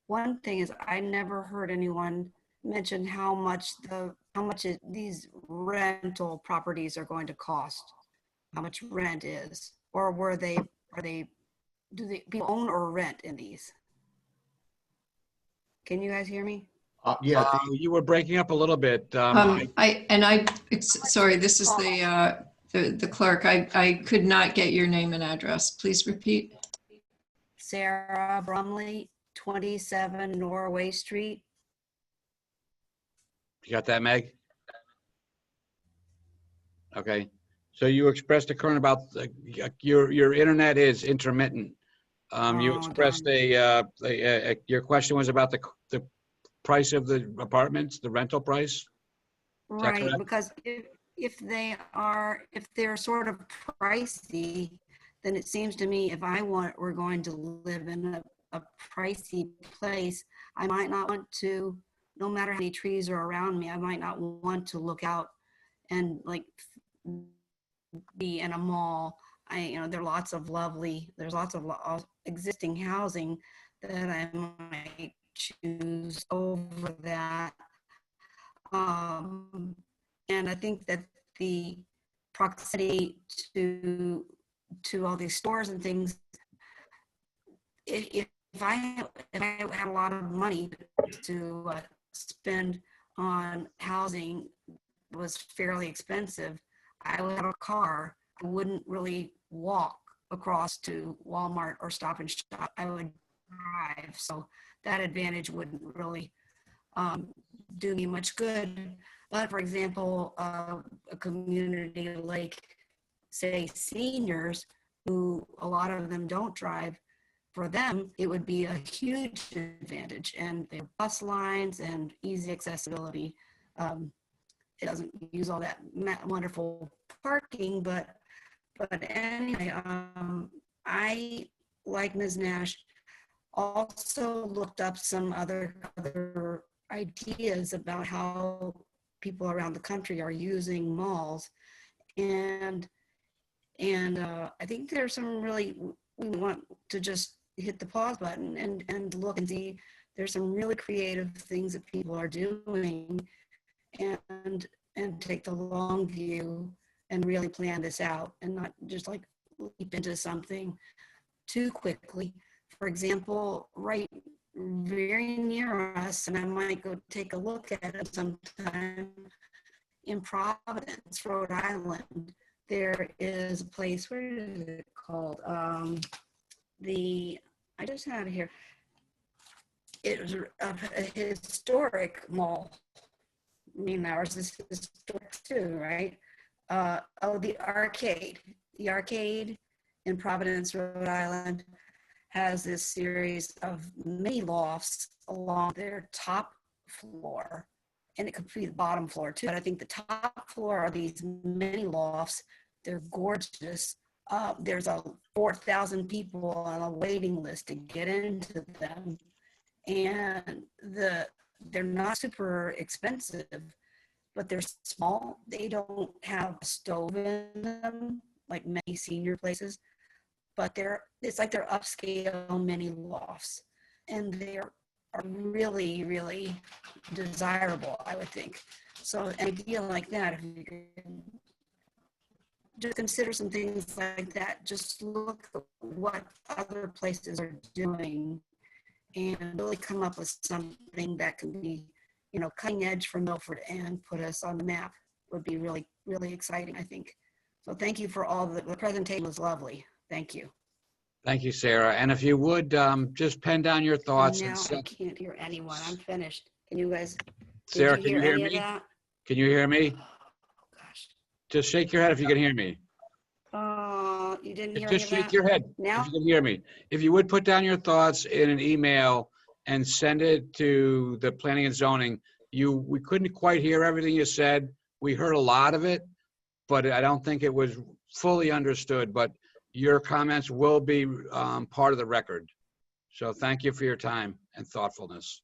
One thing is I never heard anyone mention how much these rental properties are going to cost, how much rent is, or do they people own or rent in these? Can you guys hear me? Yeah, you were breaking up a little bit. Sorry, this is the clerk. I could not get your name and address. Please repeat. Sarah Bromley, 27 Norway Street. You got that, Meg? Okay. So you expressed a concern about your internet is intermittent. You expressed your question was about the price of the apartments, the rental price? Right, because if they're sort of pricey, then it seems to me if we're going to live in a pricey place, I might not want to, no matter how many trees are around me, I might not want to look out and like be in a mall. There's lots of existing housing that I might choose over that. And I think that the proximity to all these stores and things, if I had a lot of money to spend on housing, was fairly expensive, I would have a car. I wouldn't really walk across to Walmart or Stop and Shop. I would drive. So that advantage wouldn't really do me much good. But for example, a community like, say, seniors, who a lot of them don't drive, for them, it would be a huge advantage. And they have bus lines and easy accessibility. It doesn't use all that wonderful parking, but anyway, I, like Ms. Nash, also looked up some other ideas about how people around the country are using malls. And I think there's some really, we want to just hit the pause button and look and see, there's some really creative things that people are doing, and take the long view and really plan this out and not just like leap into something too quickly. For example, right very near us, and I might go take a look at it sometime, in Providence, Rhode Island, there is a place, where is it called? I just had it here. It was a historic mall. I mean, ours is historic too, right? The Arcade. The Arcade in Providence, Rhode Island has this series of mini lofts along their top floor, and it could be the bottom floor too. But I think the top floor are these mini lofts. They're gorgeous. There's 4,000 people on a waiting list to get into them, and they're not super expensive, but they're small. They don't have a stove in them like many senior places, but it's like they're upscale mini lofts, and they are really, really desirable, I would think. So an idea like that, if you can just consider some things like that, just look at what other places are doing and really come up with something that can be, cutting edge for Milford and put us on the map, would be really, really exciting, I think. So thank you for all the presentation was lovely. Thank you. Thank you, Sarah. And if you would just pen down your thoughts. Now I can't hear anyone. I'm finished. Can you guys? Sarah, did can you hear me? Can you hear me? Gosh. Just shake your head if you can hear me. You didn't hear Just any of shake that? your head Now? if you can hear me. If you would put down your thoughts in an email and send it to the planning and zoning. We couldn't quite hear everything you said. We heard a lot of it, but I don't think it was fully understood. But your comments will be part of the record. So thank you for your time and thoughtfulness.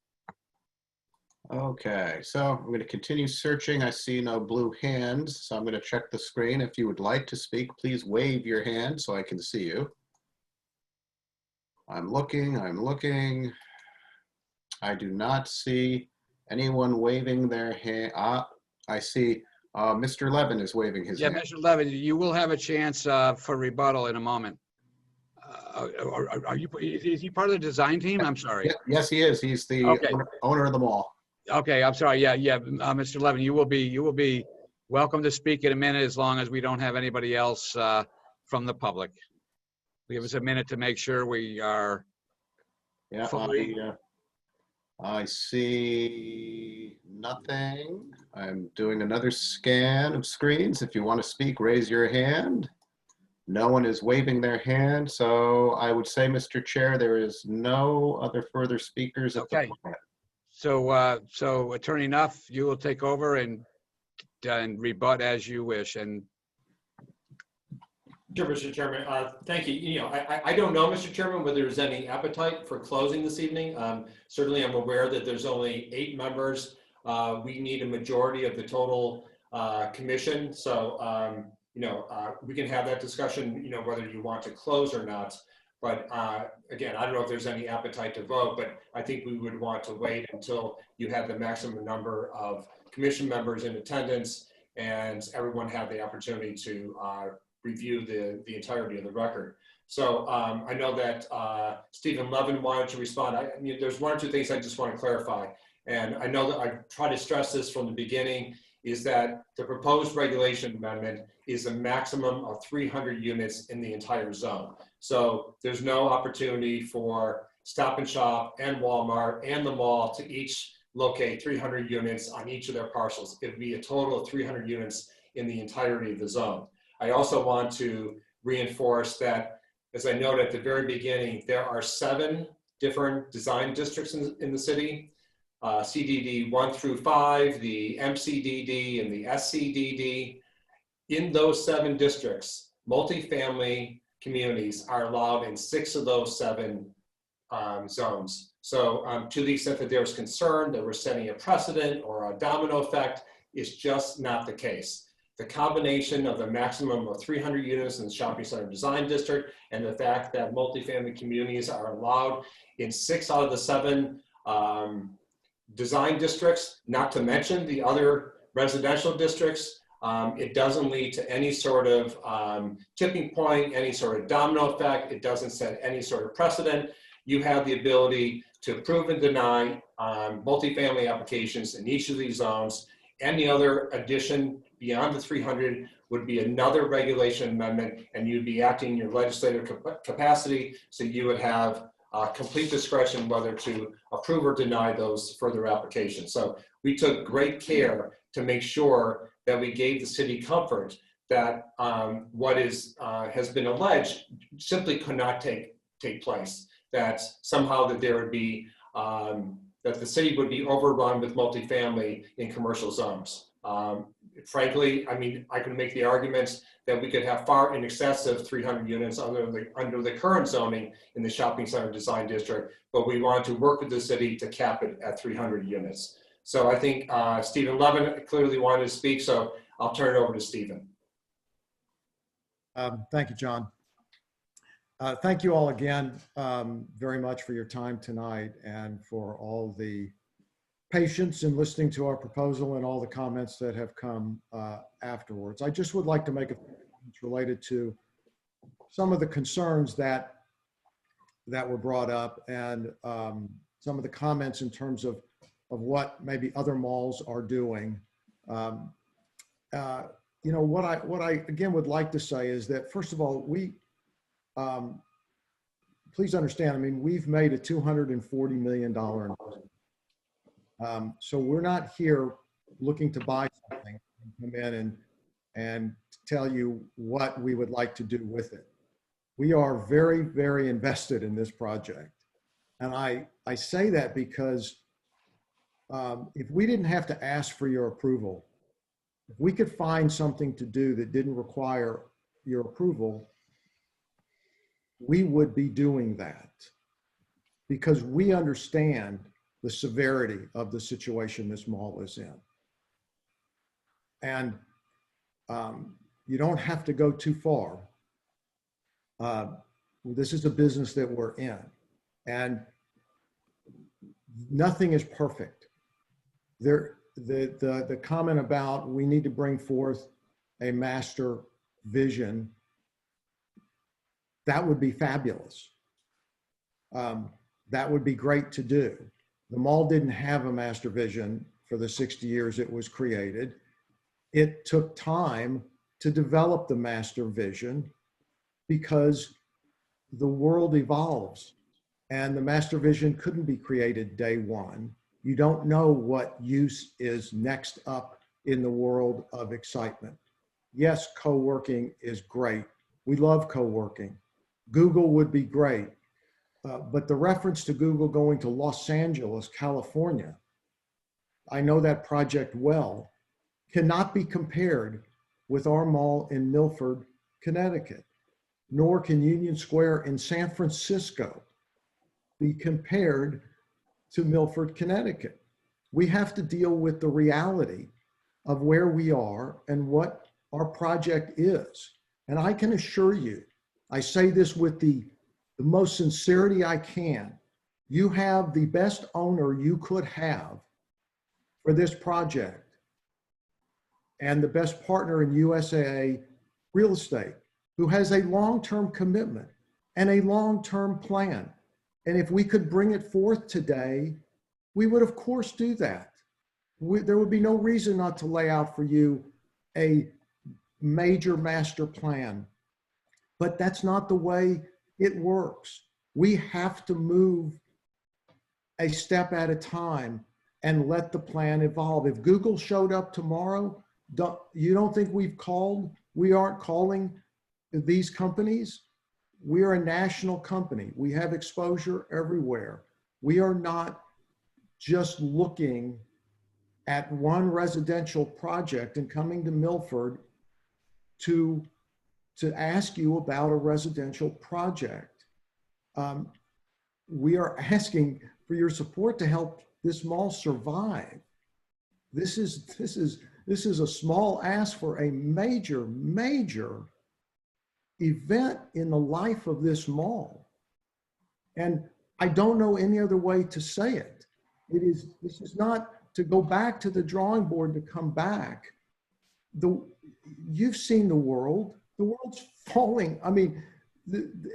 Okay, so I'm going to continue searching. I see no blue hands, so I'm going to check the screen. If you would like to speak, please wave your hand so I can see you. I'm looking. I do not see anyone waving their hand. I see Mr. Levin is waving his hand. Yeah, Mr. Levin, you will have a chance for rebuttal in a moment. Is he part of the design team? I'm sorry. Yes, he is. He's the owner of the mall. Okay, I'm sorry. Yeah. Mr. Levin, you will be welcome to speak in a minute, as long as we don't have anybody else from the public. Give us a minute to make sure we are. Yeah, fully... I see nothing. I'm doing another scan of screens. If you want to speak, raise your hand. No one is waving their hand, so I would say, Mr. Chair, there is no other further speakers at the moment. So Attorney Nuff, you will take over and rebut as you wish. And Sure, Mr. Chairman. Thank you. I don't know, Mr. Chairman, whether there's any appetite for closing this evening. Certainly, I'm aware that there's only 8 members. We need a majority of the total commission. So, we can have that discussion, whether you want to close or not. But again, I don't know if there's any appetite to vote, but I think we would want to wait until you have the maximum number of commission members in attendance and everyone have the opportunity to review the entirety of the record. So I know that Stephen Levin wanted to respond. There's 1 or 2 things I just want to clarify. And I know that I tried to stress this from the beginning, is that the proposed regulation amendment is a maximum of 300 units in the entire zone. So there's no opportunity for Stop and Shop and Walmart and the mall to each locate 300 units on each of their parcels. It would be a total of 300 units in the entirety of the zone. I also want to reinforce that, as I noted at the very beginning, there are 7 different design districts in the city. CDD 1 through 5, the MCDD, and the SCDD. In those 7 districts, multifamily communities are allowed in 6 of those 7 zones. So to the extent that there was concern that we're setting a precedent or a domino effect, is just not the case. The combination of the maximum of 300 units in the shopping center design district and the fact that multifamily communities are allowed in 6 out of the 7 design districts, not to mention the other residential districts, it doesn't lead to any sort of tipping point, any sort of domino effect. It doesn't set any sort of precedent. You have the ability to approve and deny multifamily applications in each of these zones. Any other addition beyond the 300 would be another regulation amendment, and you'd be acting in your legislative capacity, so you would have complete discretion whether to approve or deny those further applications. So we took great care to make sure that we gave the city comfort that what has been alleged simply could not take place. That somehow that there would be that the city would be overrun with multifamily in commercial zones. Frankly, I mean, I can make the arguments that we could have far in excess of 300 units under the current zoning in the shopping center design district, but we want to work with the city to cap it at 300 units. So I think Stephen Levin clearly wanted to speak, so I'll turn it over to Stephen. Thank you, John. Thank you all again very much for your time tonight and for all the patience in listening to our proposal and all the comments that have come afterwards. I just would like to make a few comments related to some of the concerns that were brought up and some of the comments in terms of what maybe other malls are doing. You know, what I again would like to say is that, first of all, please understand, I mean, we've made a $240 million investment. So we're not here looking to buy something and come in and tell you what we would like to do with it. We are very, very invested in this project. And I say that because if we didn't have to ask for your approval, if we could find something to do that didn't require your approval, we would be doing that because we understand the severity of the situation this mall is in. And you don't have to go too far. This is a business that we're in, and nothing is perfect. The comment about we need to bring forth a master vision, that would be fabulous. That would be great to do. The mall didn't have a master vision for the 60 years it was created. It took time to develop the master vision because the world evolves and the master vision couldn't be created day one. You don't know what use is next up in the world of excitement. Yes, co-working is great. We love co-working. Google would be great. But the reference to Google going to Los Angeles, California, I know that project well, cannot be compared with our mall in Milford, Connecticut, nor can Union Square in San Francisco be compared to Milford, Connecticut. We have to deal with the reality of where we are and what our project is. And I can assure you, I say this with the most sincerity I can, you have the best owner you could have for this project and the best partner in USAA Real Estate who has a long-term commitment and a long-term plan. And if we could bring it forth today, we would of course do that. There would be no reason not to lay out for you a major master plan, but that's not the way it works. We have to move a step at a time and let the plan evolve. If Google showed up tomorrow, you don't think we aren't calling these companies? We are a national company. We have exposure everywhere. We are not just looking at one residential project and coming to Milford to to ask you about a residential project. We are asking for your support to help this mall survive. This is a small ask for a major event in the life of this mall. And I don't know any other way to say it. This is not to go back to the drawing board to come back. You've seen the world. The world's falling. I mean,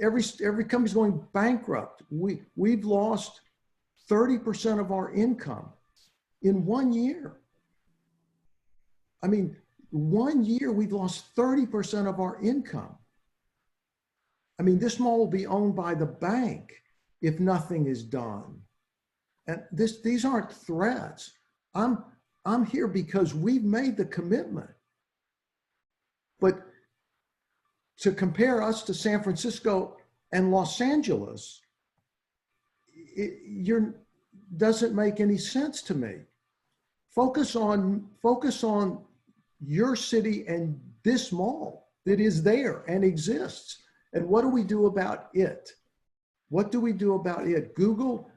every company's going bankrupt. We've lost 30% of our income in 1 year. I mean, 1 year we've lost 30% of our income. I mean, this mall will be owned by the bank if nothing is done. And these aren't threats. I'm here because we've made the commitment. But to compare us to San Francisco and Los Angeles, doesn't make any sense to me. Focus on your city and this mall that is there and exists. And what do we do about it? What do we do about it? Google,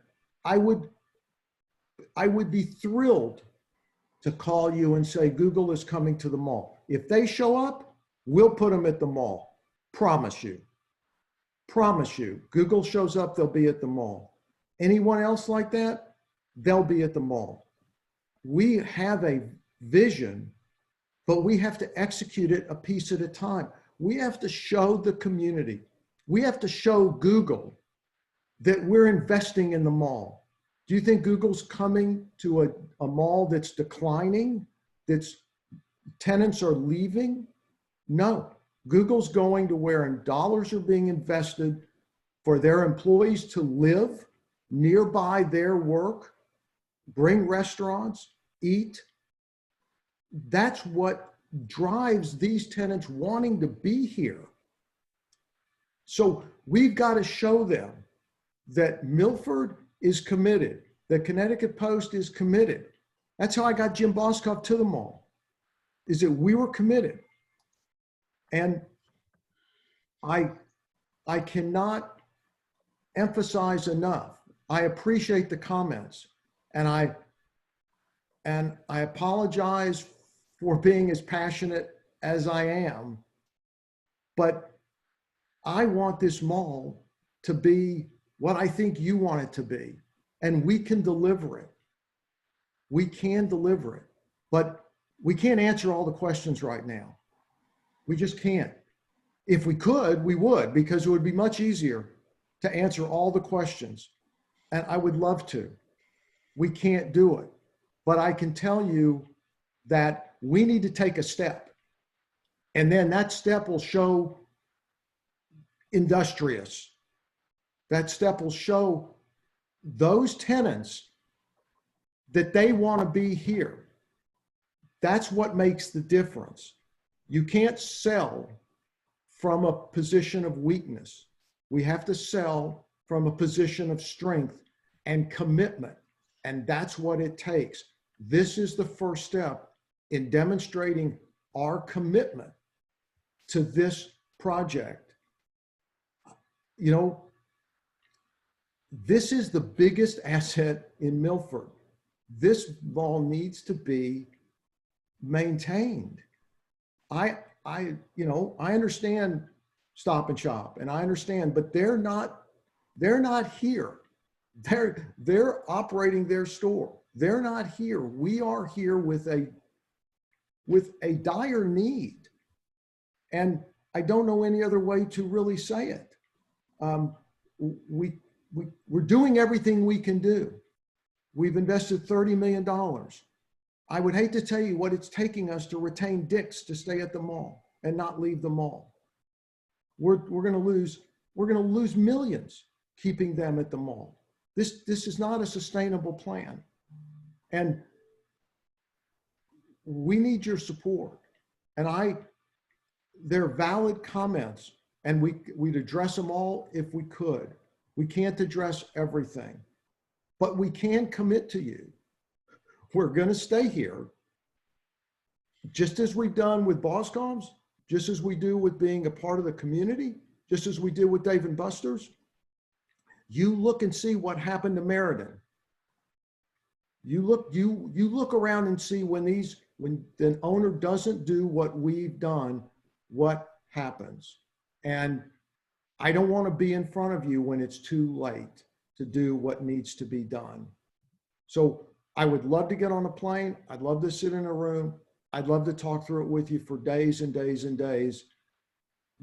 I would be thrilled to call you and say, Google is coming to the mall. If they show up, we'll put them at the mall. Promise you. Promise you. Google shows up, they'll be at the mall. Anyone else like that? They'll be at the mall. We have a vision, but we have to execute it a piece at a time. We have to show the community. We have to show Google that we're investing in the mall. Do you think Google's coming to a mall that's declining, that's tenants are leaving? No. Google's going to where dollars are being invested for their employees to live nearby their work, bring restaurants, eat. That's what drives these tenants wanting to be here. So we've got to show them that Milford is committed, that Connecticut Post is committed. That's how I got Jim Boskoff to the mall, is that we were committed. And I cannot emphasize enough. I appreciate the comments, and I apologize for being as passionate as I am, but I want this mall to be what I think you want it to be, and we can deliver it. We can deliver it, but we can't answer all the questions right now. We just can't. If we could, we would, because it would be much easier to answer all the questions, and I would love to. We can't do it, but I can tell you that we need to take a step, and then that step will show industrious. That step will show those tenants that they want to be here. That's what makes the difference. You can't sell from a position of weakness. We have to sell from a position of strength and commitment, and that's what it takes. This is the first step in demonstrating our commitment to this project. You know, this is the biggest asset in Milford. This mall needs to be maintained. I understand Stop and Shop, and I understand, but they're not here. They're operating their store. They're not here. We are here with a dire need. And I don't know any other way to really say it. We're doing everything we can do. We've invested $30 million. I would hate to tell you what it's taking us to retain Dick's to stay at the mall and not leave the mall. We're going to lose millions keeping them at the mall. This is not a sustainable plan. And we need your support. And they're valid comments, and we'd address them all if we could. We can't address everything, but we can commit to you. We're going to stay here, just as we've done with Boscom's. just as we do with being a part of the community, just as we did with Dave & Buster's. You look and see what happened to Meriden. You look around and see when the owner doesn't do what we've done, what happens. And I don't want to be in front of you when it's too late to do what needs to be done. So I would love to get on a plane. I'd love to sit in a room. I'd love to talk through it with you for days and days and days,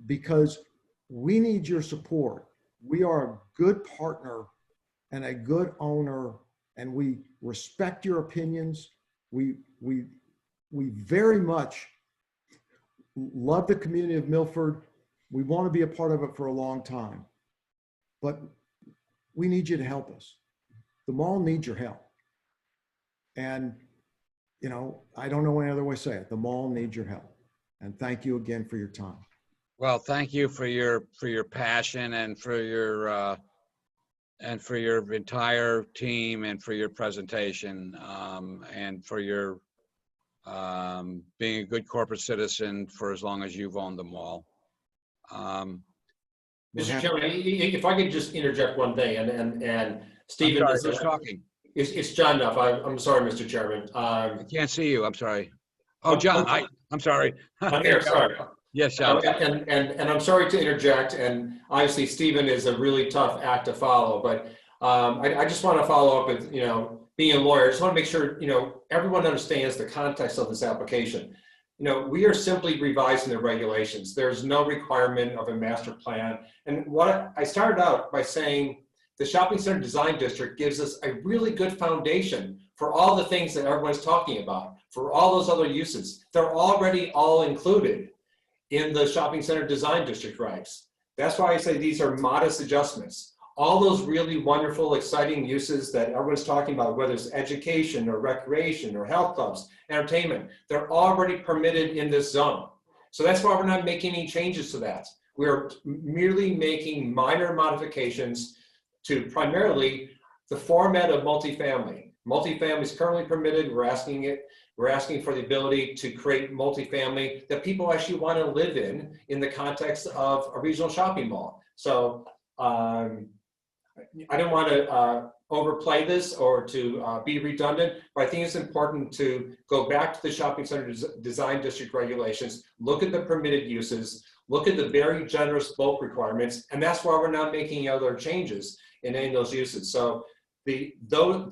because we need your support. We are a good partner and a good owner, and we respect your opinions. We very much love the community of Milford. We want to be a part of it for a long time, but we need you to help us. The mall needs your help. And, you know, I don't know any other way to say it. The mall needs your help. And thank you again for your time. Well, thank you for your passion and for your entire team and for your presentation, and for your being a good corporate citizen for as long as you've owned the mall. Mr. Chairman, if I could just interject one thing, and Stephen, I'm sorry, who's talking? It's John Duff. I'm sorry, Mr. Chairman. I can't see you. I'm sorry. Oh, John, I'm sorry. I'm here. Sorry. Yes, John. And I'm sorry to interject. And obviously, Stephen is a really tough act to follow. But I just want to follow up with, you know, being a lawyer. I just want to make sure, you know, everyone understands the context of this application. You know, we are simply revising the regulations. There's no requirement of a master plan. And what I started out by saying, the shopping center design district gives us a really good foundation for all the things that everyone's talking about, for all those other uses. They're already all included in the shopping center design district regs. That's why I say these are modest adjustments. All those really wonderful, exciting uses that everyone's talking about, whether it's education or recreation or health clubs, entertainment, they're already permitted in this zone. So that's why we're not making any changes to that. We're merely making minor modifications to primarily the format of multifamily. Multifamily is currently permitted. We're asking for the ability to create multifamily that people actually want to live in the context of a regional shopping mall. So I don't want to overplay this or to be redundant, but I think it's important to go back to the shopping center design district regulations, look at the permitted uses, look at the very generous bulk requirements, and that's why we're not making other changes in any of those uses. So the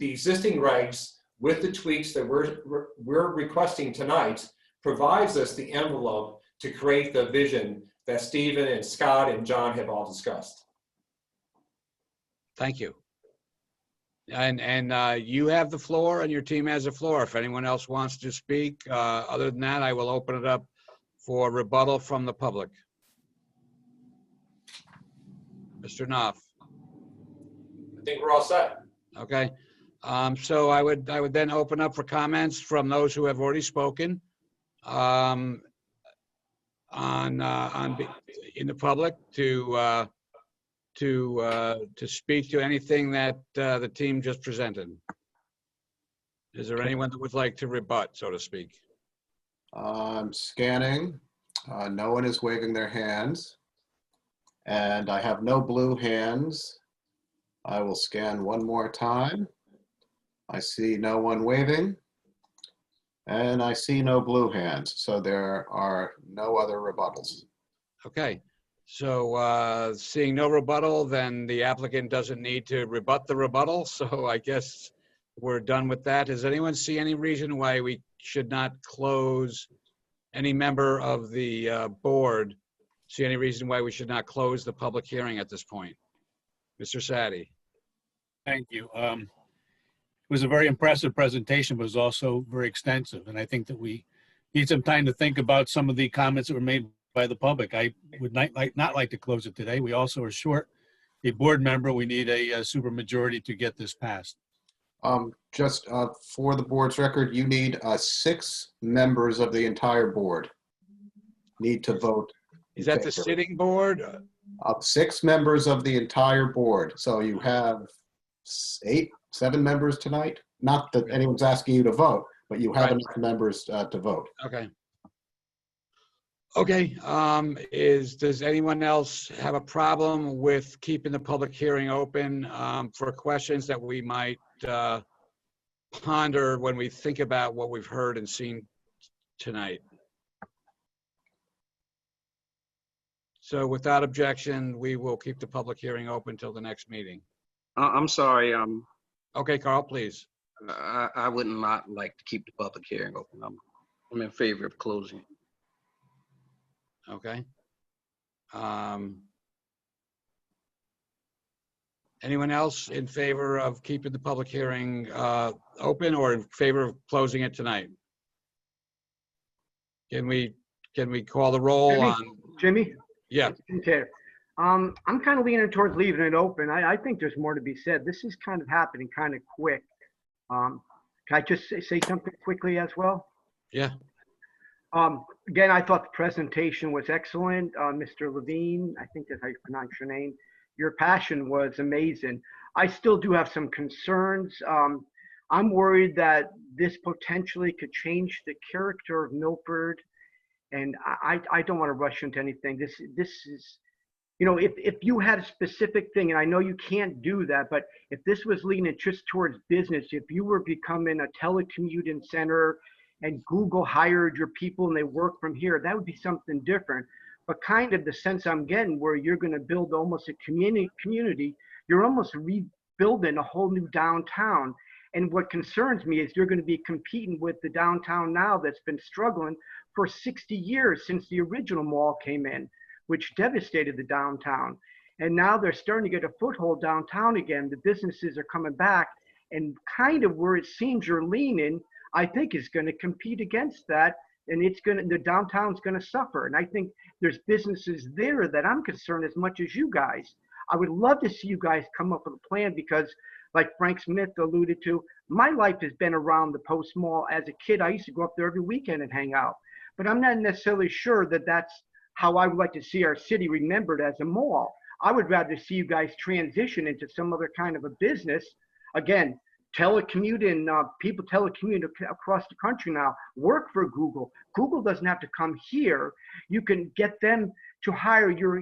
existing regs with the tweaks that we're requesting tonight provides us the envelope to create the vision that Stephen and Scott and John have all discussed. Thank you. And you have the floor and your team has the floor. If anyone else wants to speak, other than that, I will open it up for rebuttal from the public. Mr. Knopf. I think we're all set. Okay. So I would then open up for comments from those who have already spoken in the public to speak to anything that the team just presented. Is there anyone that would like to rebut, so to speak? I'm scanning. No one is waving their hands. And I have no blue hands. I will scan one more time. I see no one waving. And I see no blue hands. So there are no other rebuttals. Okay. So seeing no rebuttal, then the applicant doesn't need to rebut the rebuttal. So I guess we're done with that. Does anyone see any reason why we should not close, any member of the board see any reason why we should not close the public hearing at this point? Mr. Sadi. Thank you. It was a very impressive presentation, but it was also very extensive. And I think that we need some time to think about some of the comments that were made by the public. I would not like to close it today. We also are short a board member. We need a super majority to get this passed. Just for the board's record, you need 6 members of the entire board need to vote. Is that the sitting board? 6 members of the entire board. So you have 7 members tonight. Not that anyone's asking you to vote, but you have enough members to vote. Okay. Okay, does anyone else have a problem with keeping the public hearing open for questions that we might ponder when we think about what we've heard and seen tonight? So without objection, we will keep the public hearing open till the next meeting. I'm sorry. Okay, Carl, please. I would not like to keep the public hearing open. I'm in favor of closing it. Okay. Anyone else in favor of keeping the public hearing open or in favor of closing it tonight? Can we call the roll Jimmy? on? Jimmy? Yeah. I'm kind of leaning towards leaving it open. I think there's more to be said. This is kind of happening kind of quick. Can I just say something quickly as well? Yeah. Again, I thought the presentation was excellent. Mr. Levine, I think that's how you pronounce your name. Your passion was amazing. I still do have some concerns. I'm worried that this potentially could change the character of Milford, and I don't want to rush into anything. This is, you know, if you had a specific thing, and I know you can't do that, but if this was leaning just towards business, if you were becoming a telecommuting center and Google hired your people and they work from here, that would be something different. But kind of the sense I'm getting where you're going to build almost a community, you're almost rebuilding a whole new downtown. And what concerns me is you're going to be competing with the downtown now that's been struggling for 60 years since the original mall came in, which devastated the downtown. And now they're starting to get a foothold downtown again. The businesses are coming back, and kind of where it seems you're leaning, I think is going to compete against that. And the downtown's going to suffer. And I think there's businesses there that I'm concerned as much as you guys. I would love to see you guys come up with a plan because, like Frank Smith alluded to, my life has been around the Post Mall. As a kid, I used to go up there every weekend and hang out. But I'm not necessarily sure that that's how I would like to see our city remembered as a mall. I would rather see you guys transition into some other kind of a business. Again, telecommuting, people telecommute across the country now, work for Google. Google doesn't have to come here. You can get them to hire your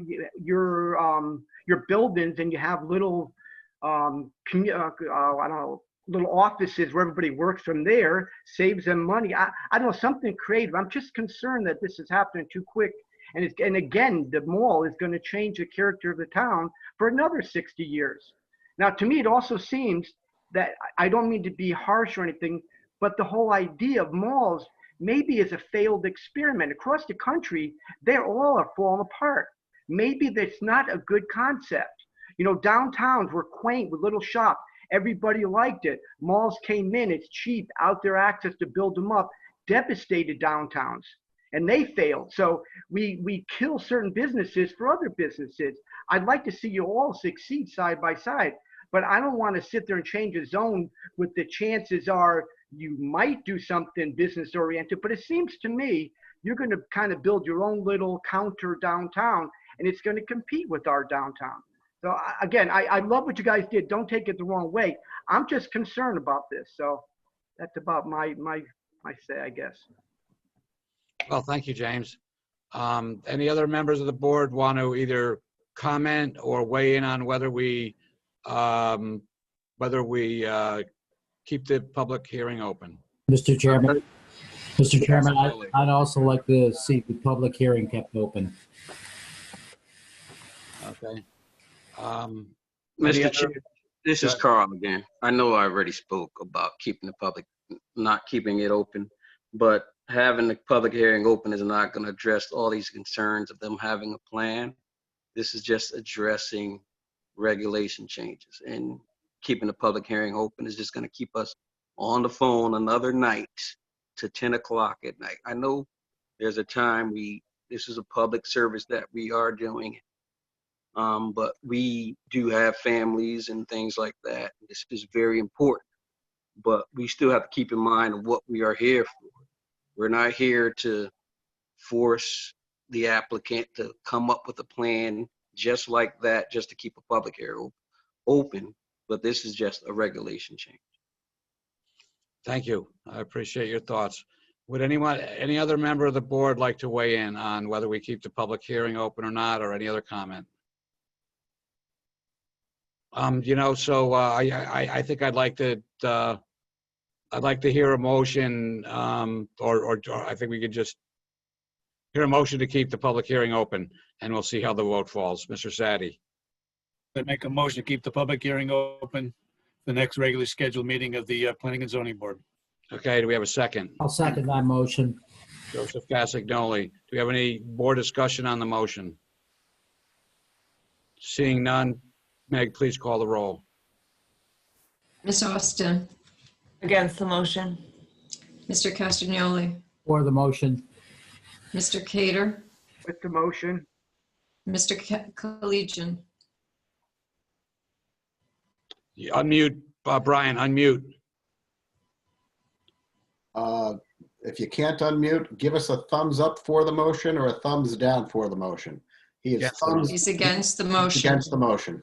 buildings, and you have little, I don't know, little offices where everybody works from there, saves them money. I don't know, something creative. I'm just concerned that this is happening too quick. And again, the mall is going to change the character of the town for another 60 years. Now, to me, it also seems that, I don't mean to be harsh or anything, but the whole idea of malls maybe is a failed experiment. Across the country, they're all falling apart. Maybe that's not a good concept. You know, downtowns were quaint with little shops. Everybody liked it. Malls came in, it's cheap, out there access to build them up, devastated downtowns. And they failed. So we kill certain businesses for other businesses. I'd like to see you all succeed side by side. But I don't want to sit there and change a zone with the chances are you might do something business oriented. But it seems to me you're going to kind of build your own little counter downtown, and it's going to compete with our downtown. So again, I love what you guys did. Don't take it the wrong way. I'm just concerned about this. So that's about my say, I guess. Well, thank you, James. Any other members of the board want to either comment or weigh in on whether we keep the public hearing open? Mr. Chairman, I'd also like to see the public hearing kept open. Okay. Mr. Chair, this is Carl again. I know I already spoke about keeping the public, not keeping it open, but having the public hearing open is not going to address all these concerns of them having a plan. This is just addressing regulation changes, and keeping the public hearing open is just going to keep us on the phone another night to 10 o'clock at night. I know there's a time this is a public service that we are doing, but we do have families and things like that. This is very important, but we still have to keep in mind what we are here for. We're not here to force the applicant to come up with a plan just like that, just to keep a public hearing open, but this is just a regulation change. Thank you. I appreciate your thoughts. Would any other member of the board like to weigh in on whether we keep the public hearing open or not, or any other comment? I think I'd like to hear a motion, or I think we could just hear a motion to keep the public hearing open, and we'll see how the vote falls. Mr. Sadi. I make a motion to keep the public hearing open, the next regularly scheduled meeting of the Planning and Zoning Board. Okay, do we have a second? I'll second that motion. Joseph Cassignoli. Do we have any more discussion on the motion? Seeing none, Meg, please call the roll. Ms. Austin, Against the motion. Mr. Castagnoli, For the motion. Mr. Cater, With the motion. Mr. Collegian. Unmute, Brian, unmute. If you can't unmute, give us a thumbs up for the motion or a thumbs down for the motion. He is He's against the motion. Against the motion.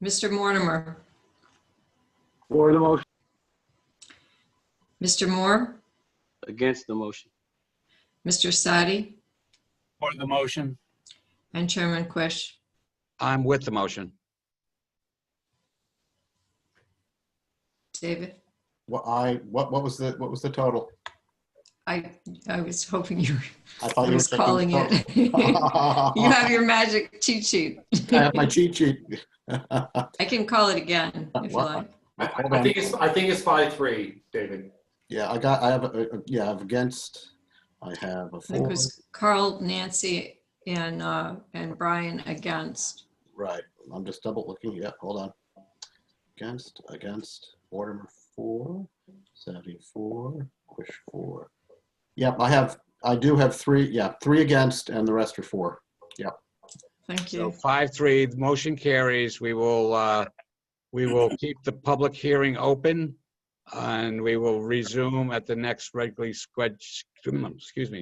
Mr. Mortimer, For the motion. Mr. Moore, Against the motion. Mr. Sadi, For the motion. and Chairman Quish. I'm with the motion. David, What was the total? I was hoping you, I thought I you was were taking calling the it. total. You have your magic cheat sheet. I have my cheat sheet. I can call it again if you like. I think it's 5-3, David. Yeah, I have against. I have a I think it 4. was Carl, Nancy, and Brian against. Right. I'm just double looking. Yeah, hold on. Against. Mortimer 4. Savvy 4. Quish 4. Yep, I do have 3. Yeah, 3 against, and the rest are 4. Yep. Thank you. So 5-3, the motion carries. We will keep the public hearing open, and we will resume at the next regularly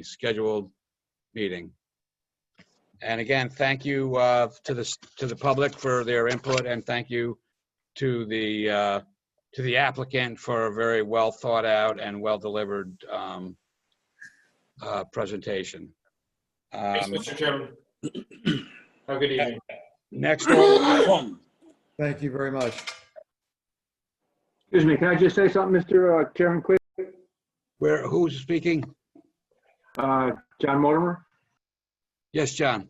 scheduled meeting. And again, thank you to the public for their input, and thank you to the applicant for a very well thought out and well delivered presentation. Thanks, Mr. Chairman. Have a good evening. Next order. Thank you very much. Excuse me, can I just say something, Mr. Chairman, quick? Who's speaking? John Mortimer? Yes, John.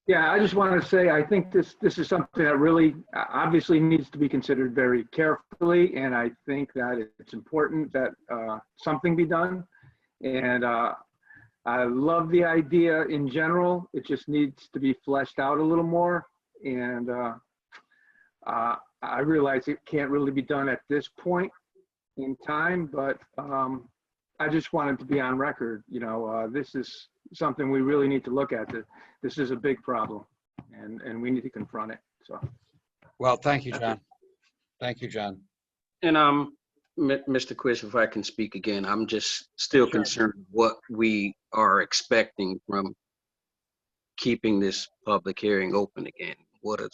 Yeah, I just want to say, I think this is something that really obviously needs to be considered very carefully, and I think that it's important that something be done. And I love the idea in general. It just needs to be fleshed out a little more. And I realize it can't really be done at this point in time, but I just wanted to be on record. This is something we really need to look at. This is a big problem, and we need to confront it. So, well, thank you, John. Thank you, John. And Mr. Quish, if I can speak again, I'm just still concerned what we are expecting from keeping this public hearing open again. What is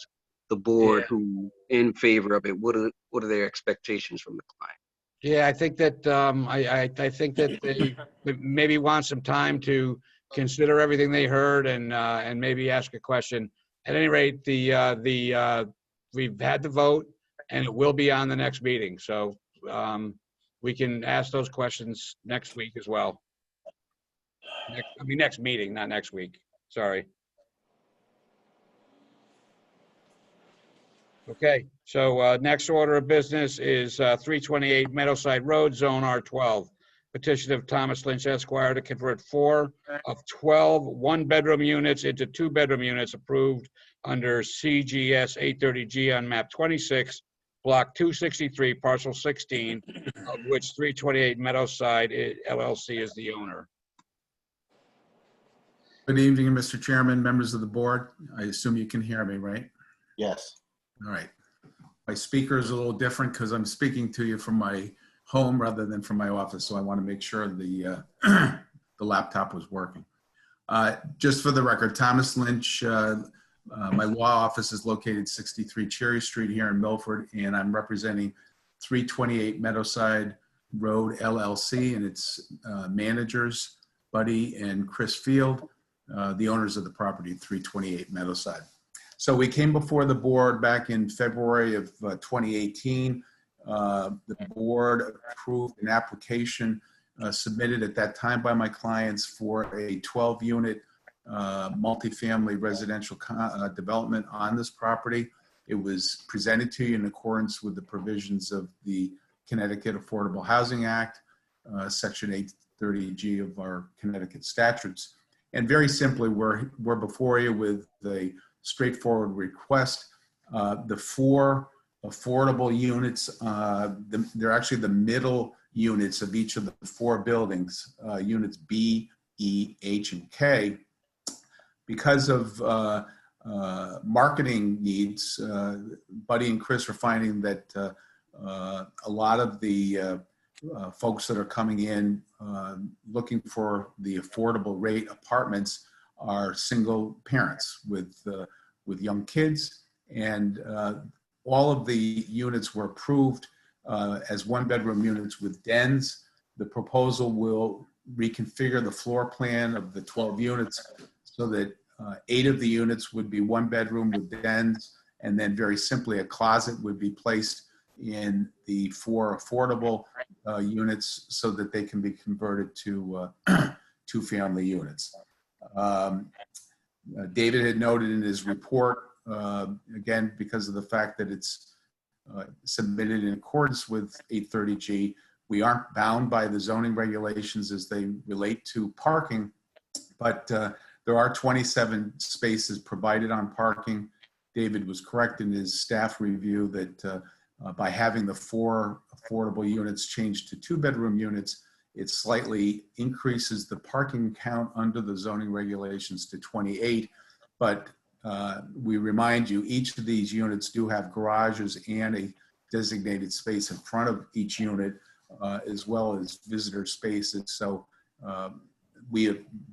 the board who in favor of it? What are their expectations from the client? Yeah, I think that I think that they maybe want some time to consider everything they heard and maybe ask a question. At any rate, we've had the vote, and it will be on the next meeting. So we can ask those questions next week as well. Next meeting, not next week. Sorry. Okay, so next order of business is 328 Meadowside Road, Zone R12. Petition of Thomas Lynch Esquire to convert 4 of 12 one-bedroom units into 2-bedroom units approved under CGS 830G on map 26, block 263, parcel 16, of which 328 Meadowside LLC is the owner. Good evening, Mr. Chairman, members of the board. I assume you can hear me, right? Yes. All right. My speaker is a little different because I'm speaking to you from my home rather than from my office, so I want to make sure the laptop was working. Just for the record, Thomas Lynch, my law office is located 63 Cherry Street here in Milford, and I'm representing 328 Meadowside Road LLC and its managers, Buddy and Chris Field, the owners of the property at 328 Meadowside. So we came before the board back in February of 2018. The board approved an application submitted at that time by my clients for a 12-unit multifamily residential development on this property. It was presented to you in accordance with the provisions of the Connecticut Affordable Housing Act, Section 830G of our Connecticut statutes. And very simply, we're before you with a straightforward request. The 4 affordable units, they're actually the middle units of each of the 4 buildings, units B, E, H, and K. Because of marketing needs, Buddy and Chris are finding that a lot of the folks that are coming in looking for the affordable rate apartments are single parents with young kids, and all of the units were approved as 1-bedroom units with dens. The proposal will reconfigure the floor plan of the 12 units so that 8 of the units would be 1-bedroom with dens, and then very simply a closet would be placed in the 4 affordable units so that they can be converted to 2-family units. David had noted in his report, again, because of the fact that it's submitted in accordance with 830G, we aren't bound by the zoning regulations as they relate to parking, but there are 27 spaces provided on parking. David was correct in his staff review that by having the 4 affordable units changed to 2-bedroom units, it slightly increases the parking count under the zoning regulations to 28. But we remind you, each of these units do have garages and a designated space in front of each unit, as well as visitor spaces. So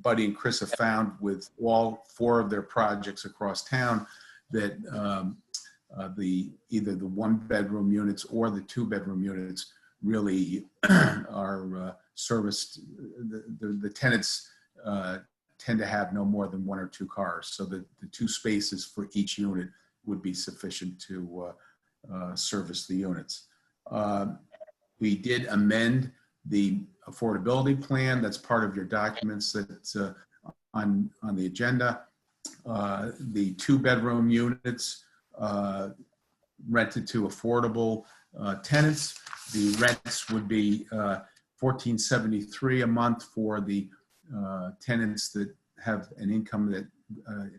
Buddy and Chris have found with all 4 of their projects across town that either the 1-bedroom units or the 2-bedroom units really are serviced. The tenants tend to have no more than 1 or 2 cars, so that the 2 spaces for each unit would be sufficient to service the units. We did amend the affordability plan. That's part of your documents that's on the agenda. The 2-bedroom units rented to affordable tenants. The rents would be $14.73 a month for the tenants that have an income that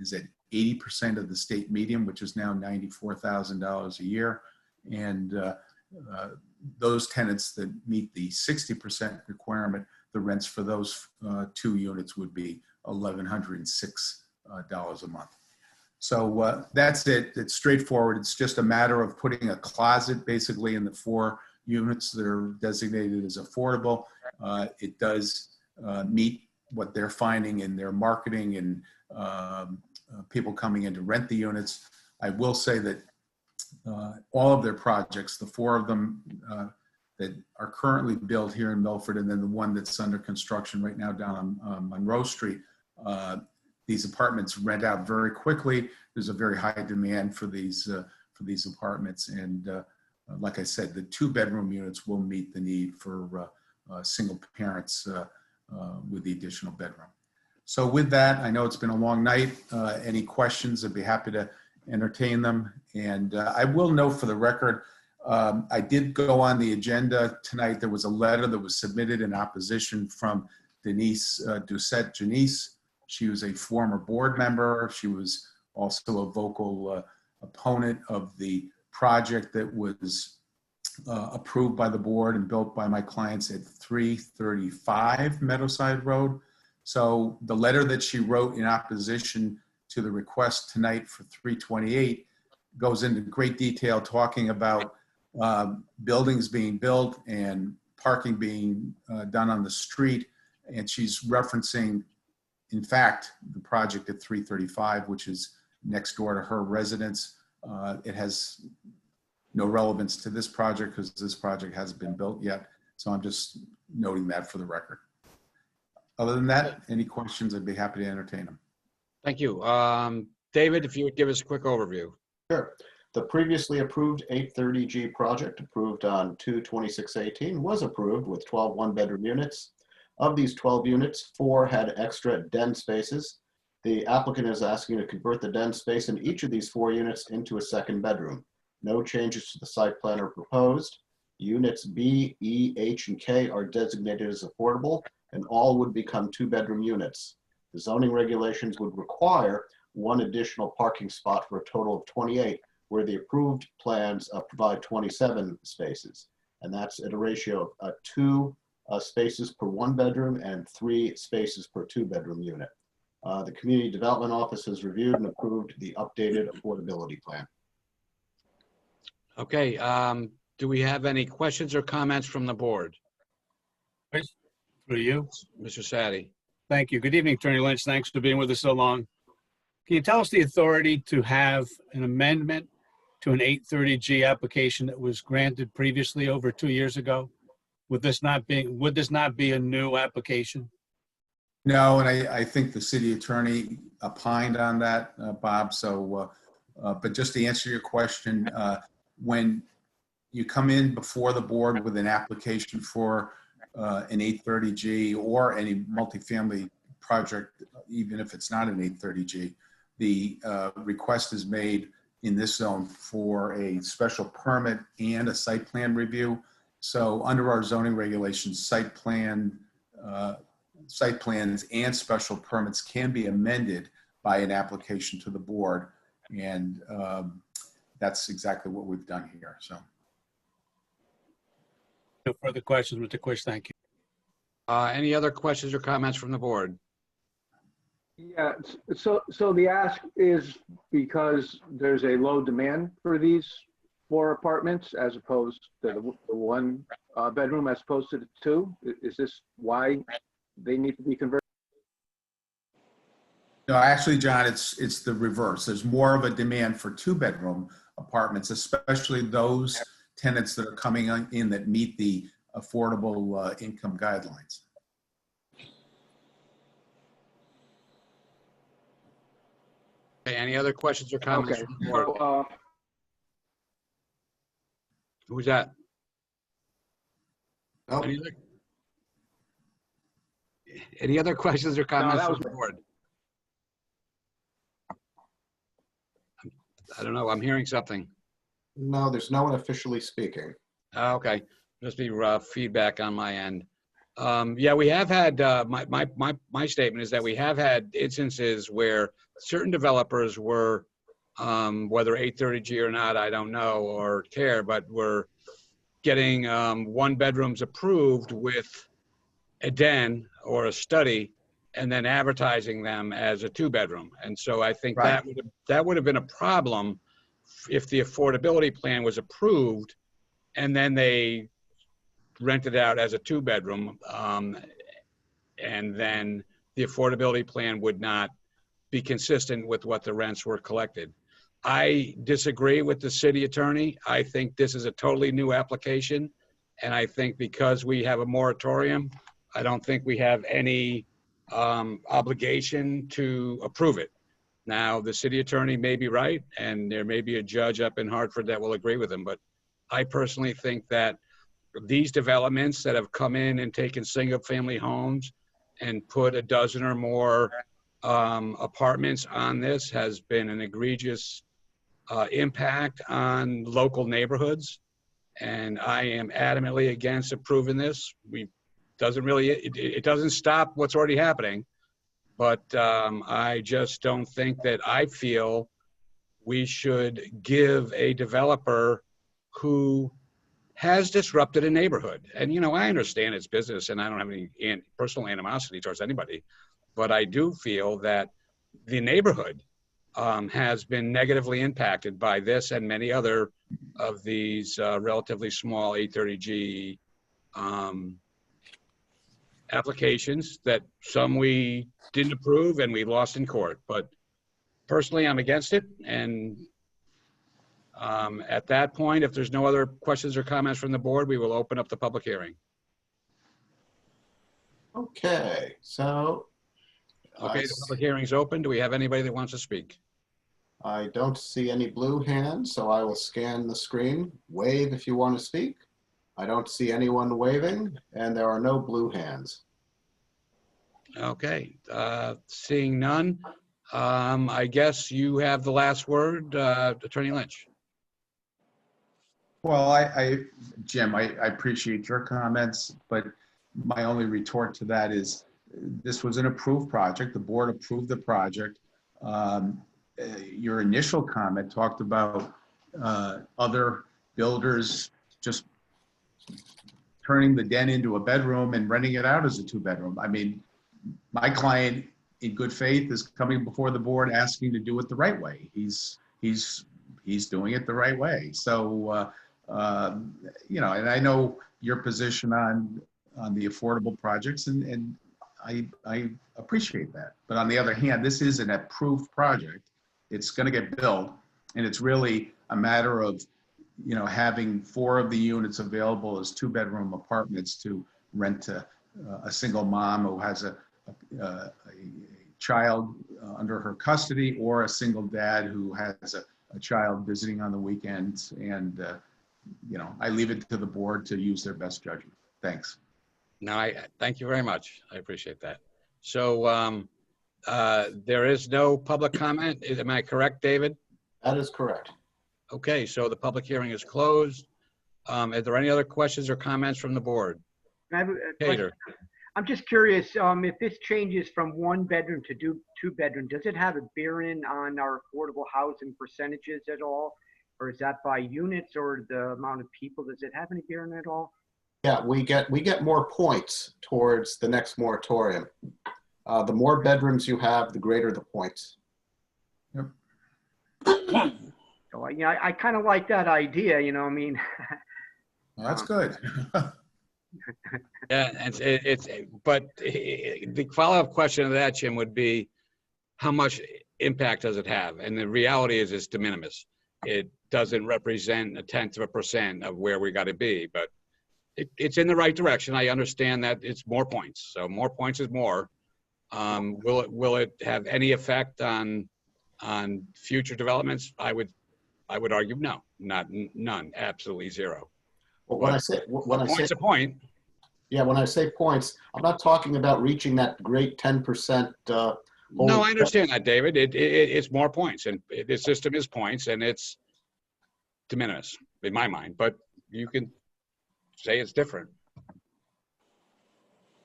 is at 80% of the state median, which is now $94,000 a year. And those tenants that meet the 60% requirement, the rents for those 2 units would be $1,106 a month. So that's it. It's straightforward. It's just a matter of putting a closet basically in the 4 units that are designated as affordable. It does meet what they're finding in their marketing and people coming in to rent the units. I will say that all of their projects, the 4 of them that are currently built here in Milford, and then the one that's under construction right now down on Monroe Street, these apartments rent out very quickly. There's a very high demand for these apartments, and like I said, the 2-bedroom units will meet the need for single parents with the additional bedroom. So with that, I know it's been a long night. Any questions, I'd be happy to entertain them. And I will note for the record, I did go on the agenda tonight. There was a letter that was submitted in opposition from Denise Doucette-Janice. She was a former board member. She was also a vocal opponent of the project that was approved by the board and built by my clients at 335 Meadowside Road. So the letter that she wrote in opposition to the request tonight for 328 goes into great detail talking about buildings being built and parking being done on the street. And she's referencing, in fact, the project at 335, which is next door to her residence. It has no relevance to this project because this project hasn't been built yet. So I'm just noting that for the record. Other than that, any questions, I'd be happy to entertain them. Thank you. David, if you would give us a quick overview. Sure. The previously approved 830G project approved on 2/26/18 was approved with 12 one-bedroom units. Of these 12 units, 4 had extra den spaces. The applicant is asking to convert the den space in each of these 4 units into a second bedroom. No changes to the site plan are proposed. Units B, E, H, and K are designated as affordable, and all would become 2-bedroom units. The zoning regulations would require 1 additional parking spot for a total of 28, where the approved plans provide 27 spaces. And that's at a ratio of 2 spaces per 1 bedroom and 3 spaces per 2-bedroom unit. The Community Development Office has reviewed and approved the updated affordability plan. Okay, do we have any questions or comments from the board? Through you. Mr. Sadi. Thank you. Good evening, Attorney Lynch. Thanks for being with us so long. Can you tell us the authority to have an amendment to an 830G application that was granted previously over 2 years ago? Would this not be a new application? No, and I think the city attorney opined on that, Bob. So, but just to answer your question, when you come in before the board with an application for an 830G or any multifamily project, even if it's not an 830G, the request is made in this zone for a special permit and a site plan review. So under our zoning regulations, site plans and special permits can be amended by an application to the board. And that's exactly what we've done here. So. No further questions, Mr. Quish. Thank you. Any other questions or comments from the board? Yeah, so the ask is because there's a low demand for these 4 apartments as opposed to the 1 bedroom as opposed to the 2? Is this why they need to be converted? No, actually, John, it's the reverse. There's more of a demand for 2-bedroom apartments, especially those tenants that are coming in that meet the affordable income guidelines. Okay, any other questions or comments from the board? Who's that? Oh. Any other questions or comments from the board? I don't know. I'm hearing something. No, there's no one officially speaking. Okay, must be feedback on my end. Yeah, we have had, my statement is that we have had instances where certain developers were, whether 830G or not, I don't know or care, but were getting 1-bedrooms approved with a den or a study and then advertising them as a 2-bedroom. And so I think Right. that would have been a problem if the affordability plan was approved and then they rented out as a 2-bedroom, and then the affordability plan would not be consistent with what the rents were collected. I disagree with the city attorney. I think this is a totally new application. And I think because we have a moratorium, I don't think we have any obligation to approve it. Now, the city attorney may be right, and there may be a judge up in Hartford that will agree with him. But I personally think that these developments that have come in and taken single-family homes and put a dozen or more apartments on this has been an egregious impact on local neighborhoods. And I am adamantly against approving this. It doesn't stop what's already happening, but I just don't think that I feel we should give a developer who has disrupted a neighborhood. And, you know, I understand it's business and I don't have any personal animosity towards anybody, but I do feel that the neighborhood has been negatively impacted by this and many other of these relatively small 830G applications that some we didn't approve and we lost in court. But personally, I'm against it. And at that point, if there's no other questions or comments from the board, we will open up the public hearing. Okay, so. Okay, the public hearing's open. Do we have anybody that wants to speak? I don't see any blue hands, so I will scan the screen. Wave if you want to speak. I don't see anyone waving, and there are no blue hands. Okay, seeing none, I guess you have the last word, Attorney Lynch. Well, Jim, I appreciate your comments, but my only retort to that is this was an approved project. The board approved the project. Your initial comment talked about other builders just turning the den into a bedroom and renting it out as a 2-bedroom. I mean, my client, in good faith, is coming before the board asking to do it the right way. He's doing it the right way. So, you know, and I know your position on the affordable projects, and I appreciate that. But on the other hand, this is an approved project. It's going to get built, and it's really a matter of, you know, having 4 of the units available as 2-bedroom apartments to rent to a single mom who has a child under her custody, or a single dad who has a child visiting on the weekends. And, you know, I leave it to the board to use their best judgment. Thanks. No, I thank you very much. I appreciate that. So there is no public comment. Am I correct, David? That is correct. Okay, so the public hearing is closed. Are there any other questions or comments from the board? I have a Peter. question. I'm just curious, if this changes from 1-bedroom to 2-bedroom, does it have a bearing on our affordable housing percentages at all? Or is that by units or the amount of people? Does it have any bearing at all? Yeah, we get more points towards the next moratorium. The more bedrooms you have, the greater the points. Yep. So, you know, I kind of like that idea, you know, I mean. Well, that's good. Yeah, but the follow-up question to that, Jim, would be how much impact does it have? And the reality is it's de minimis. It doesn't represent 0.1% of where we got to be, but it's in the right direction. I understand that it's more points, so more points is more. Will it have any effect on future developments? I would argue no, none, absolutely zero. Well, when I say a point. Yeah, when I say points, I'm not talking about reaching that great 10%. No, I understand that, David. It's more points, and the system is points, and it's de minimis in my mind. But you can say it's different.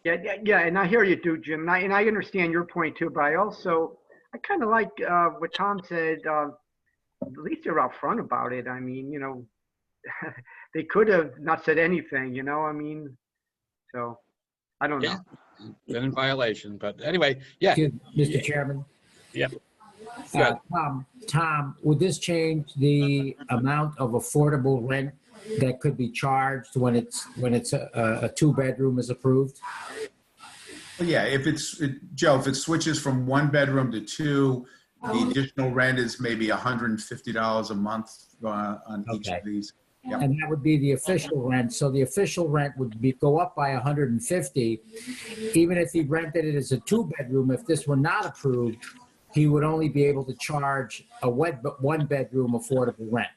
Yeah, and I hear you do, Jim, and I understand your point too. But I kind of like what Tom said. At least they're out front about it. I mean, you know, they could have not said anything. You know, I mean. So, I don't know. Been in violation, but anyway, yeah. Mr. Chairman. Yep. Tom, would this change the amount of affordable rent that could be charged when it's a 2-bedroom is approved? Well, yeah, Joe, if it switches from 1-bedroom to 2, the additional rent is maybe $150 a month on each of these. Yep. And that would be the official rent. So the official rent would go up by 150. Even if he rented it as a 2-bedroom, if this were not approved, he would only be able to charge a 1-bedroom affordable rent.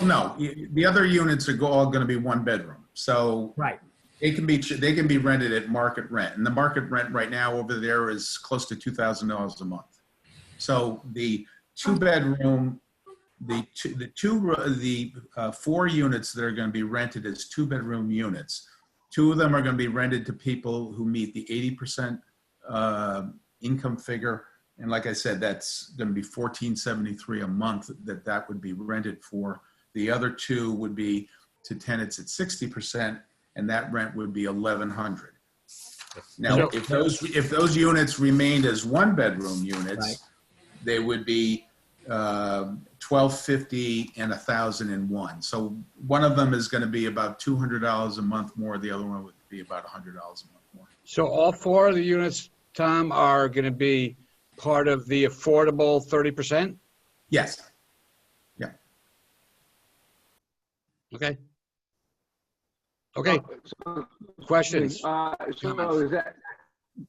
No, the other units are all going to be 1-bedroom. So right, they can be rented at market rent, and the market rent right now over there is close to $2,000 a month. So the 2-bedroom. The 4 units that are going to be rented as 2-bedroom units, 2 of them are going to be rented to people who meet the 80% income figure. And like I said, that's going to be $1,473 a month that would be rented for. The other 2 would be to tenants at 60%, and that rent would be $1,100. Now, if those units remained as 1-bedroom units, right, they would be $1,250 and $1,001. So one of them is going to be about $200 a month more. The other one would be about $100 a month more. So all 4 of the units, Tom, are going to be part of the affordable 30%? Yes. Yeah. Okay. Okay, So, questions? so Comments? is that,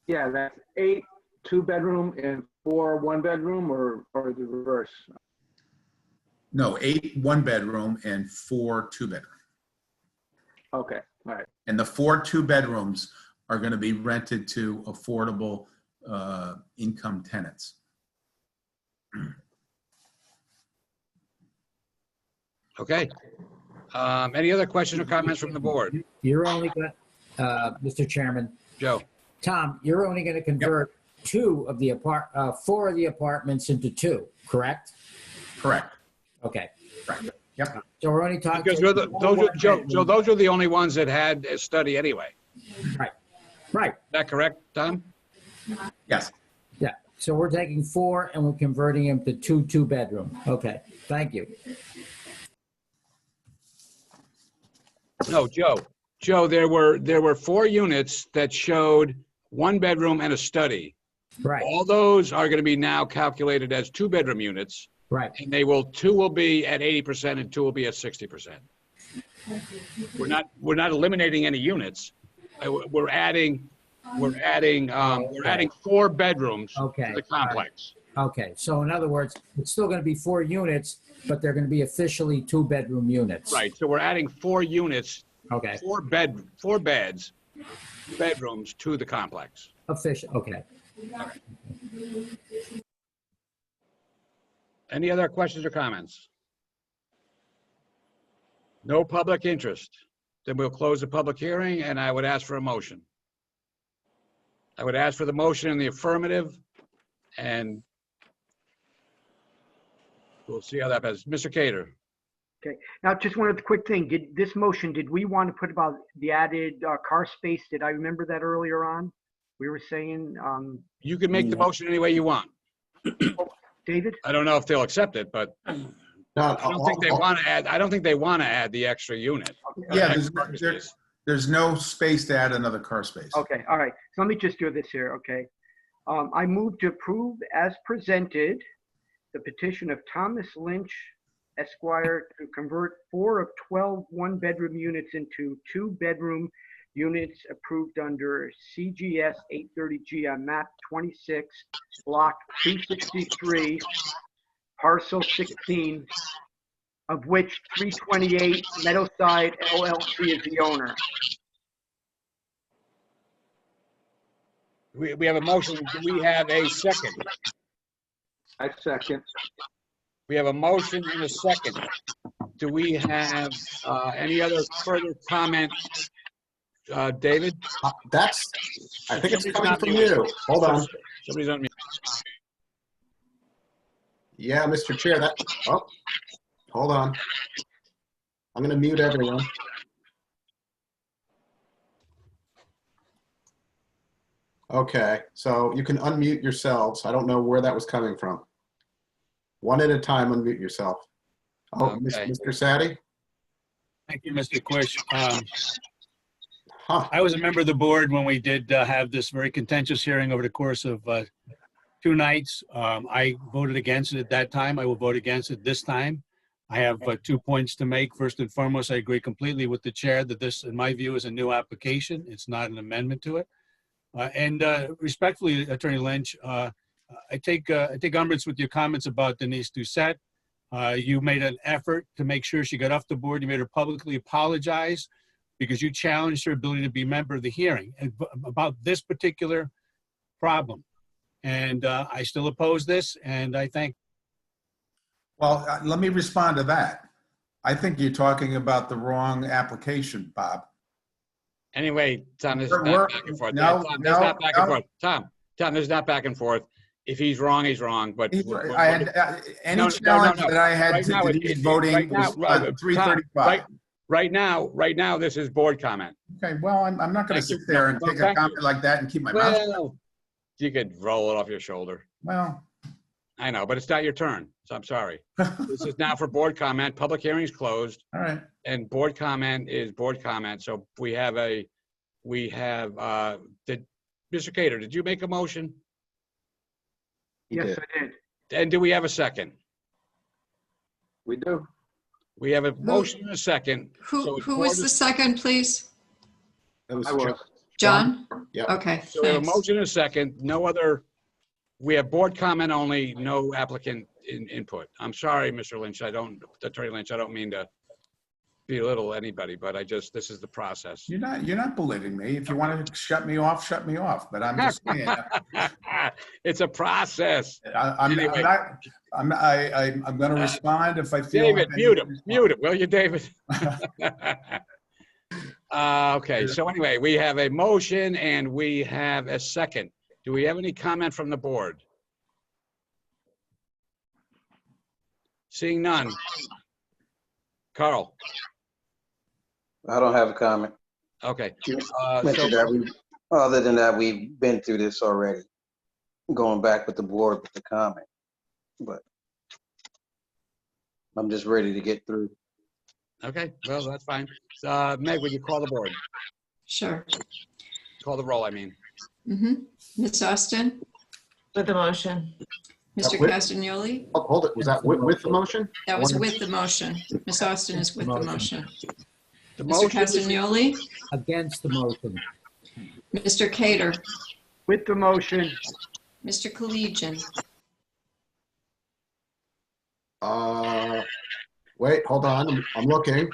yeah, that's 8 2-bedroom and 4 1-bedroom, or the reverse? No, 8 1-bedroom and 4 2-bedroom. Okay, all right. And the 4 2-bedrooms are going to be rented to affordable income tenants. Okay. Any other questions or comments from the board? You're only going to, Mr. Chairman, Joe? Tom, you're only going to convert 4 of the apartments into 2, correct? Correct. Okay. Correct. Yep. So we're only talking. Because those are the only ones that had a study anyway. Right. Right. Is that correct, Tom? Yes. Yeah. So we're taking 4 and we're converting them to 2 2-bedroom. Okay. Thank you. No, Joe. Joe, there were 4 units that showed 1 bedroom and a study. Right. All those are going to be now calculated as 2-bedroom units. Right. And 2 will be at 80% and 2 will be at 60%. We're not eliminating any units. We're adding 4 bedrooms to the complex. Okay. So in other words, it's still going to be 4 units, but they're going to be officially 2-bedroom units. Right. So we're adding 4 units. Okay. 4 beds, bedrooms to the complex. Official. Okay. Any other questions or comments? No public interest. Then we'll close the public hearing and I would ask for a motion. I would ask for the motion in the affirmative and we'll see how that passes. Mr. Cater. Okay, now just one other quick thing. Did we want to put about the added car space? Did I remember that earlier on? We were saying. You can make the motion any way you want. David? I don't know if they'll accept it, but I don't think they want to add. I don't think they want to add the extra unit. Yeah, there's no space to add another car space. Okay, all right. So let me just do this here. Okay, I move to approve as presented the petition of Thomas Lynch, Esquire, to convert 4 of 12 1-bedroom units into 2-bedroom units approved under CGS 830G on map 26, block 263, parcel 16, of which 328 Meadowside LLC is the owner. We have a motion. Do we have a second? I second. We have a motion and a second. Do we have any other further comment, David? I think it's coming from you. Hold on. Somebody's on mute. Yeah, Mr. Chair, hold on. I'm going to mute everyone. Okay, so you can unmute yourselves. I don't know where that was coming from. One at a time, unmute yourself. Oh, Okay. Mr. Sadi? Thank you, Mr. Quish. I was a member of the board when we did have this very contentious hearing over the course of 2 nights. I voted against it at that time. I will vote against it this time. I have 2 points to make. First and foremost, I agree completely with the chair that this, in my view, is a new application. It's not an amendment to it. And respectfully, Attorney Lynch, I take umbrance with your comments about Denise Doucette. You made an effort to make sure she got off the board. You made her publicly apologize because you challenged her ability to be a member of the hearing about this particular problem. And I still oppose this, and I thank. Well, let me respond to that. I think you're talking about the wrong application, Bob. Anyway, Tom, this is not back and forth. Tom, this is not back and forth. Tom, this is not back and forth. If he's wrong, he's wrong. But any challenge that I had to Denise voting was 335. Right now, this is board comment. Okay, well, I'm not going to sit there and take a comment like that and keep my mouth shut. You could roll it off your shoulder. Well, I know, but it's not your turn, so I'm sorry. This is now for board comment. Public hearing is closed. All right. And board comment is board comment. So Mr. Cater, did you make a motion? Yes, I did. And do we have a second? We do. We have a motion and a second. Who was the second, please? That was I was. John? Yeah. Okay, So we have a thanks. motion and a second, no other, we have board comment only, no applicant input. I'm sorry, Mr. Lynch, Attorney Lynch, I don't mean to belittle anybody, but this is the process. You're not belittling me. If you want to shut me off, but I'm just saying. It's a process. I'm Anyway. I'm going to respond if I feel. David, like I mute need him, to mute him, will you, David? Okay, so anyway, we have a motion and we have a second. Do we have any comment from the board? Seeing none. Carl? I don't have a comment. Okay. Mentioned that other than that, we've been through this already, going back with the board with the comment, but I'm just ready to get through. Okay, well, that's fine. Meg, would you call the board? Sure. Call the roll, I mean. Ms. Austin? With the motion. Mr. With- Castagnoli? Oh, hold it. Was that with the motion? That was with the motion. Ms. Austin is with the motion. The Mr. motion is- Castagnoli? Against the motion. Mr. Cater? With the motion. Mr. Collegian? Wait, hold on. I'm looking.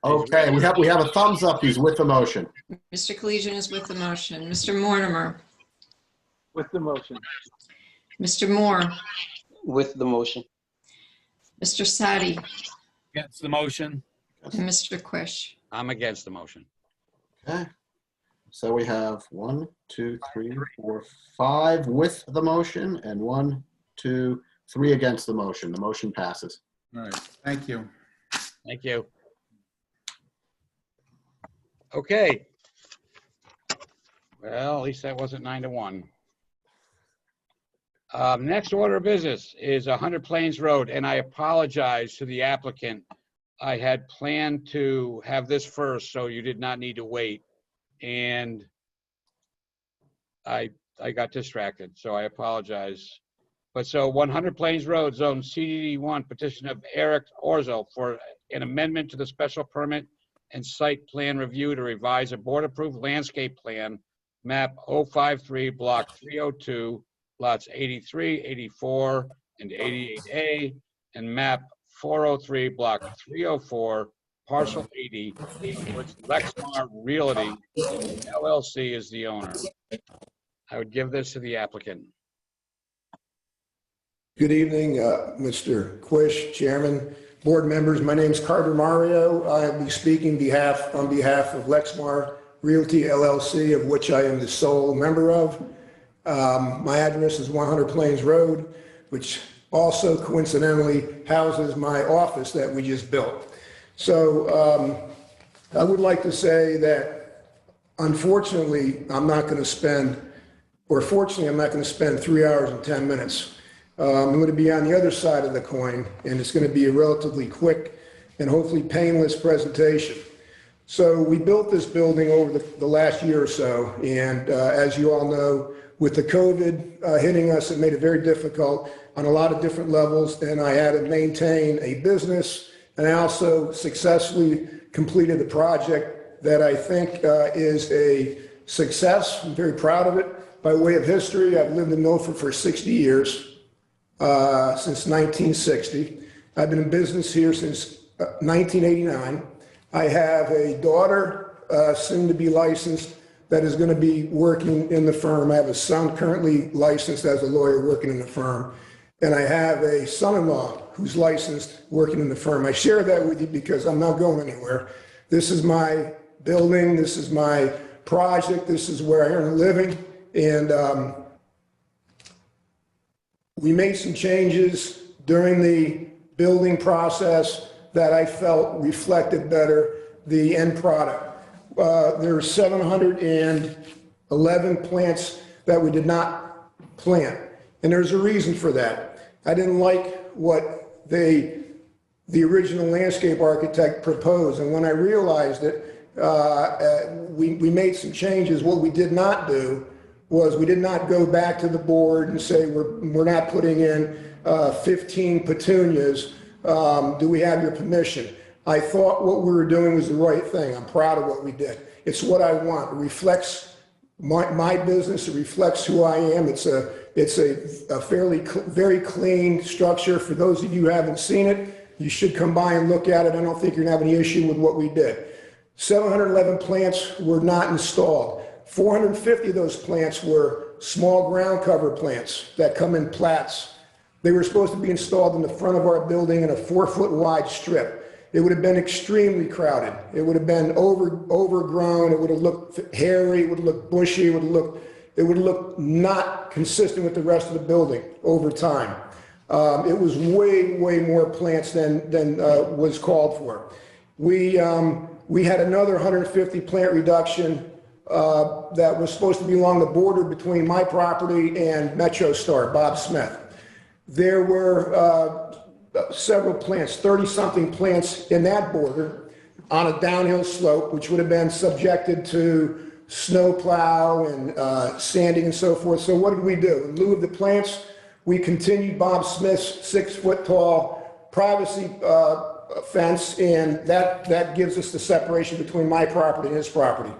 Okay, we have a thumbs up. He's with the motion. Mr. Collegian is with the motion. Mr. Mortimer? With the motion. Mr. Moore? With the motion. Mr. Sadi? Against the motion. And Mr. Quish? I'm against the motion. Okay. So we have 1, 2, 3, 4, 5 with the motion and 1, 2, 3 against the motion. The motion passes. All right, thank you. Thank you. Okay. Well, at least that wasn't 9-1. Next order of business is 100 Plains Road, and I apologize to the applicant. I had planned to have this first, so you did not need to wait. And I got distracted, so I apologize. But so 100 Plains Road, Zone CDD1, petition of Eric Orzo for an amendment to the special permit and site plan review to revise a board-approved landscape plan, map 053, block 302, lots 83, 84, and 88A, and map 403, block 304, parcel 80, which Lexmar Realty LLC is the owner. I would give this to the applicant. Good evening, Mr. Quish, Chairman, board members. My name is Carter Mario. I will be speaking on behalf of Lexmar Realty LLC, of which I am the sole member of. My address is 100 Plains Road, which also coincidentally houses my office that we just built. So I would like to say that unfortunately, I'm not going to spend, or fortunately, I'm not going to spend 3 hours and 10 minutes. I'm going to be on the other side of the coin, and it's going to be a relatively quick and hopefully painless presentation. So we built this building over the last year or so, and as you all know, with the COVID hitting us, it made it very difficult on a lot of different levels, and I had to maintain a business, and I also successfully completed a project that I think is a success. I'm very proud of it. By way of history, I've lived in Milford for 60 years. Since 1960. I've been in business here since 1989. I have a daughter, soon to be licensed, that is going to be working in the firm. I have a son currently licensed as a lawyer working in the firm. And I have a son-in-law who's licensed working in the firm. I share that with you because I'm not going anywhere. This is my building. This is my project. This is where I earn a living. And we made some changes during the building process that I felt reflected better the end product. There are 711 plants that we did not plant, and there's a reason for that. I didn't like what the original landscape architect proposed, and when I realized it, we made some changes. What we did not do was we did not go back to the board and say we're not putting in 15 petunias. Do we have your permission? I thought what we were doing was the right thing. I'm proud of what we did. It's what I want. It reflects my business. It reflects who I am. It's a very clean structure. For those of you who haven't seen it, you should come by and look at it. I don't think you're gonna have any issue with what we did. 711 plants were not installed. 450 of those plants were small ground cover plants that come in plats. They were supposed to be installed in the front of our building in a 4-foot wide strip. It would have been extremely crowded. It would have been overgrown. It would have looked hairy. It would have looked bushy. It would have looked not consistent with the rest of the building over time. It was way more plants than was called for. We had another 150 plant reduction that was supposed to be along the border between my property and MetroStar, Bob Smith. There were several plants, 30-something plants in that border on a downhill slope, which would have been subjected to snow plow and sanding and so forth. So what did we do? In lieu of the plants, we continued Bob Smith's 6-foot tall privacy fence, and that gives us the separation between my property and his property.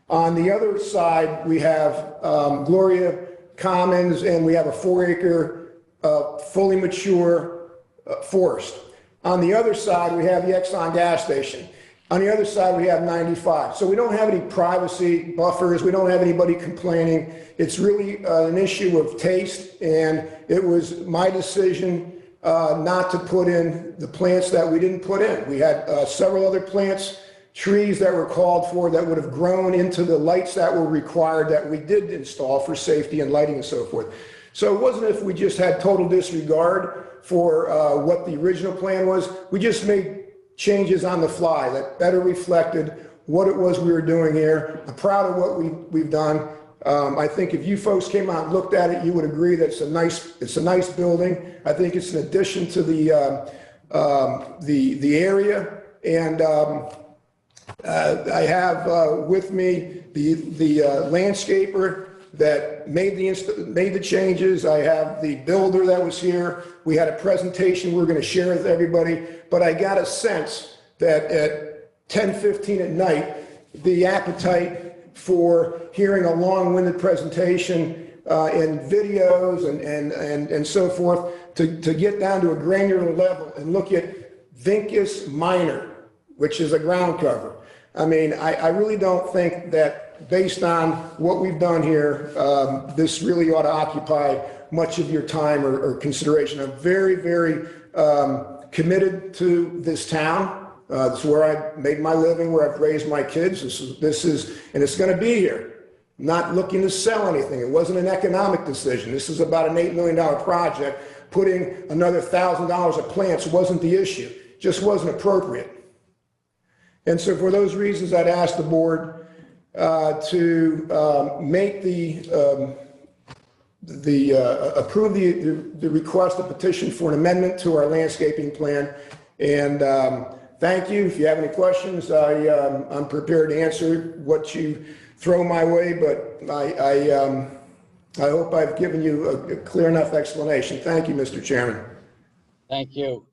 On the other side, we have Gloria Commons, and we have a 4-acre fully mature forest. On the other side, we have the Exxon gas station. On the other side, we have 95. So we don't have any privacy buffers. We don't have anybody complaining. It's really an issue of taste, and it was my decision not to put in the plants that we didn't put in. We had several other plants, trees that were called for that would have grown into the lights that were required that we did install for safety and lighting and so forth. So it wasn't if we just had total disregard for what the original plan was. We just made changes on the fly that better reflected what it was we were doing here. I'm proud of what we've done. I think if you folks came out and looked at it, you would agree that it's a nice building. I think it's an addition to the area, and I have with me the landscaper that made the changes. I have the builder that was here. We had a presentation we're going to share with everybody, but I got a sense that at 10:15 at night, the appetite for hearing a long-winded presentation and videos and so forth to get down to a granular level and look at Vincus minor, which is a ground cover. I mean, I really don't think that based on what we've done here, this really ought to occupy much of your time or consideration. I'm very committed to this town. This is where I made my living, where I've raised my kids. This is, and it's going to be here. Not looking to sell anything. It wasn't an economic decision. This is about an $8 million project. Putting another $1,000 of plants wasn't the issue. Just wasn't appropriate. And so for those reasons, I'd ask the board to make approve the request, the petition for an amendment to our landscaping plan. And thank you. If you have any questions, I'm prepared to answer what you throw my way, but I hope I've given you a clear enough explanation. Thank you, Mr. Chairman. Thank you.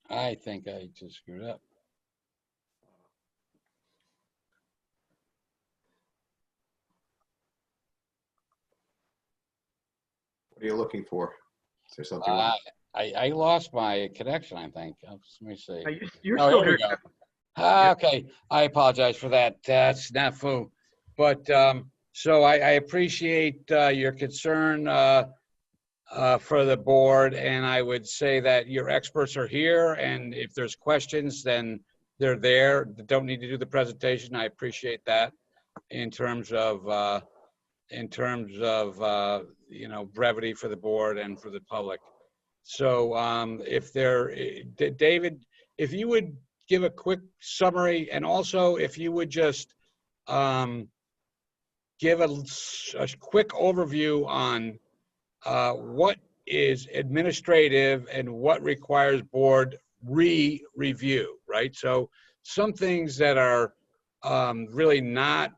I think I just screwed up. What are you looking for? Is there something wrong? I lost my connection, I think. Let me see. You're Oh, still here we here. go. Okay, I apologize for that. Snafu. But so I appreciate your concern for the board, and I would say that your experts are here, and if there's questions, then they're there. They don't need to do the presentation. I appreciate that in terms of you know, brevity for the board and for the public. So if there, David, if you would give a quick summary, and also if you would just give a quick overview on what is administrative and what requires board review, right? So some things that are really not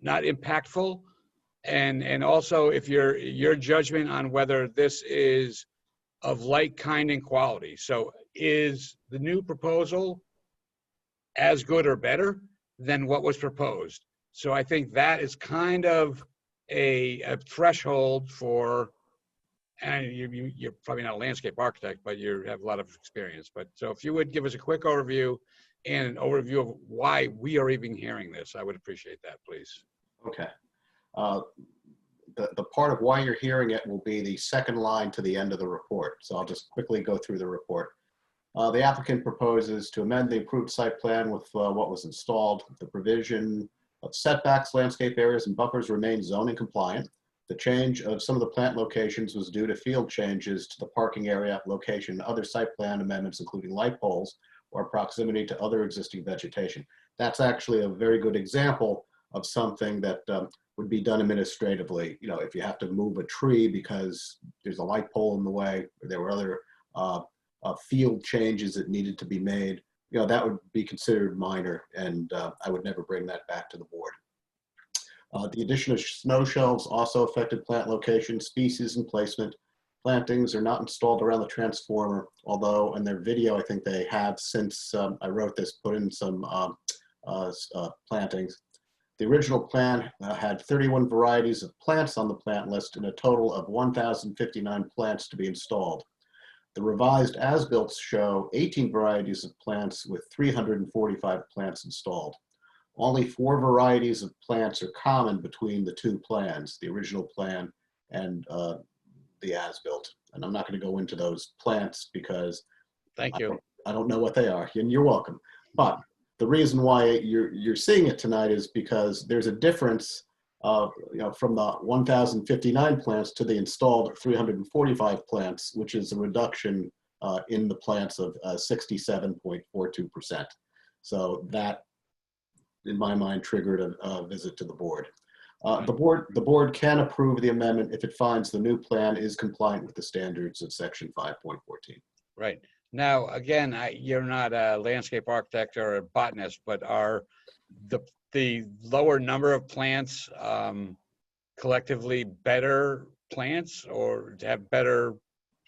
impactful, And also if your judgment on whether this is of like kind and quality. So is the new proposal as good or better than what was proposed? So I think that is kind of a threshold for, and you're probably not a landscape architect, but you have a lot of experience. But so if you would give us a quick overview and an overview of why we are even hearing this, I would appreciate that, please. Okay. The part of why you're hearing it will be the second line to the end of the report. So I'll just quickly go through the report. The applicant proposes to amend the approved site plan with what was installed. The provision of setbacks, landscape areas, and buffers remain zoning compliant. The change of some of the plant locations was due to field changes to the parking area, location, and other site plan amendments, including light poles or proximity to other existing vegetation. That's actually a very good example of something that would be done administratively. You know, if you have to move a tree because there's a light pole in the way, or there were other field changes that needed to be made, you know, that would be considered minor, and I would never bring that back to the board. The addition of snow shelves also affected plant location, species, and placement. Plantings are not installed around the transformer, although in their video, I think they have, since I wrote this, put in some plantings. The original plan had 31 varieties of plants on the plant list and a total of 1,059 plants to be installed. The revised as-built show 18 varieties of plants with 345 plants installed. Only 4 varieties of plants are common between the two plans, the original plan and the as-built. And I'm not going to go into those plants because Thank you. I don't know what they are, and you're welcome. But the reason why you're seeing it tonight is because there's a difference you know, from the 1,059 plants to the installed 345 plants, which is a reduction in the plants of 67.42%. So that, in my mind, triggered a visit to the board. The board can approve the amendment if it finds the new plan is compliant with the standards of section 5.14. Right. Now, again, you're not a landscape architect or a botanist, but are the lower number of plants collectively better plants or have better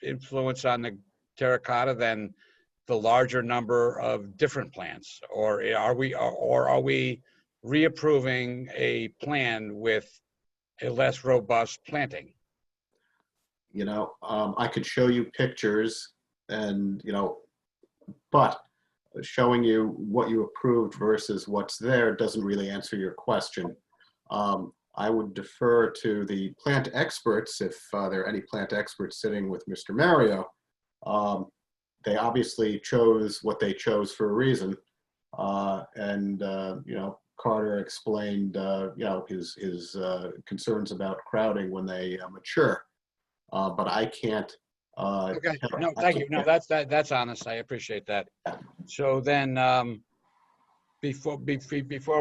influence on the terracotta than the larger number of different plants? Or are we reapproving a plan with a less robust planting? You know, I could show you pictures and, you know, but showing you what you approved versus what's there doesn't really answer your question. I would defer to the plant experts, if there are any plant experts sitting with Mr. Mario. They obviously chose what they chose for a reason. You know, Carter explained, you know, his concerns about crowding when they mature. But I can't. Okay. No, thank you. No, that's honest. I appreciate that. So then, before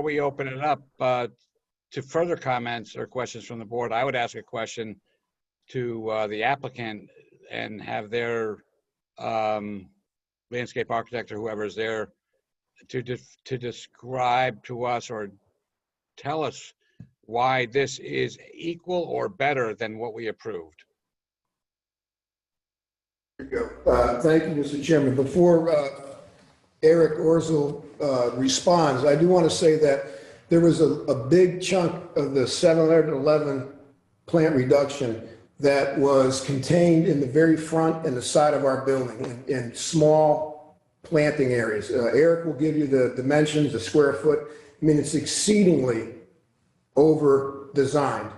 we open it up to further comments or questions from the board, I would ask a question to the applicant and have their landscape architect or whoever is there to describe to us or tell us why this is equal or better than what we approved. Thank you, Mr. Chairman. Before Eric Orzel responds, I do want to say that there was a big chunk of the 711 plant reduction that was contained in the very front and the side of our building in small planting areas. Eric will give you the dimensions, the square foot. I mean, it's exceedingly over designed,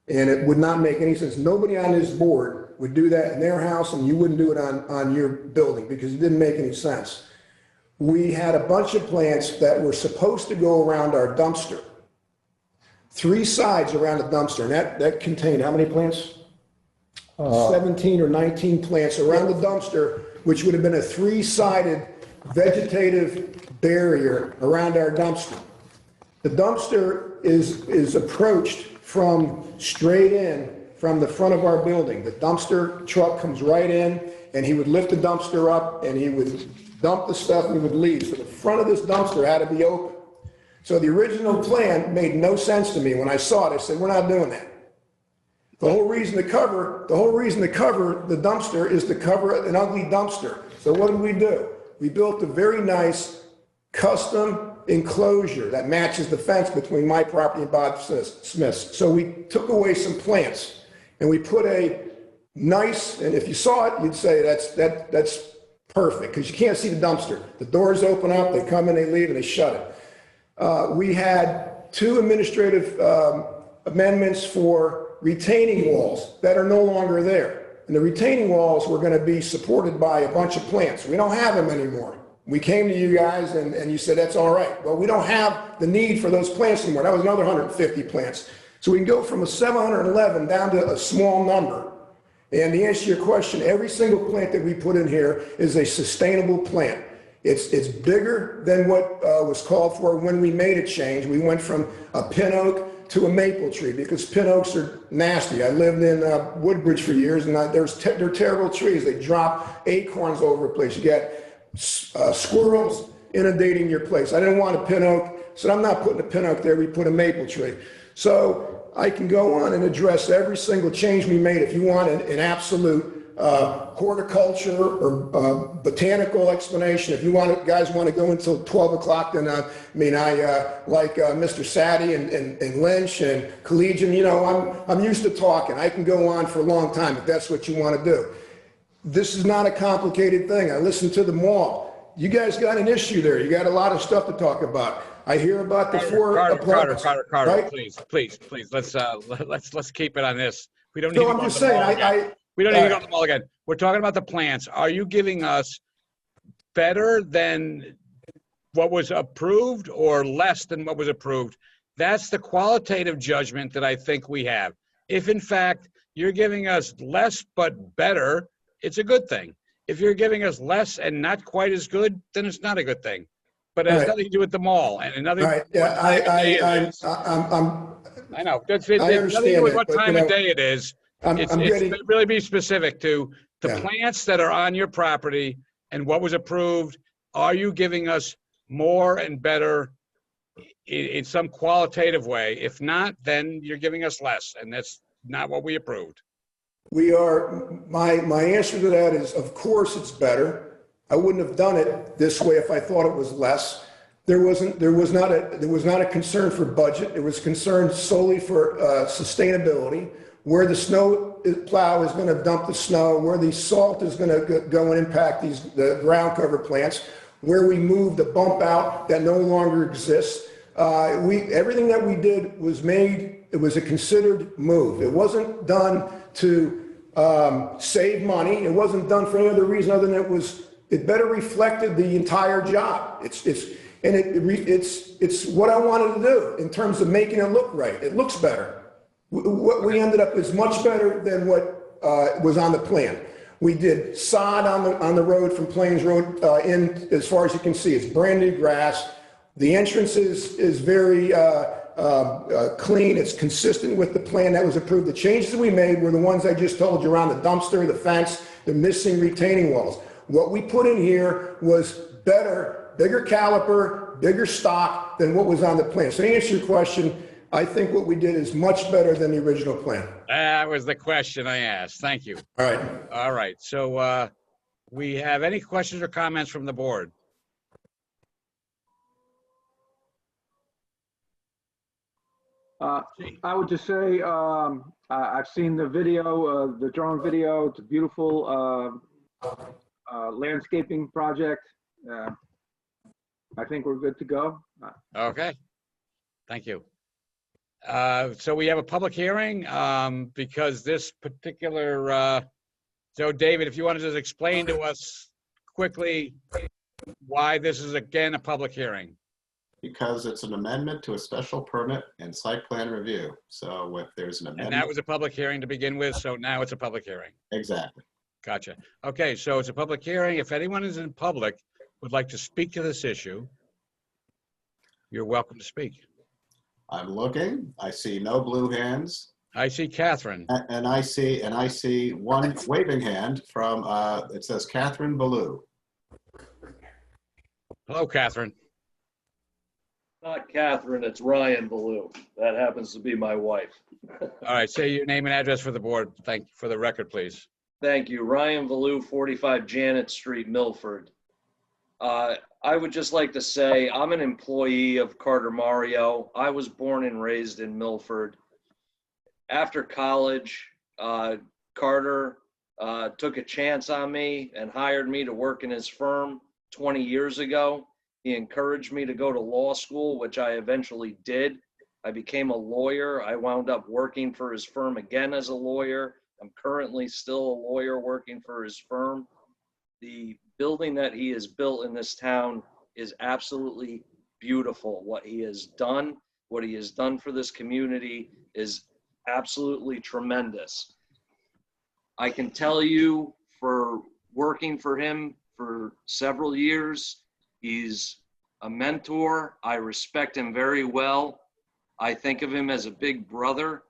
and it would not make any sense. Nobody on this board would do that in their house, and you wouldn't do it on your building because it didn't make any sense. We had a bunch of plants that were supposed to go around our dumpster, 3 sides around the dumpster, and that contained how many plants? 17 or 19 plants around the dumpster, which would have been a 3-sided vegetative barrier around our dumpster. The dumpster is approached from straight in from the front of our building. The dumpster truck comes right in, and he would lift the dumpster up, and he would dump the stuff, and he would leave. So the front of this dumpster had to be open. So the original plan made no sense to me. When I saw it, I said, we're not doing that. The whole reason to cover the dumpster is to cover an ugly dumpster. So what did we do? We built a very nice custom enclosure that matches the fence between my property and Bob Smith's. So we took away some plants and we put a nice, and if you saw it, you'd say that's perfect because you can't see the dumpster. The doors open up, they come in, they leave, and they shut it. We had 2 administrative amendments for retaining walls that are no longer there. And the retaining walls were going to be supported by a bunch of plants. We don't have them anymore. We came to you guys and you said, that's all right. Well, we don't have the need for those plants anymore. That was another 150 plants. So we can go from a 711 down to a small number. And to answer your question, every single plant that we put in here is a sustainable plant. It's bigger than what was called for when we made a change. We went from a pin oak to a maple tree because pin oaks are nasty. I lived in Woodbridge for years and they're terrible trees. They drop acorns over the place. You get squirrels inundating your place. I didn't want a pin oak, so I'm not putting a pin oak there. We put a maple tree. So I can go on and address every single change we made. If you want an absolute horticulture or botanical explanation, if you guys want to go until 12 o'clock, then I like Mr. Sadie and Lynch and Collegian, you know, I'm used to talking. I can go on for a long time if that's what you want to do. This is not a complicated thing. I listened to them all. You guys got an issue there. You got a lot of stuff to talk about. I hear about the Carter, right? please. Let's keep it on this. We don't need No, to I'm go just to the mall saying, again. We don't need to go to the mall again. We're talking about the plants. Are you giving us better than what was approved or less than what was approved? That's the qualitative judgment that I think we have. If in fact you're giving us less but better, it's a good thing. If you're giving us less and not quite as good, then it's not a good thing. But it has nothing to do with the mall and another. Right. Yeah, I know. It's I nothing to do with what time of day it is. It's really be specific to the plants that are on your property and what was approved. Are you giving us more and better in some qualitative way? If not, then you're giving us less, and that's not what we approved. We are, my answer to that is, of course it's better. I wouldn't have done it this way if I thought it was less. There was not a concern for budget. It was concern solely for sustainability, where the snow plow is going to dump the snow, where the salt is going to go and impact the ground cover plants, where we moved the bump out that no longer exists. Everything that we did was made, it was a considered move. It wasn't done to save money. It wasn't done for any other reason other than it better reflected the entire job. It's what I wanted to do in terms of making it look right. It looks better. What we ended up is much better than what was on the plan. We did sod on the road from Plains Road in, as far as you can see. It's brand new grass. The entrance is very clean. It's consistent with the plan that was approved. The changes that we made were the ones I just told you around the dumpster, the fence, the missing retaining walls. What we put in here was better, bigger caliper, bigger stock than what was on the plan. So to answer your question, I think what we did is much better than the original plan. That was the question I asked. Thank you. All right. All right. So we have any questions or comments from the board? I would just say I've seen the video, the drone video. It's a beautiful landscaping project. I think we're good to go. Okay. Thank you. So we have a public hearing because this particular, so David, if you want to just explain to us quickly why this is again a public hearing. Because it's an amendment to a special permit and site plan review. So if there's an amendment. And that was a public hearing to begin with, so now it's a public hearing. Exactly. Gotcha. Okay, so it's a public hearing. If anyone is in public would like to speak to this issue, you're welcome to speak. I'm looking. I see no blue hands. I see Catherine. And I see one waving hand from, it says Catherine Ballou. Hello, Catherine. Not Catherine, it's Ryan Ballou. That happens to be my wife. All right, say your name and address for the board. Thank you for the record, please. Thank you. Ryan Ballou, 45 Janet Street, Milford. I would just like to say I'm an employee of Carter Mario. I was born and raised in Milford. After college, Carter took a chance on me and hired me to work in his firm 20 years ago. He encouraged me to go to law school, which I eventually did. I became a lawyer. I wound up working for his firm again as a lawyer. I'm currently still a lawyer working for his firm. The building that he has built in this town is absolutely beautiful. What he has done for this community is absolutely tremendous. I can tell you, for working for him for several years, he's a mentor. I respect him very well. I think of him as a big brother.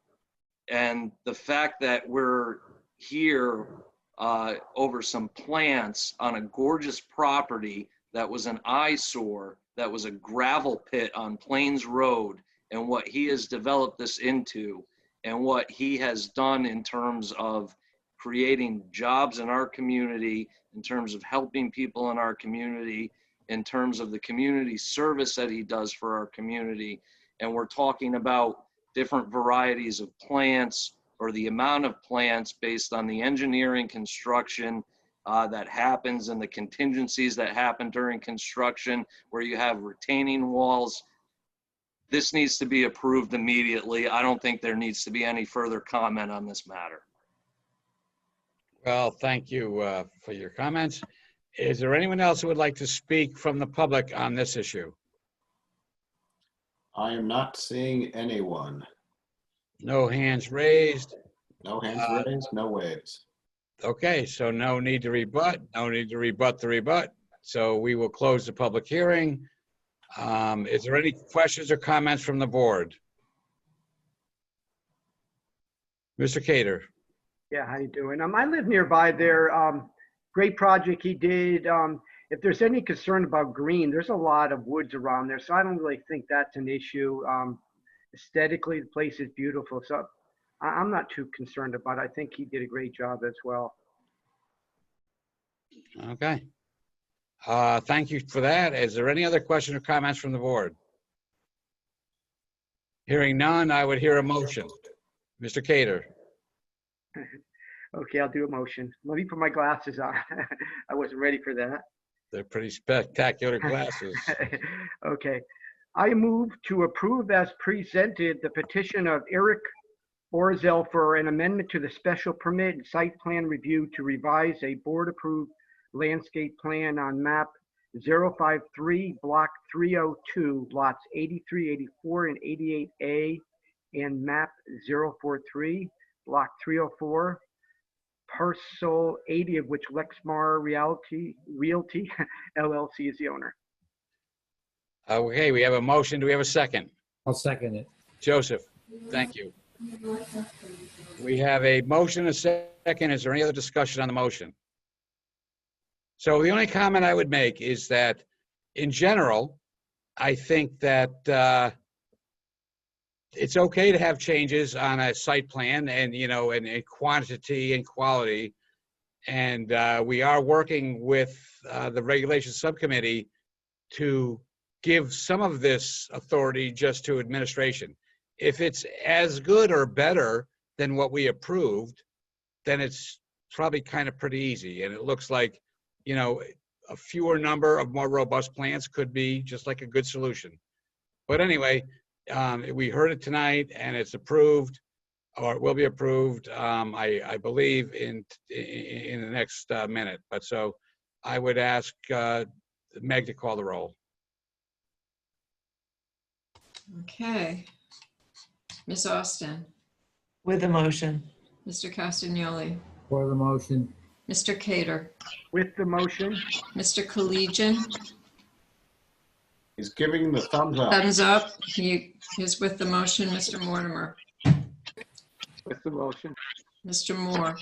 And the fact that we're here over some plants on a gorgeous property that was an eyesore, that was a gravel pit on Plains Road, and what he has developed this into, and what he has done in terms of creating jobs in our community, in terms of helping people in our community, in terms of the community service that he does for our community. And we're talking about different varieties of plants, or the amount of plants based on the engineering construction that happens and the contingencies that happen during construction, where you have retaining walls. This needs to be approved immediately. I don't think there needs to be any further comment on this matter. Well, thank you for your comments. Is there anyone else who would like to speak from the public on this issue? I am not seeing anyone. No hands raised. No hands raised, no waves. Okay, so no need to rebut, no need to rebut the rebut. So we will close the public hearing. Is there any questions or comments from the board? Mr. Cater. Yeah, how you doing? I live nearby there. Great project he did. If there's any concern about green, there's a lot of woods around there, so I don't really think that's an issue. Aesthetically, the place is beautiful, so I'm not too concerned about it. I think he did a great job as well. Okay. Thank you for that. Is there any other questions or comments from the board? Hearing none, I would hear a motion. Mr. Cater. Okay, I'll do a motion. Let me put my glasses on. I wasn't ready for that. They're pretty spectacular glasses. Okay. I move to approve as presented the petition of Eric Orzel for an amendment to the special permit and site plan review to revise a board-approved landscape plan on map 053, block 302, lots 83, 84, and 88A, and map 043, block 304, parcel 80 of which Lexmar Realty LLC is the owner. Okay, we have a motion. Do we have a second? I'll second it. Joseph, thank you. We have a motion, a second. Is there any other discussion on the motion? So the only comment I would make is that in general, I think that it's okay to have changes on a site plan and, you know, and quantity and quality. And we are working with the regulations subcommittee to give some of this authority just to administration. If it's as good or better than what we approved, then it's probably kind of pretty easy. And it looks like, you know, a fewer number of more robust plants could be just like a good solution. But anyway, we heard it tonight and it's approved, or it will be approved, I believe in the next minute. But so I would ask Meg to call the roll. Okay. Ms. Austin. With the motion. Mr. Castagnoli. For the motion. Mr. Cater. With the motion. Mr. Collegian. He's giving the thumbs up. Thumbs up. He is with the motion. Mr. Mortimer. With the motion. Mr. Moore.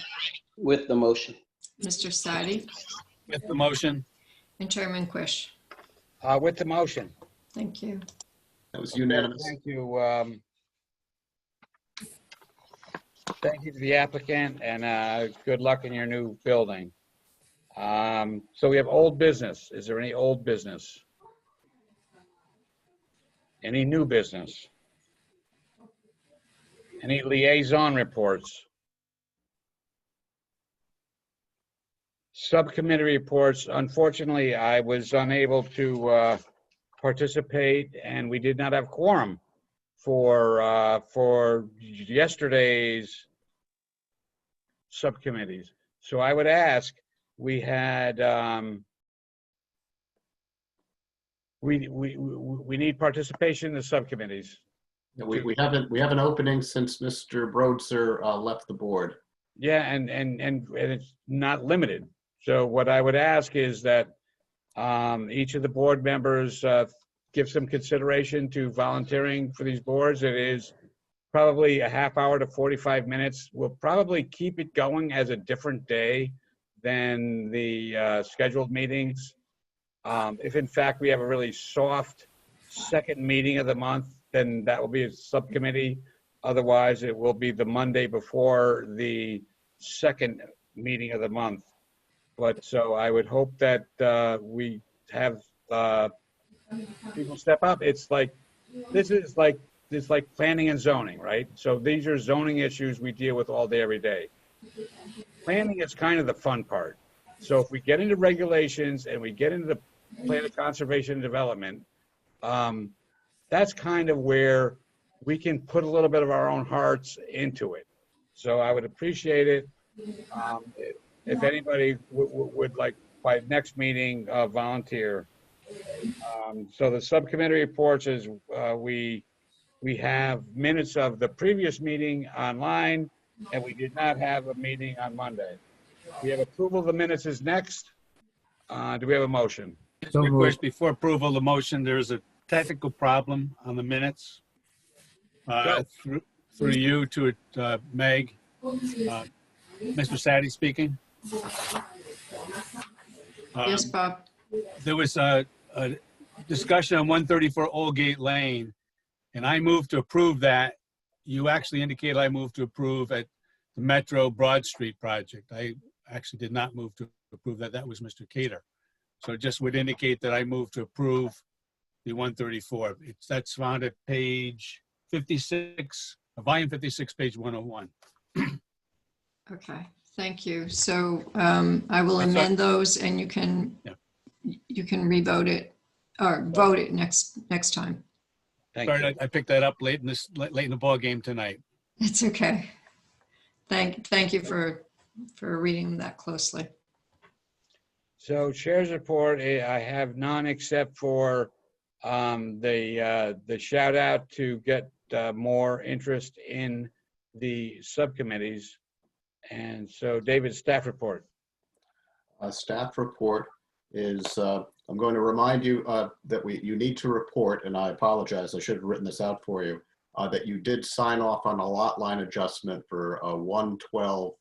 With the motion. Mr. Sadi. With the motion. And Chairman Quish. With the motion. Thank you. That was unanimous. Thank you. Thank you to the applicant, and good luck in your new building. So we have old business. Is there any old business? Any new business? Any liaison reports? Subcommittee reports. Unfortunately, I was unable to participate, and we did not have quorum for yesterday's subcommittees. So I would ask, we had we need participation in the subcommittees. We have an opening since Mr. Brodser left the board. Yeah, and it's not limited. So what I would ask is that each of the board members give some consideration to volunteering for these boards. It is probably a half hour to 45 minutes. We'll probably keep it going as a different day than the scheduled meetings. If in fact we have a really soft second meeting of the month, then that will be a subcommittee. Otherwise, it will be the Monday before the second meeting of the month. But so I would hope that we have people step up. It's like planning and zoning, right? So these are zoning issues we deal with all day, every day. Planning is kind of the fun part. So if we get into regulations and we get into the plan of conservation and development, that's kind of where we can put a little bit of our own hearts into it. So I would appreciate it if anybody would like by next meeting volunteer. So the subcommittee reports is we have minutes of the previous meeting online, and we did not have a meeting on Monday. We have approval of the minutes is next. Do we have a motion? So Request before approval of the motion, there's a technical problem on the minutes. Through you to Meg. Mr. Sadie speaking. Yes, Bob. There was a discussion on 134 Old Gate Lane, and I moved to approve that. You actually indicated I moved to approve at the Metro Broad Street project. I actually did not move to approve that. That was Mr. Cater. So it just would indicate that I moved to approve the 134. That's found at page 56, volume 56, page 101. Okay, thank you. So I will amend those, and you can revote it or vote it next time. Sorry, I picked that up late in the ball game tonight. It's okay. Thank you for reading that closely. So chair's report, I have none except for the shout out to get more interest in the subcommittees. And so David's staff report. Staff report is, I'm going to remind you that you need to report, and I apologize, I should have written this out for you, that you did sign off on a lot line adjustment for 112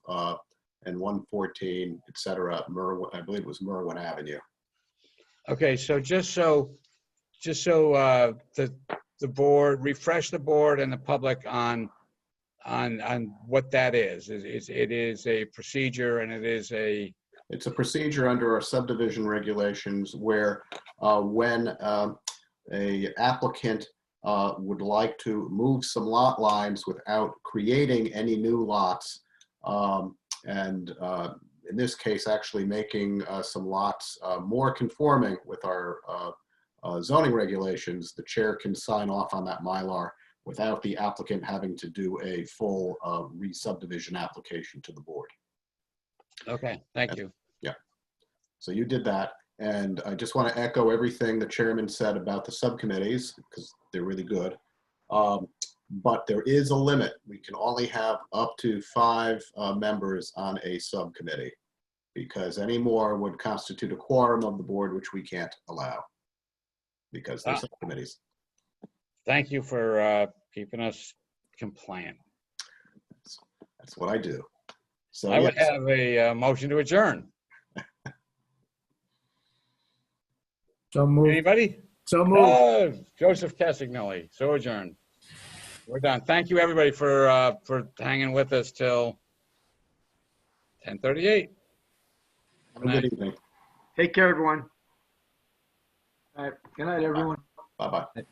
and 114, et cetera, I believe it was Merwin Avenue. Okay, so just so the board, refresh the board and the public on what that is. It is a procedure, and it's a procedure under our subdivision regulations where when a applicant would like to move some lot lines without creating any new lots, and in this case, actually making some lots more conforming with our zoning regulations, the chair can sign off on that Mylar without the applicant having to do a full re-subdivision application to the board. Okay, thank you. Yeah, so you did that. And I just want to echo everything the chairman said about the subcommittees, because they're really good. But there is a limit. We can only have up to 5 members on a subcommittee, because any more would constitute a quorum of the board, which we can't allow because they're subcommittees. Thank you for keeping us compliant. That's what I do. So I would have a motion to adjourn. So moved. Anybody? So moved. Joseph Cassignelli, so adjourned. We're done. Thank you, everybody, for hanging with us till 10:38. Have a good evening. Take care, everyone. All right. Good night, everyone. Bye-bye.